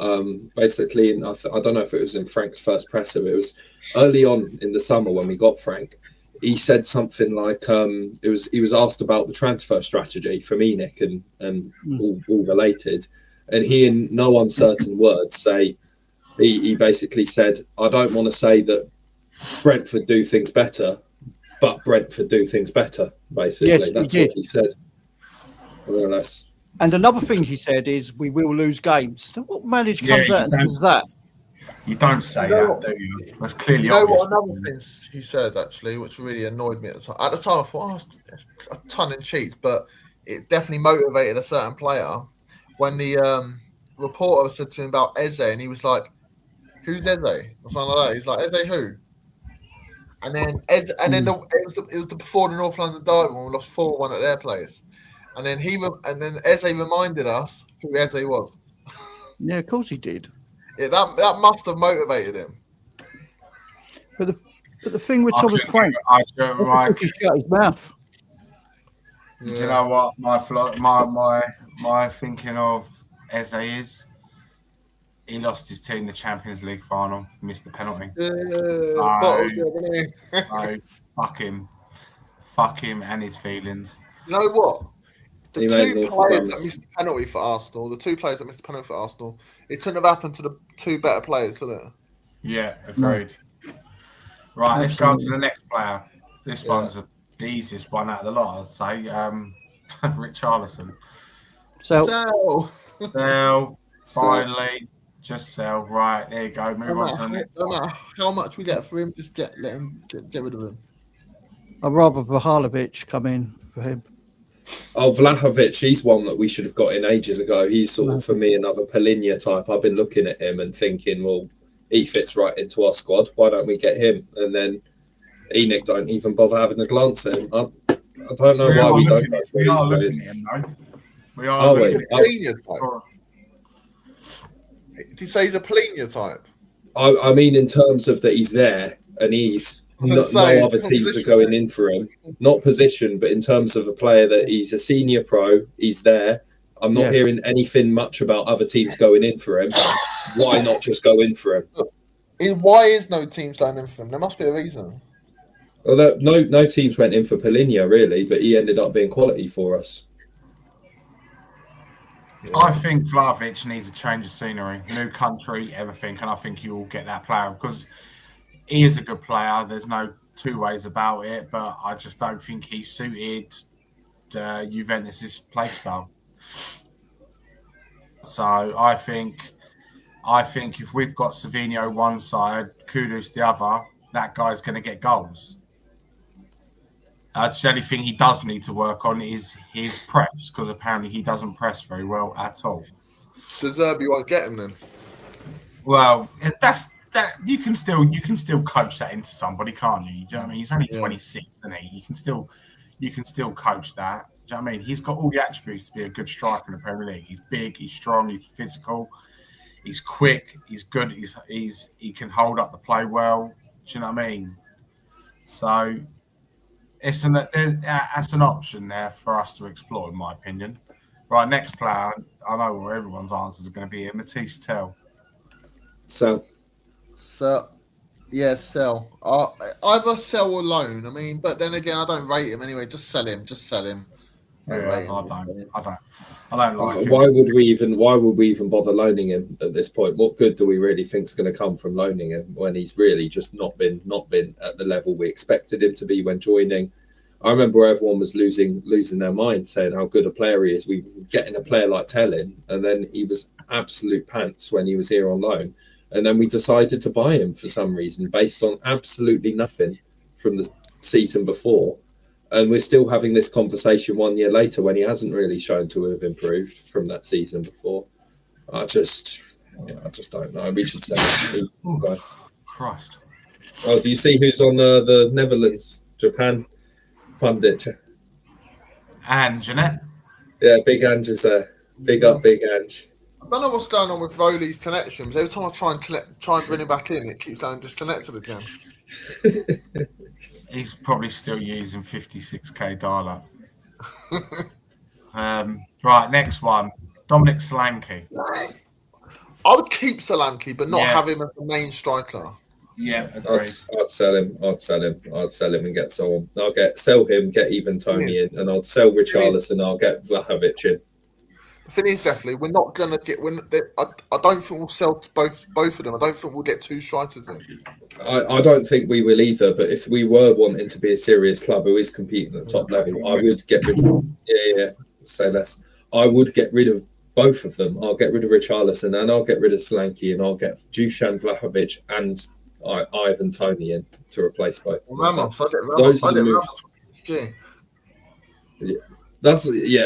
basically, and I don't know if it was in Frank's first presser, but it was early on in the summer when we got Frank. He said something like, he was asked about the transfer strategy from ENIC and all related. And he, in no uncertain words, he basically said, I don't want to say that Brentford do things better, but Brentford do things better, basically. Yes, that's what he said. More or less. And another thing he said is, we will lose games. So what manager comes out and says that? You don't say that, do you? That's clearly obvious. What another thing he said, actually, which really annoyed me at the time. At the time, I thought, it's a ton in cheek, but it definitely motivated a certain player. When the reporter said to him about Eze, and he was like, who's Eze? Or something like that. He's like, Eze who? And then it was before the North London derby when we lost 4-1 at their place. And then Eze reminded us who Eze was. Yeah, of course he did. Yeah, that must have motivated him. But the thing with Thomas Frank, he shut his mouth. Do you know what my thinking of Eze is? He lost his team the Champions League final, missed the penalty. So fuck him and his feelings. You know what? The two players that missed the penalty for Arsenal, it couldn't have happened to the two better players, could it? Yeah, agreed. Right, let's go on to the next player. This one's the easiest one out of the lot, I'd say. Richarlison. Sell. Finally. Just sell. Right, there you go. Move on to the next one. How much we get for him, just get rid of him. I'd rather Vlahovic come in for him. Oh, Vlahovic, he's one that we should have got in ages ago. He's sort of, for me, another Polinia type. I've been looking at him and thinking, well, he fits right into our squad. Why don't we get him? And then ENIC don't even bother having a glance at him. I don't know why we don't. We are looking at him, though. We are looking at Polinia type. Did you say he's a Polinia type? I mean, in terms of that he's there and no other teams are going in for him. Not position, but in terms of a player that he's a senior pro, he's there. I'm not hearing anything much about other teams going in for him. Why not just go in for him? Why is no teams going in for him? There must be a reason. Well, no teams went in for Polinia, really, but he ended up being quality for us. I think Vlahovic needs a change of scenery, new country, everything, and I think you will get that player because he is a good player. There's no two ways about it, but I just don't think he's suited Juventus's play style. So I think if we've got Savinho one side, Kudus the other, that guy's going to get goals. The only thing he does need to work on is his press, because apparently he doesn't press very well at all. De Zerbi won't get him then. Well, that's that. You can still coach that into somebody, can't you? Do you know what I mean? He's only 26, isn't he? You can still coach that. Do you know what I mean? He's got all the attributes to be a good striker in the Premier League. He's big, he's strong, he's physical, he's quick, he's good, he can hold up the play well. Do you know what I mean? So that's an option there for us to explore, in my opinion. Right, next player. I know where everyone's answers are going to be here. Matisse Tell. So, yeah, sell. Either sell or loan. I mean, but then again, I don't rate him anyway. Just sell him. I don't like him. Why would we even bother loaning him at this point? What good do we really think is going to come from loaning him when he's really just not been at the level we expected him to be when joining? I remember everyone was losing their mind, saying how good a player he is. We were getting a player like Tellin, and then he was absolute pants when he was here on loan. And then we decided to buy him for some reason based on absolutely nothing from the season before. And we're still having this conversation 1 year later when he hasn't really shown to have improved from that season before. I just don't know. We should say Christ. Oh, do you see who's on the Netherlands, Japan pundit? And Jeanette. Yeah, Big Ange is there. Big up, Big Ange. I don't know what's going on with Voli's connections. Every time I try and bring him back in, it keeps going disconnected again. He's probably still using 56k dial-up. Right, next one. Dominic Solanke. I would keep Solanke, but not have him as the main striker. Yeah, agreed. I'd sell him. I'd sell him and get someone. Sell him, get even Tony in, and I'll sell Richarlison. I'll get Vlahovic in. The thing is, definitely, we're not going to get. I don't think we'll sell to both of them. I don't think we'll get two strikers in. I don't think we will either. But if we were wanting to be a serious club who is competing at the top level, I would get rid of. Say less. I would get rid of both of them. I'll get rid of Richarlison and I'll get rid of Solanke and I'll get Dusan Vlahovic and Ivan Toney in to replace both. Ramos. Those are the moves. Yeah.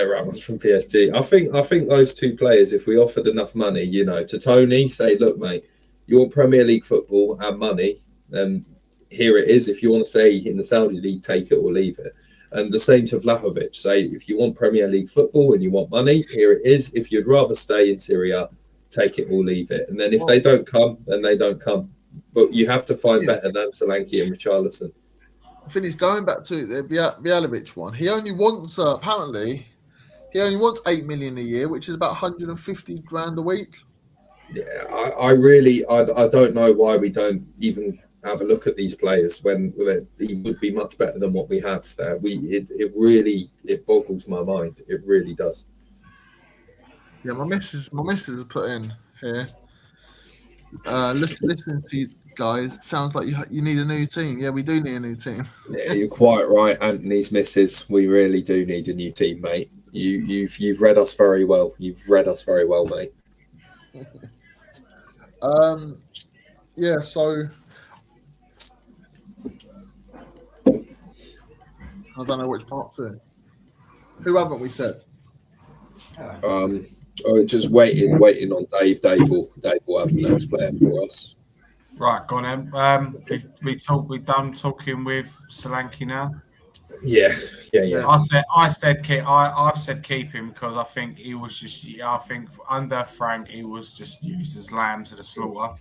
Ramos from PSG. I think those two players, if we offered enough money, to Tony, say, look, mate, you want Premier League football and money, then here it is. If you want to say in the Saudi League, take it or leave it. And the same to Vlahovic. Say, if you want Premier League football and you want money, here it is. If you'd rather stay in Syria, take it or leave it. And then if they don't come, then they don't come. But you have to find better than Solanke and Richarlison. I think he's going back to the Bialovic one. He only wants, apparently, 8 million a year, which is about 150 grand a week. Yeah, I don't know why we don't even have a look at these players when he would be much better than what we have there. It really boggles my mind. It really does. Yeah, my missus has put in here. Listen to you guys. Sounds like you need a new team. Yeah, we do need a new team. Yeah, you're quite right, Anthony's missus. We really do need a new team, mate. You've read us very well. You've read us very well, mate. Yeah. So I don't know which part to. Who haven't we said? Just waiting on Dave. Dave will have the next player for us. Right, go on then. We done talking with Solanke now. Yeah. I've said keep him because I think he was just. I think under Frank he was just used as lamb to the slaughter.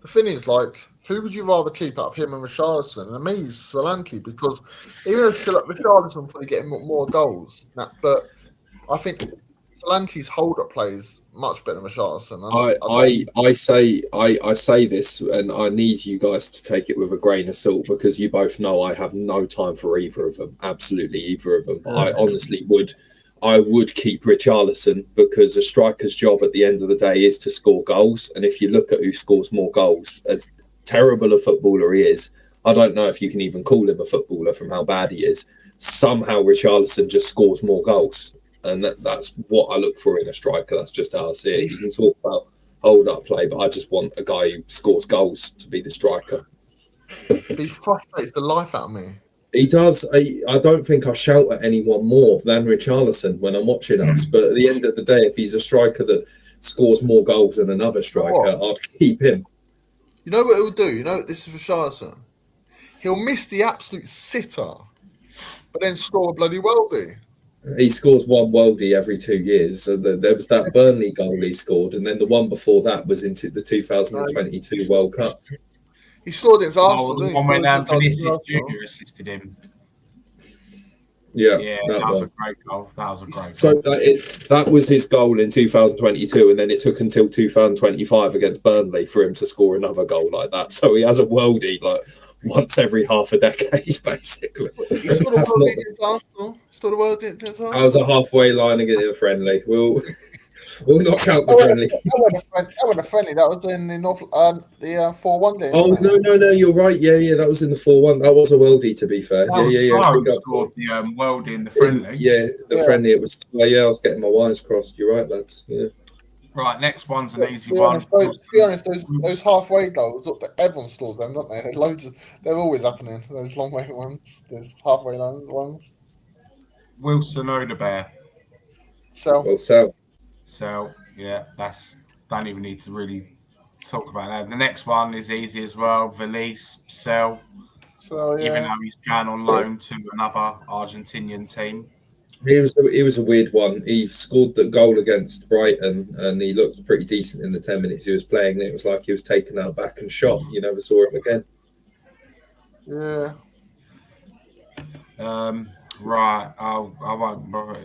The thing is, who would you rather keep out of him and Richarlison? And me, is Solanke, because even though Richarlison will probably get more goals, but I think Solanke's hold-up play is much better than Richarlison. I say this, and I need you guys to take it with a grain of salt because you both know I have no time for either of them. Absolutely, either of them. I honestly would. I would keep Richarlison because a striker's job at the end of the day is to score goals. And if you look at who scores more goals, as terrible a footballer he is, I don't know if you can even call him a footballer from how bad he is. somehow Richarlison just scores more goals. And that's what I look for in a striker. That's just how I see it. You can talk about hold-up play, but I just want a guy who scores goals to be the striker. He frustrates the life out of me. He does. I don't think I shout at anyone more than Richarlison when I'm watching us. But at the end of the day, if he's a striker that scores more goals than another striker, I'd keep him. You know what he'll do? You know, this is Richarlison. He'll miss the absolute sitter, but then score a bloody worldie. He scores one worldie every 2 years. So there was that Burnley goal he scored, and then the one before that was into the 2022 World Cup. He scored against Arsenal. The one when Vinicius Junior assisted him. Yeah, that was a great goal. That was a great goal. So that was his goal in 2022, and then it took until 2025 against Burnley for him to score another goal like that. So he has a worldie like once every half a decade, basically. He scored a worldie against Arsenal. That was a halfway line against a friendly. We'll not count the friendly. That wasn't a friendly. That was in the North, the 4-1 game. Oh no! You're right. Yeah. That was in the 4-1. That was a worldie, to be fair. Yeah. Scored the worldie in the friendly. The friendly. It was. I was getting my wires crossed. You're right, lads. Yeah. Right. Next one's an easy one. To be honest, those halfway goals. Everyone scores them, don't they? They're always happening. Those long way ones. Those halfway ones. Wilson Odebear. So yeah, don't even need to really talk about that. The next one is easy as well. Valise, Sell. Even though he's going on loan to another Argentinian team. It was a weird one. He scored the goal against Brighton, and he looked pretty decent in the 10 minutes he was playing. It was like he was taken out back and shot. You never saw him again. Yeah. Right. I won't bother.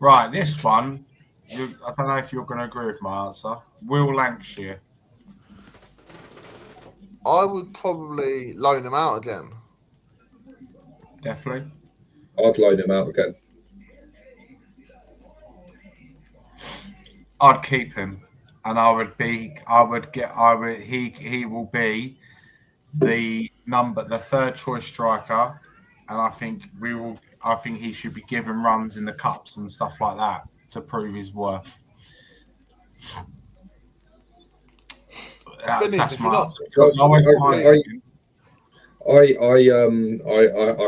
Right. This one. I don't know if you're going to agree with my answer. Will Lancashire. I would probably loan him out again. Definitely. I'd loan him out again. I'd keep him, and he will be the third choice striker, and I think he should be given runs in the cups and stuff like that to prove his worth. That's my answer. I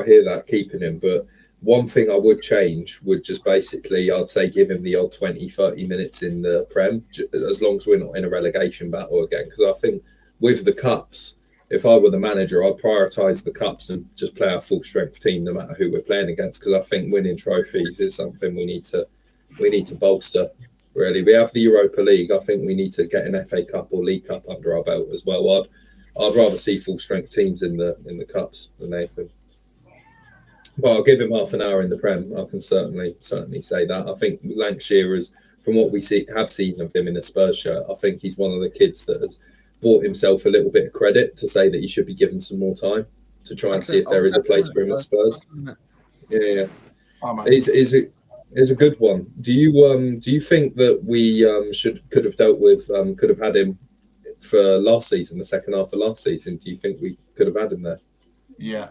hear that, keeping him, but one thing I would change would just basically, I'd say give him the odd 20, 30 minutes in the Prem, as long as we're not in a relegation battle again. Because I think with the Cups, if I were the manager, I'd prioritise the Cups and just play our full strength team no matter who we're playing against. Because I think winning trophies is something we need to bolster. Really, we have the Europa League. I think we need to get an FA Cup or League Cup under our belt as well. I'd rather see full strength teams in the cups than anything. But I'll give him half an hour in the Prem. I can certainly say that. I think Lancashire is, from what we have seen of him in a Spurs shirt, I think he's one of the kids that has bought himself a little bit of credit to say that he should be given some more time to try and see if there is a place for him at Spurs. Yeah. It's a good one. Do you think that we could have had him for last season, the second half of last season? Do you think we could have had him there? Yeah.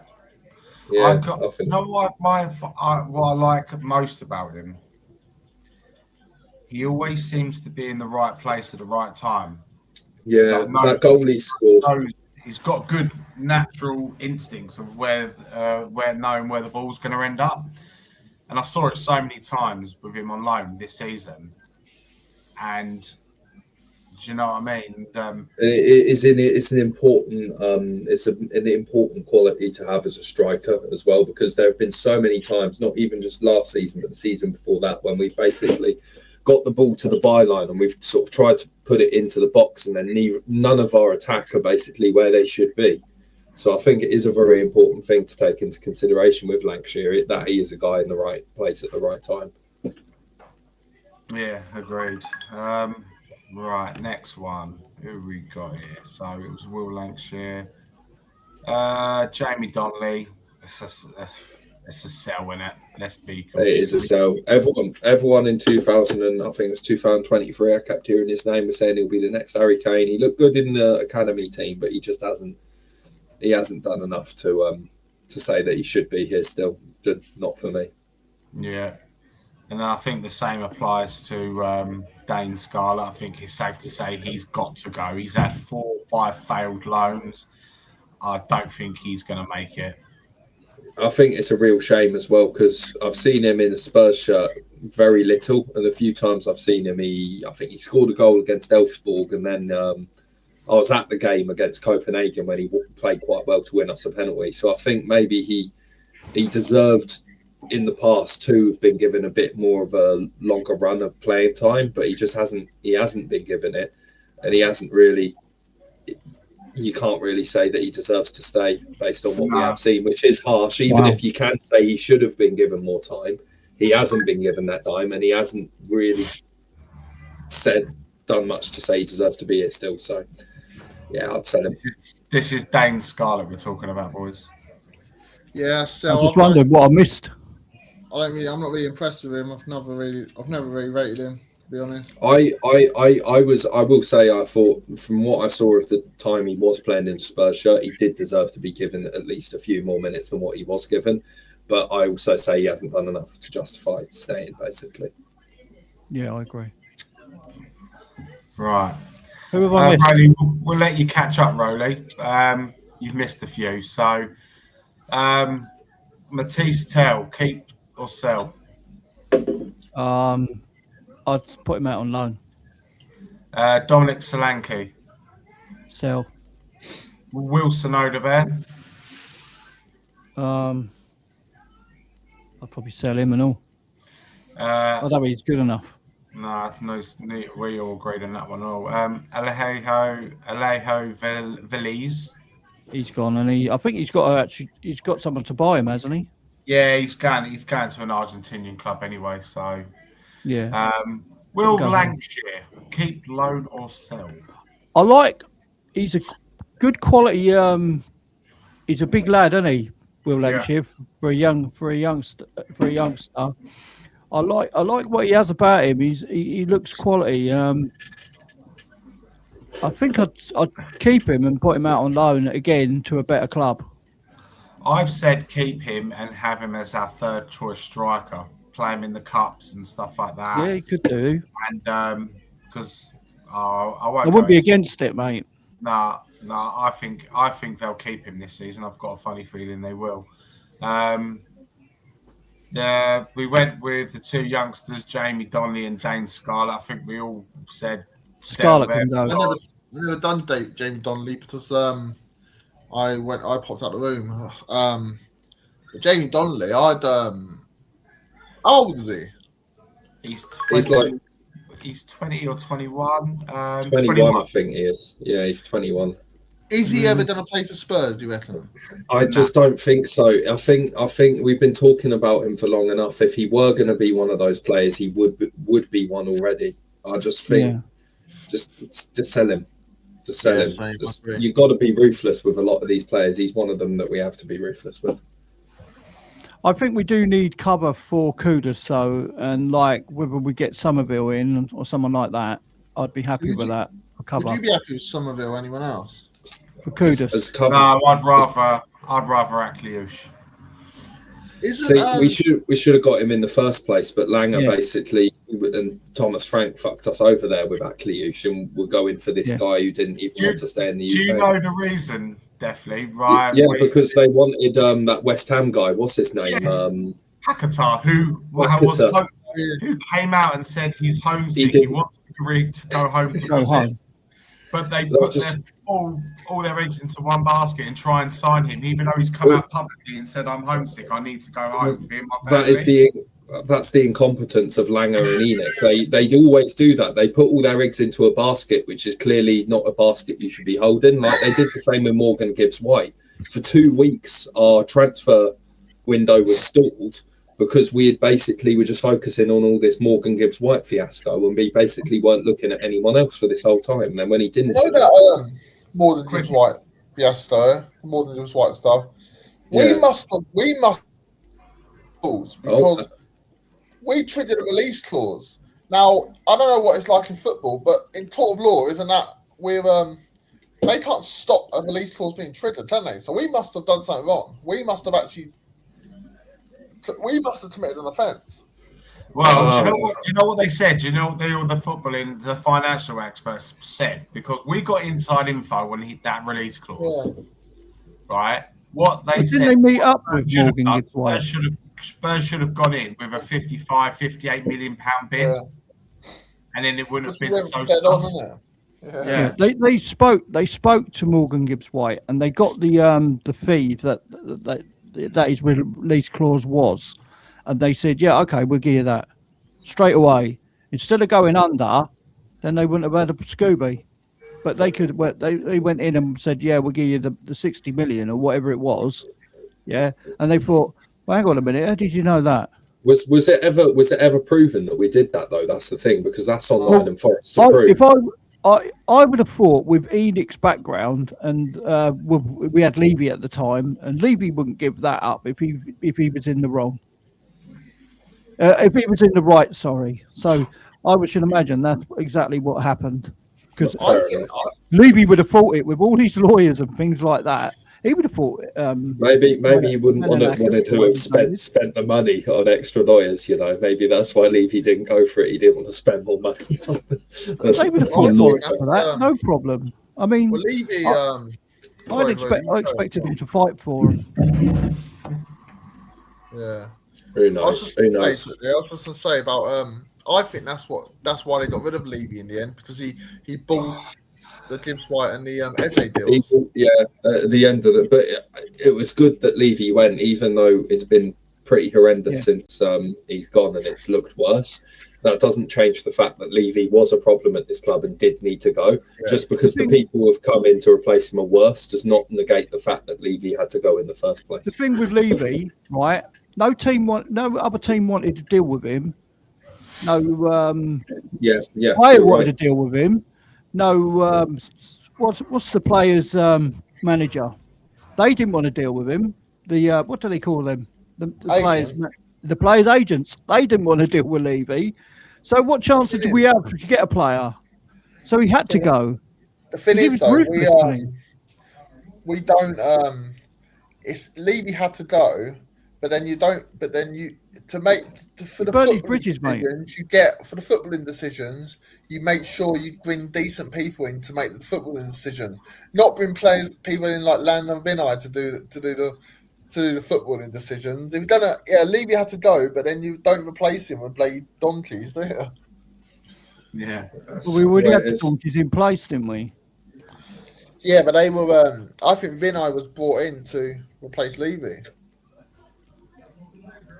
I think. You know what I like most about him? He always seems to be in the right place at the right time. Yeah, that goal he scored. He's got good natural instincts of where knowing where the ball's going to end up. And I saw it so many times with him on loan this season. And do you know what I mean? It's an important quality to have as a striker as well, because there have been so many times, not even just last season, but the season before that, when we've basically got the ball to the byline and we've sort of tried to put it into the box, and then none of our attack are basically where they should be. So I think it is a very important thing to take into consideration with Lancashire, that he is a guy in the right place at the right time. Yeah, agreed. Right, next one. Who we got here? So it was Will Lancashire. Jamie Donnelly. It's a sell, innit? Let's be clear. It is a sell. Everyone in 2000, and I think it was 2023, I kept hearing his name, was saying he'll be the next Harry Kane. He looked good in the academy team, but he just hasn't done enough to to say that he should be here still. Just not for me. Yeah. And I think the same applies to Dane Scarlett. I think it's safe to say he's got to go. He's had 4 or 5 failed loans. I don't think he's going to make it. I think it's a real shame as well because I've seen him in a Spurs shirt very little, and the few times I've seen him, I think he scored a goal against Elfsborg, and then I was at the game against Copenhagen when he played quite well to win us a penalty. So I think maybe he deserved in the past to have been given a bit more of a longer run of playing time, but he just hasn't been given it, and he hasn't really. You can't really say that he deserves to stay based on what we have seen, which is harsh. Even if you can say he should have been given more time, he hasn't been given that time, and he hasn't really done much to say he deserves to be here still. So, yeah, I'd sell him. This is Dane Scarlett we're talking about, boys. Yeah, so I just wondered what I missed. I'm not really impressed with him. I've never really rated him, to be honest. I will say I thought from what I saw of the time he was playing in Spurs shirt, he did deserve to be given at least a few more minutes than what he was given. But I also say he hasn't done enough to justify staying, basically. Yeah, I agree. Right. Who have I missed? Rowley, we'll let you catch up, Rowley. You've missed a few. So, Matisse Tell, keep or sell? I'd put him out on loan. Dominic Solanke. Sell. Wilson Odebear. I'd probably sell him and all. I don't think he's good enough. No, we all agreed on that one. Alejo Veliz. He's gone, and I think he's got someone to buy him, hasn't he? Yeah, he's going to an Argentinian club anyway. So yeah. Will Lancashire, keep, loan or sell? He's a good quality. He's a big lad, isn't he? Will Lancashire for a youngster. I like what he has about him. He looks quality. I think I'd keep him and put him out on loan again to a better club. I've said keep him and have him as our third choice striker. Play him in the cups and stuff like that. Yeah, he could do. And because I wouldn't be against it, mate. No. I think they'll keep him this season. I've got a funny feeling they will. We went with the 2 youngsters, Jamie Donnelly and Dane Scarlett. I think we all said Scarlett can go. I've never done Jamie Donnelly because I popped out the room. But Jamie Donnelly, how old is he? He's 20 or 21. 21, I think he is. Yeah, he's 21. Is he ever going to play for Spurs, do you reckon? I just don't think so. I think we've been talking about him for long enough. If he were going to be one of those players, he would be one already. I just think just sell him. Just sell him. You've got to be ruthless with a lot of these players. He's one of them that we have to be ruthless with. I think we do need cover for Kudus, though, and whether we get Somerville in or someone like that, I'd be happy with that for cover. Would you be happy with Somerville or anyone else? For Kudus? No, I'd rather Akliouche. We should have got him in the first place, but Langer basically and Thomas Frank fucked us over there with Akliouche, and we're going for this guy who didn't even want to stay in the UK. Do you know the reason? Definitely, right? Yeah, because they wanted that West Ham guy. What's his name? Hakatar, who came out and said he's homesick. He wants to go home. But they put all their eggs into one basket and try and sign him, even though he's come out publicly and said, "I'm homesick. I need to go home." That's the incompetence of Langer and Enoch. They always do that. They put all their eggs into a basket, which is clearly not a basket you should be holding. Like they did the same with Morgan Gibbs-White. For 2 weeks, our transfer window was stalled because we were just focusing on all this Morgan Gibbs-White fiasco, and we basically weren't looking at anyone else for this whole time. And then when he didn't, Morgan Gibbs-White fiasco, Morgan Gibbs-White stuff. We must because we triggered a release clause. Now I don't know what it's like in football, but in court of law, isn't that with they can't stop a release clause being triggered, can they? So we must have done something wrong. We must have committed an offence. Well, do you know what they said? Do you know what the financial experts said? Because we got inside info when that release clause, right? What they said. Didn't they meet up with Morgan Gibbs White? Spurs should have gone in with a 55, 58 million pound bid, and then it wouldn't have been so sus. Yeah, they spoke to Morgan Gibbs White, and they got the fee that his release clause was, and they said, yeah, okay, we'll give you that straight away. Instead of going under, then they wouldn't have had a Scooby, but they went in and said, yeah, we'll give you the 60 million or whatever it was, yeah, and they thought, well, hang on a minute, how did you know that? Was it ever proven that we did that though? That's the thing, because that's on Nottingham Forest to prove. If I would have thought with Enoch's background, and we had Levy at the time, and Levy wouldn't give that up if he was in the wrong. If he was in the right, sorry. So I should imagine that's exactly what happened. Because Levy would have thought it with all these lawyers and things like that. He would have thought. Maybe he wouldn't wanted to have spent the money on extra lawyers. You know, maybe that's why Levy didn't go for it. He didn't want to spend more money. They would have got lawyers for that, no problem. I mean, well, Levy, I expected him to fight for him. Yeah. Very nice. I was just going to say about I think that's why they got rid of Levy in the end, because he bought the Gibbs White and the Eze deals. At the end of it, but it was good that Levy went, even though it's been pretty horrendous since he's gone and it's looked worse. That doesn't change the fact that Levy was a problem at this club and did need to go. Yeah. Just because the people who have come in to replace him are worse does not negate the fact that Levy had to go in the first place. The thing with Levy, right? No other team wanted to deal with him. No, player wanted to deal with him. No, what's the players' manager? They didn't want to deal with him. The what do they call them? The players' agents. They didn't want to deal with Levy. So what chances did we have to get a player? So he had to go. The thing is, though, we don't. It's Levy had to go, but then you don't. But then for the footballing decisions, you make sure you bring decent people in to make the footballing decision, not bring people in like Landon Vinay to do the footballing decisions. If you're gonna, Levy had to go, but then you don't replace him with play donkeys, do you? Yeah, well, we already had the donkeys in place, didn't we? Yeah, but they were. I think Vinay was brought in to replace Levy.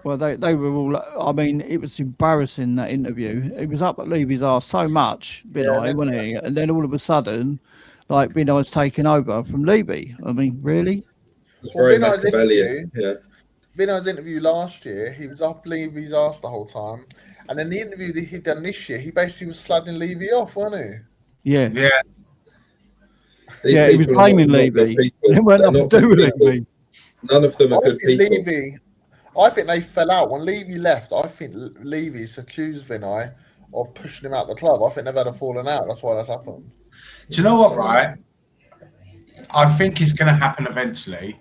Well, they were all. I mean, it was embarrassing, that interview. It was up at Levy's arse so much, Vinay, wasn't he? And then all of a sudden, like Vinay's taken over from Levy. I mean, really? It's very Machiavellian. Vinay's interview last year, he was up Levy's arse the whole time, and then the interview that he'd done this year, he basically was slagging Levy off, wasn't he? Yeah. Yeah, he was blaming Levy. It weren't nothing to do with Levy. None of them are good people. I think they fell out when Levy left. I think Levy's accused Vinay of pushing him out the club. I think they've had a falling out. That's why that's happened. Do you know what, right? I think it's going to happen eventually.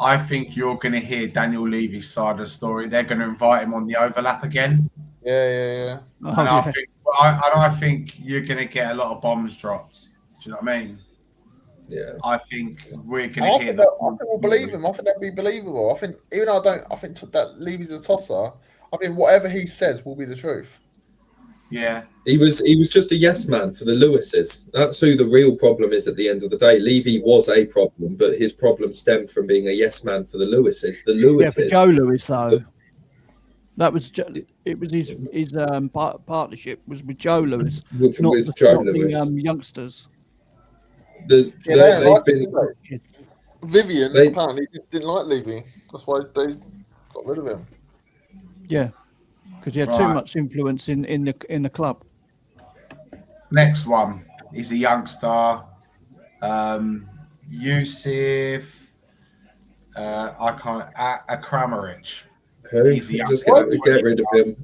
I think you're going to hear Daniel Levy's side of the story. They're going to invite him on the overlap again. Yeah. I think you're going to get a lot of bombs dropped. Do you know what I mean? Yeah, I think we're going to hear. I think we'll believe him. I think that'd be believable. I think even though I think that Levy's a tosser. I think whatever he says will be the truth. Yeah, he was just a yes man for the Lewises. That's who the real problem is at the end of the day. Levy was a problem, but his problem stemmed from being a yes man for the Lewises. The Lewises. Yeah, for Joe Lewis though. That was it. Was his partnership was with Joe Lewis, not with the youngsters. Vivian apparently didn't like Levy. That's why they got rid of him. Yeah, because he had too much influence in the club. Next one, he's a youngster, Yusuf. I can't. Kramaric. He's a youngster. Just to get rid of him.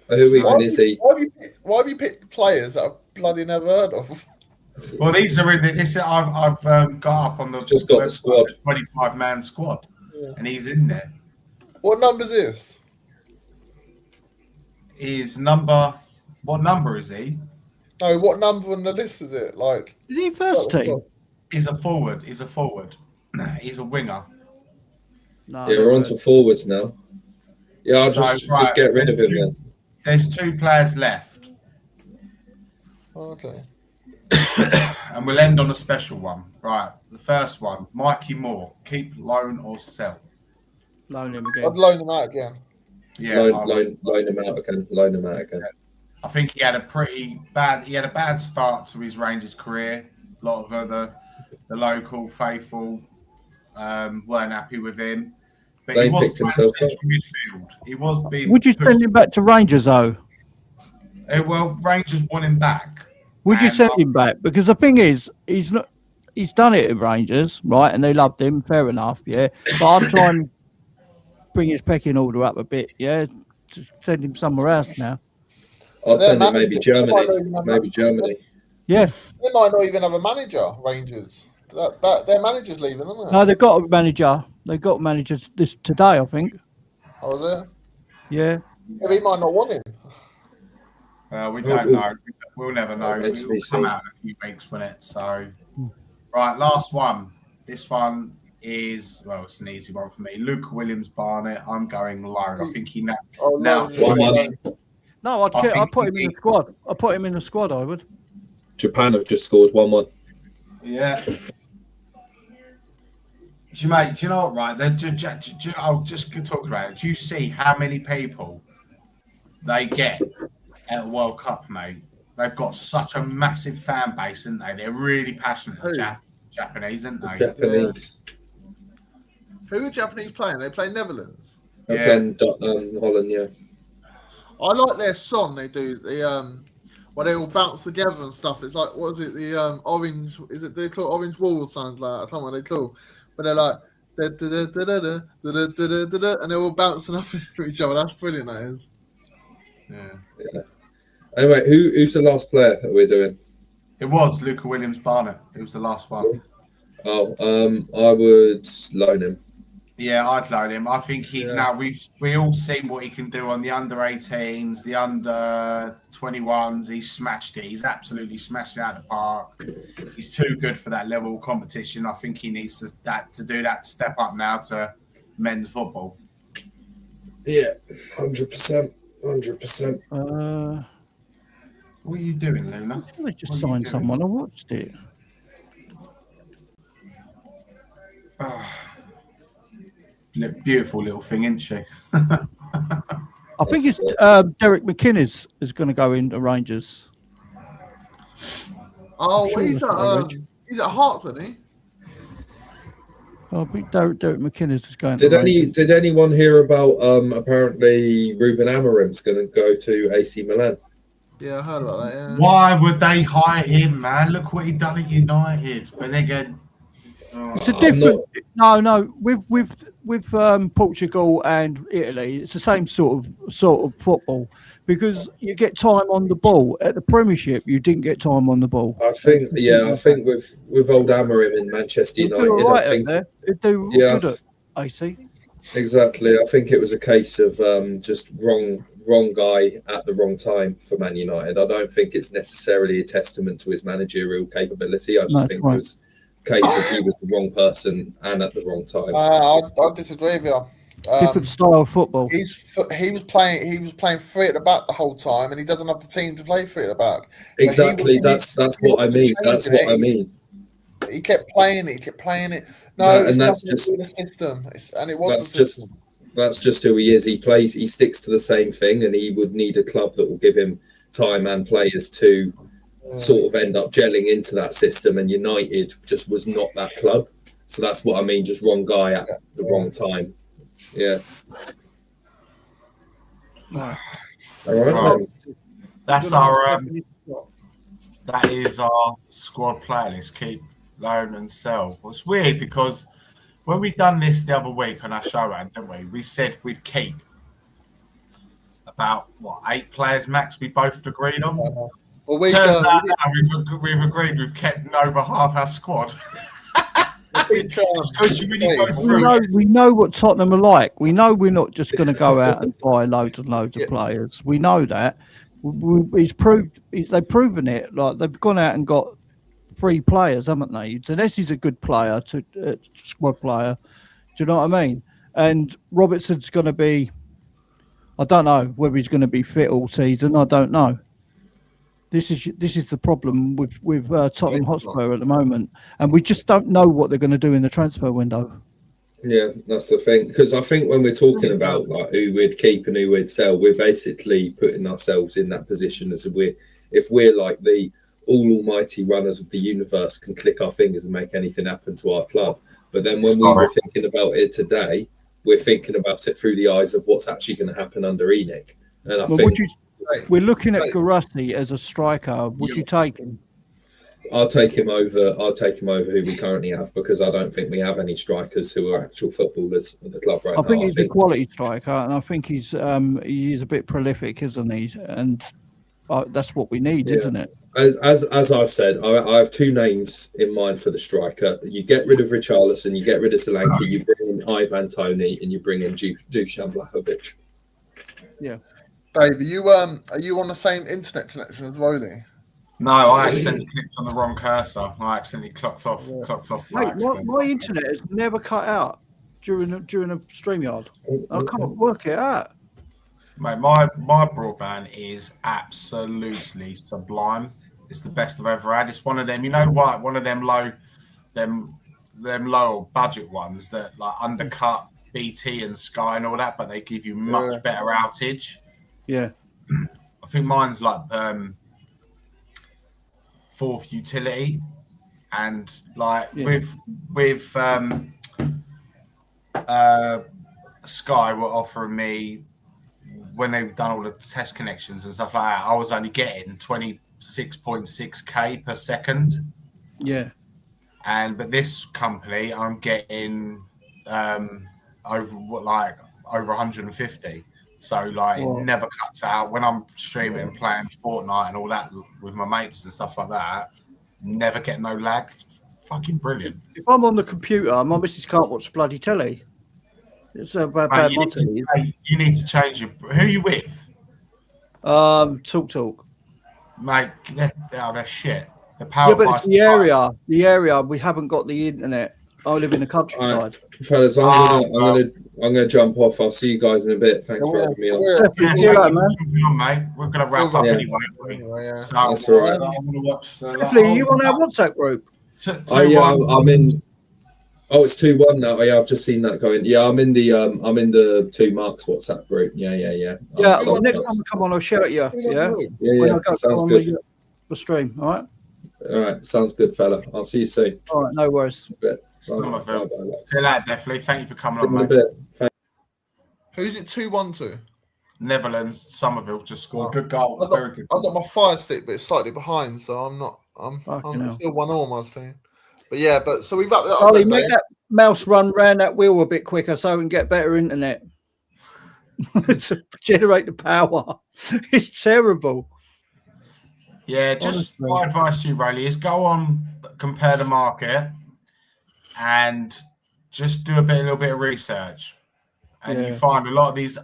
Who even is he? Why have you picked players that I've bloody never heard of? Well, these are in the. I've got up on the. Just got the squad. 25-man squad, and he's in there. What number's this? His number. What number is he? No, what number on the list is it? Like, Is he first team? He's a forward. He's a forward. He's a winger. No, Yeah, we're on to forwards now. Yeah, I'll just get rid of him then. There's 2 players left. Okay. And we'll end on a special one. Right. The first one, Mikey Moore. Keep, loan, or sell. Loan him again. I'd loan them out again. Yeah. Loan him out again. Loan him out again. I think he had a bad start to his Rangers career. A lot of the local faithful weren't happy with him. But They he was picked himself up. midfield. He was being. Would you send him back to Rangers though? Well, Rangers want him back. Would you And, send him back? Because the thing is, he's not. He's done it at Rangers, right? And they loved him. Fair enough, yeah. But I'm trying to bring his pecking order up a bit, yeah. To send him somewhere else now. I'd send him maybe Germany. Maybe Germany. Yeah. They might not even have a manager, Rangers. Their manager's leaving, isn't it? No, they've got a manager. They got managers today, I think. Oh, is it? Yeah. Yeah, he might not want him. We don't know. We'll never know. It's It'll come out in a few weeks, won't it? So, right, last one. This one is, well, it's an easy one for me. Luke Williams-Barnett. I'm going low. I think he now. No, I'd put him in the squad. I'd put him in the squad, I would. Japan have just scored 1-1. Yeah. Do you know what, right? I'll just talk about it. Do you see how many people they get at the World Cup, mate? They've got such a massive fan base, isn't they? They're really passionate. Japanese, aren't they? Japanese. Who are Japanese playing? They play Netherlands. Yeah. Holland, yeah. I like their song they do. Where they all bounce together and stuff. It's like, what is it? The orange, is it they call Orange Wall or something like that? Something they call. But they're like, and they're all bouncing off each other. That's brilliant, that is. Yeah. Anyway, who's the last player that we're doing? It was Luca Williams-Barnett. It was the last one. Oh, I would loan him. Yeah, I'd loan him. I think he's now. We all seen what he can do on the under-18s, the under-21s. He's smashed it. He's absolutely smashed it out of the park. He's too good for that level of competition. I think he needs to do that step up now to men's football. Yeah, 100%. 100%. What are you doing, Luna? They just signed someone. I watched it. Beautiful little thing, isn't she? I think it's Derek McInnes is going to go into Rangers. Oh, well, he's at Hearts, isn't he? I think Derek McInnes is going. Did anyone hear about apparently Ruben Amorim's going to go to AC Milan? Yeah, I heard about that. Yeah. Why would they hire him, man? Look what he done at United. But again, it's a different. No. With Portugal and Italy, it's the same sort of football because you get time on the ball. At the Premiership, you didn't get time on the ball. I think with old Amorim in Manchester United, I think it'd do good at AC. Exactly. I think it was a case of just wrong guy at the wrong time for Man United. I don't think it's necessarily a testament to his managerial capability. I just think it was a case of he was the wrong person and at the wrong time. I disagree with you. Different style of football. He was playing free at the back the whole time, and he doesn't have the team to play free at the back. Exactly. That's what I mean. That's what I mean. He kept playing it. No, it's nothing to do with the system. It was the system. That's just who he is. He sticks to the same thing, and he would need a club that will give him time and players to sort of end up gelling into that system. And United just was not that club. So that's what I mean. Just wrong guy at the wrong time. Yeah. Right. All right. That's our. That is our squad playlist. Keep, loan, and sell. It's weird because when we done this the other week on our show, didn't we? We said we'd keep about 8 players max. We both agreed on. Well, we Turns out now we've agreed we've kept over half our squad. We know what Tottenham are like. We know we're not just going to go out and buy loads and loads of players. We know that. They've proven it. Like they've gone out and got 3 players, haven't they? Zanessi's a good player, squad player. Do you know what I mean? And Robertson's going to be. I don't know whether he's going to be fit all season. I don't know. This is the problem with Tottenham Hotspur at the moment, and we just don't know what they're going to do in the transfer window. Yeah, that's the thing. Because I think when we're talking about like who we'd keep and who we'd sell, we're basically putting ourselves in that position as if we're like the almighty runners of the universe, can click our fingers and make anything happen to our club. But then when we were thinking about it today, we're thinking about it through the eyes of what's actually going to happen under ENIC. And I think we're looking at Garassi as a striker. Would you take him? I'll take him over who we currently have, because I don't think we have any strikers who are actual footballers at the club right now. I think he's a quality striker, and I think he's a bit prolific, isn't he? And that's what we need, isn't it? As I've said, I have 2 names in mind for the striker. You get rid of Richarlison, you get rid of Solanke, you bring in Ivan Toney, and you bring in Dusan Vlahovic. Yeah. Dave, are you on the same internet connection as Rolly? No, I accidentally clicked on the wrong cursor. I accidentally clocked off. Mate, my internet has never cut out during a StreamYard. I can't work it out. Mate, my broadband is absolutely sublime. It's the best I've ever had. It's one of them, you know what? One of them low budget ones that like undercut BT and Sky and all that, but they give you much better outage. Yeah, I think mine's like 4th utility, and like with Sky were offering me, when they've done all the test connections and stuff like that, I was only getting 26.6k per second. Yeah, but this company I'm getting over 150. So like it never cuts out when I'm streaming and playing Fortnite and all that with my mates and stuff like that. Never get no lag. Fucking brilliant. If I'm on the computer, my missus can't watch bloody telly. It's a bad you need to change your. Who are you with? Talk. Mate, they're shit. But it's the area. The area we haven't got the internet. I live in the countryside. Fellas, I'm gonna jump off. I'll see you guys in a bit. Thanks for having me on. Mate. We're gonna wrap up anyway. So, that's all right. Definitely, you on our WhatsApp group? I'm in. Oh, it's 2-1 now. Oh, yeah, I've just seen that going. Yeah, I'm in the 2 Marks WhatsApp group. Yeah. Yeah, next time I come on, I'll shout you. Yeah. Sounds good. The stream, all right. All right, sounds good, fella. I'll see you soon. All right, no worries. See you later, definitely. Thank you for coming on, mate. Who's it 2-1 to? Netherlands. Somerville just scored. Good goal. Very good. I've got my fire stick, but it's slightly behind, so I'm still 1-1, I was saying. But yeah, so we've got that. Ollie, make that mouse run round that wheel a bit quicker so we can get better internet to generate the power. It's terrible. Yeah, just my advice to you, Rayleigh, is go on, compare the market, and just do a little bit of research, and you find a lot of these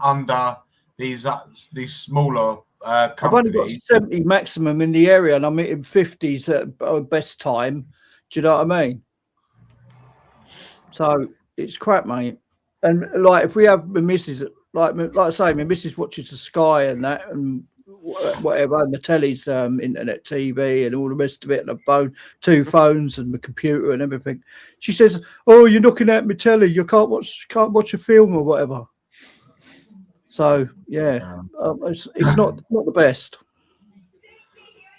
smaller companies. I've only got 70 maximum in the area, and I'm hitting 50s at best time. Do you know what I mean? So it's crap, mate. And like if we have my missus, like I say, my missus watches the Sky and that and whatever, and the telly's internet TV and all the rest of it, and the 2 phones and the computer and everything. She says, "Oh, you're looking at my telly. You can't watch a film or whatever." So yeah, it's not the best.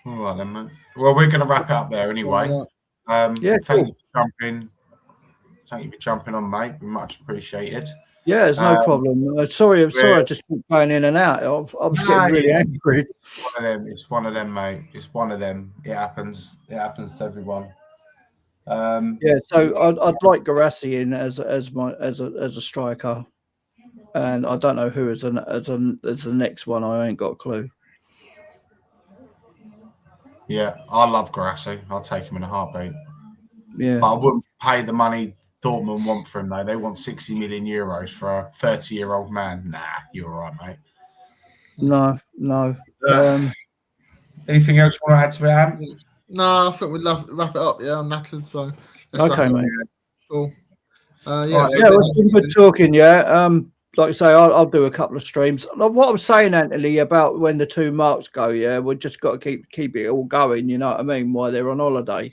All right then, man. Well, we're going to wrap it up there anyway. Thank you for jumping. Thank you for jumping on, mate. We much appreciated. Yeah, there's no problem. Sorry, I just keep going in and out. I was getting really angry. It's one of them, mate. It's one of them. It happens. It happens to everyone. So I'd like Garassi in as a striker, and I don't know who as the next one. I ain't got a clue. Yeah, I love Garassi. I'll take him in a heartbeat. Yeah. But I wouldn't pay the money Dortmund want for him, though. They want 60 million euros for a 30-year-old man. Nah, you're all right, mate. No. Anything else you want to add to it, Am? No, I think we'd wrap it up. Yeah, I'm knackered, so Okay, mate. Cool. Right, it's been good talking. Yeah. Like I say, I'll do a couple of streams. Like what I was saying, Anthony, about when the two marks go. Yeah, we've just got to keep it all going. You know what I mean? While they're on holiday.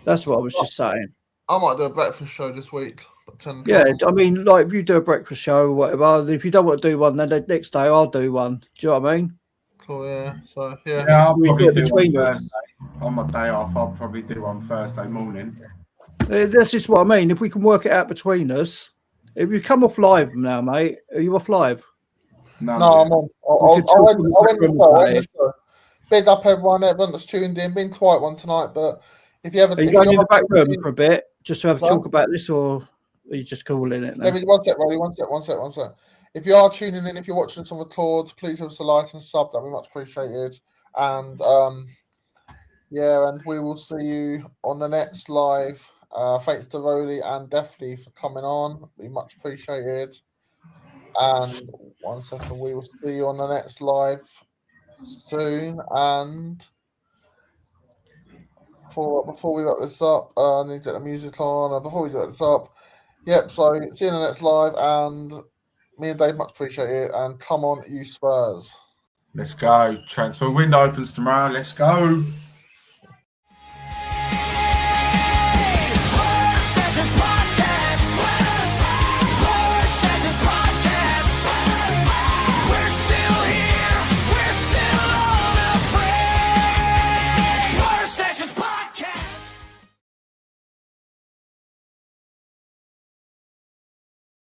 That's what I was just saying. I might do a breakfast show this week. At 10 yeah, I mean, like if you do a breakfast show or whatever, if you don't want to do one, then the next day I'll do one. Do you know what I mean? Cool, yeah. So yeah, I'll probably do one between Thursday. On my day off, I'll probably do one Thursday morning. That's just what I mean. If we can work it out between us. If you come off live now, mate, are you off live? No, I'm on. I went big up everyone that's tuned in. Been quite one tonight, but if you ever, are you going in the back room for a bit just to have a talk about this, or are you just calling it now? Let me one sec, Roddy. One sec. If you are tuning in, if you're watching us on record, please give us a like and sub. That'd be much appreciated. And yeah, and we will see you on the next live. Thanks to Rolly and Definitely for coming on. Be much appreciated. And 1 second, we will see you on the next live soon. And before we wrap this up, I need to get the music on. Before we wrap this up, yep. So see you in the next live, and me and Dave much appreciate it. And come on, you Spurs! Let's go. Transfer window opens tomorrow. Let's go.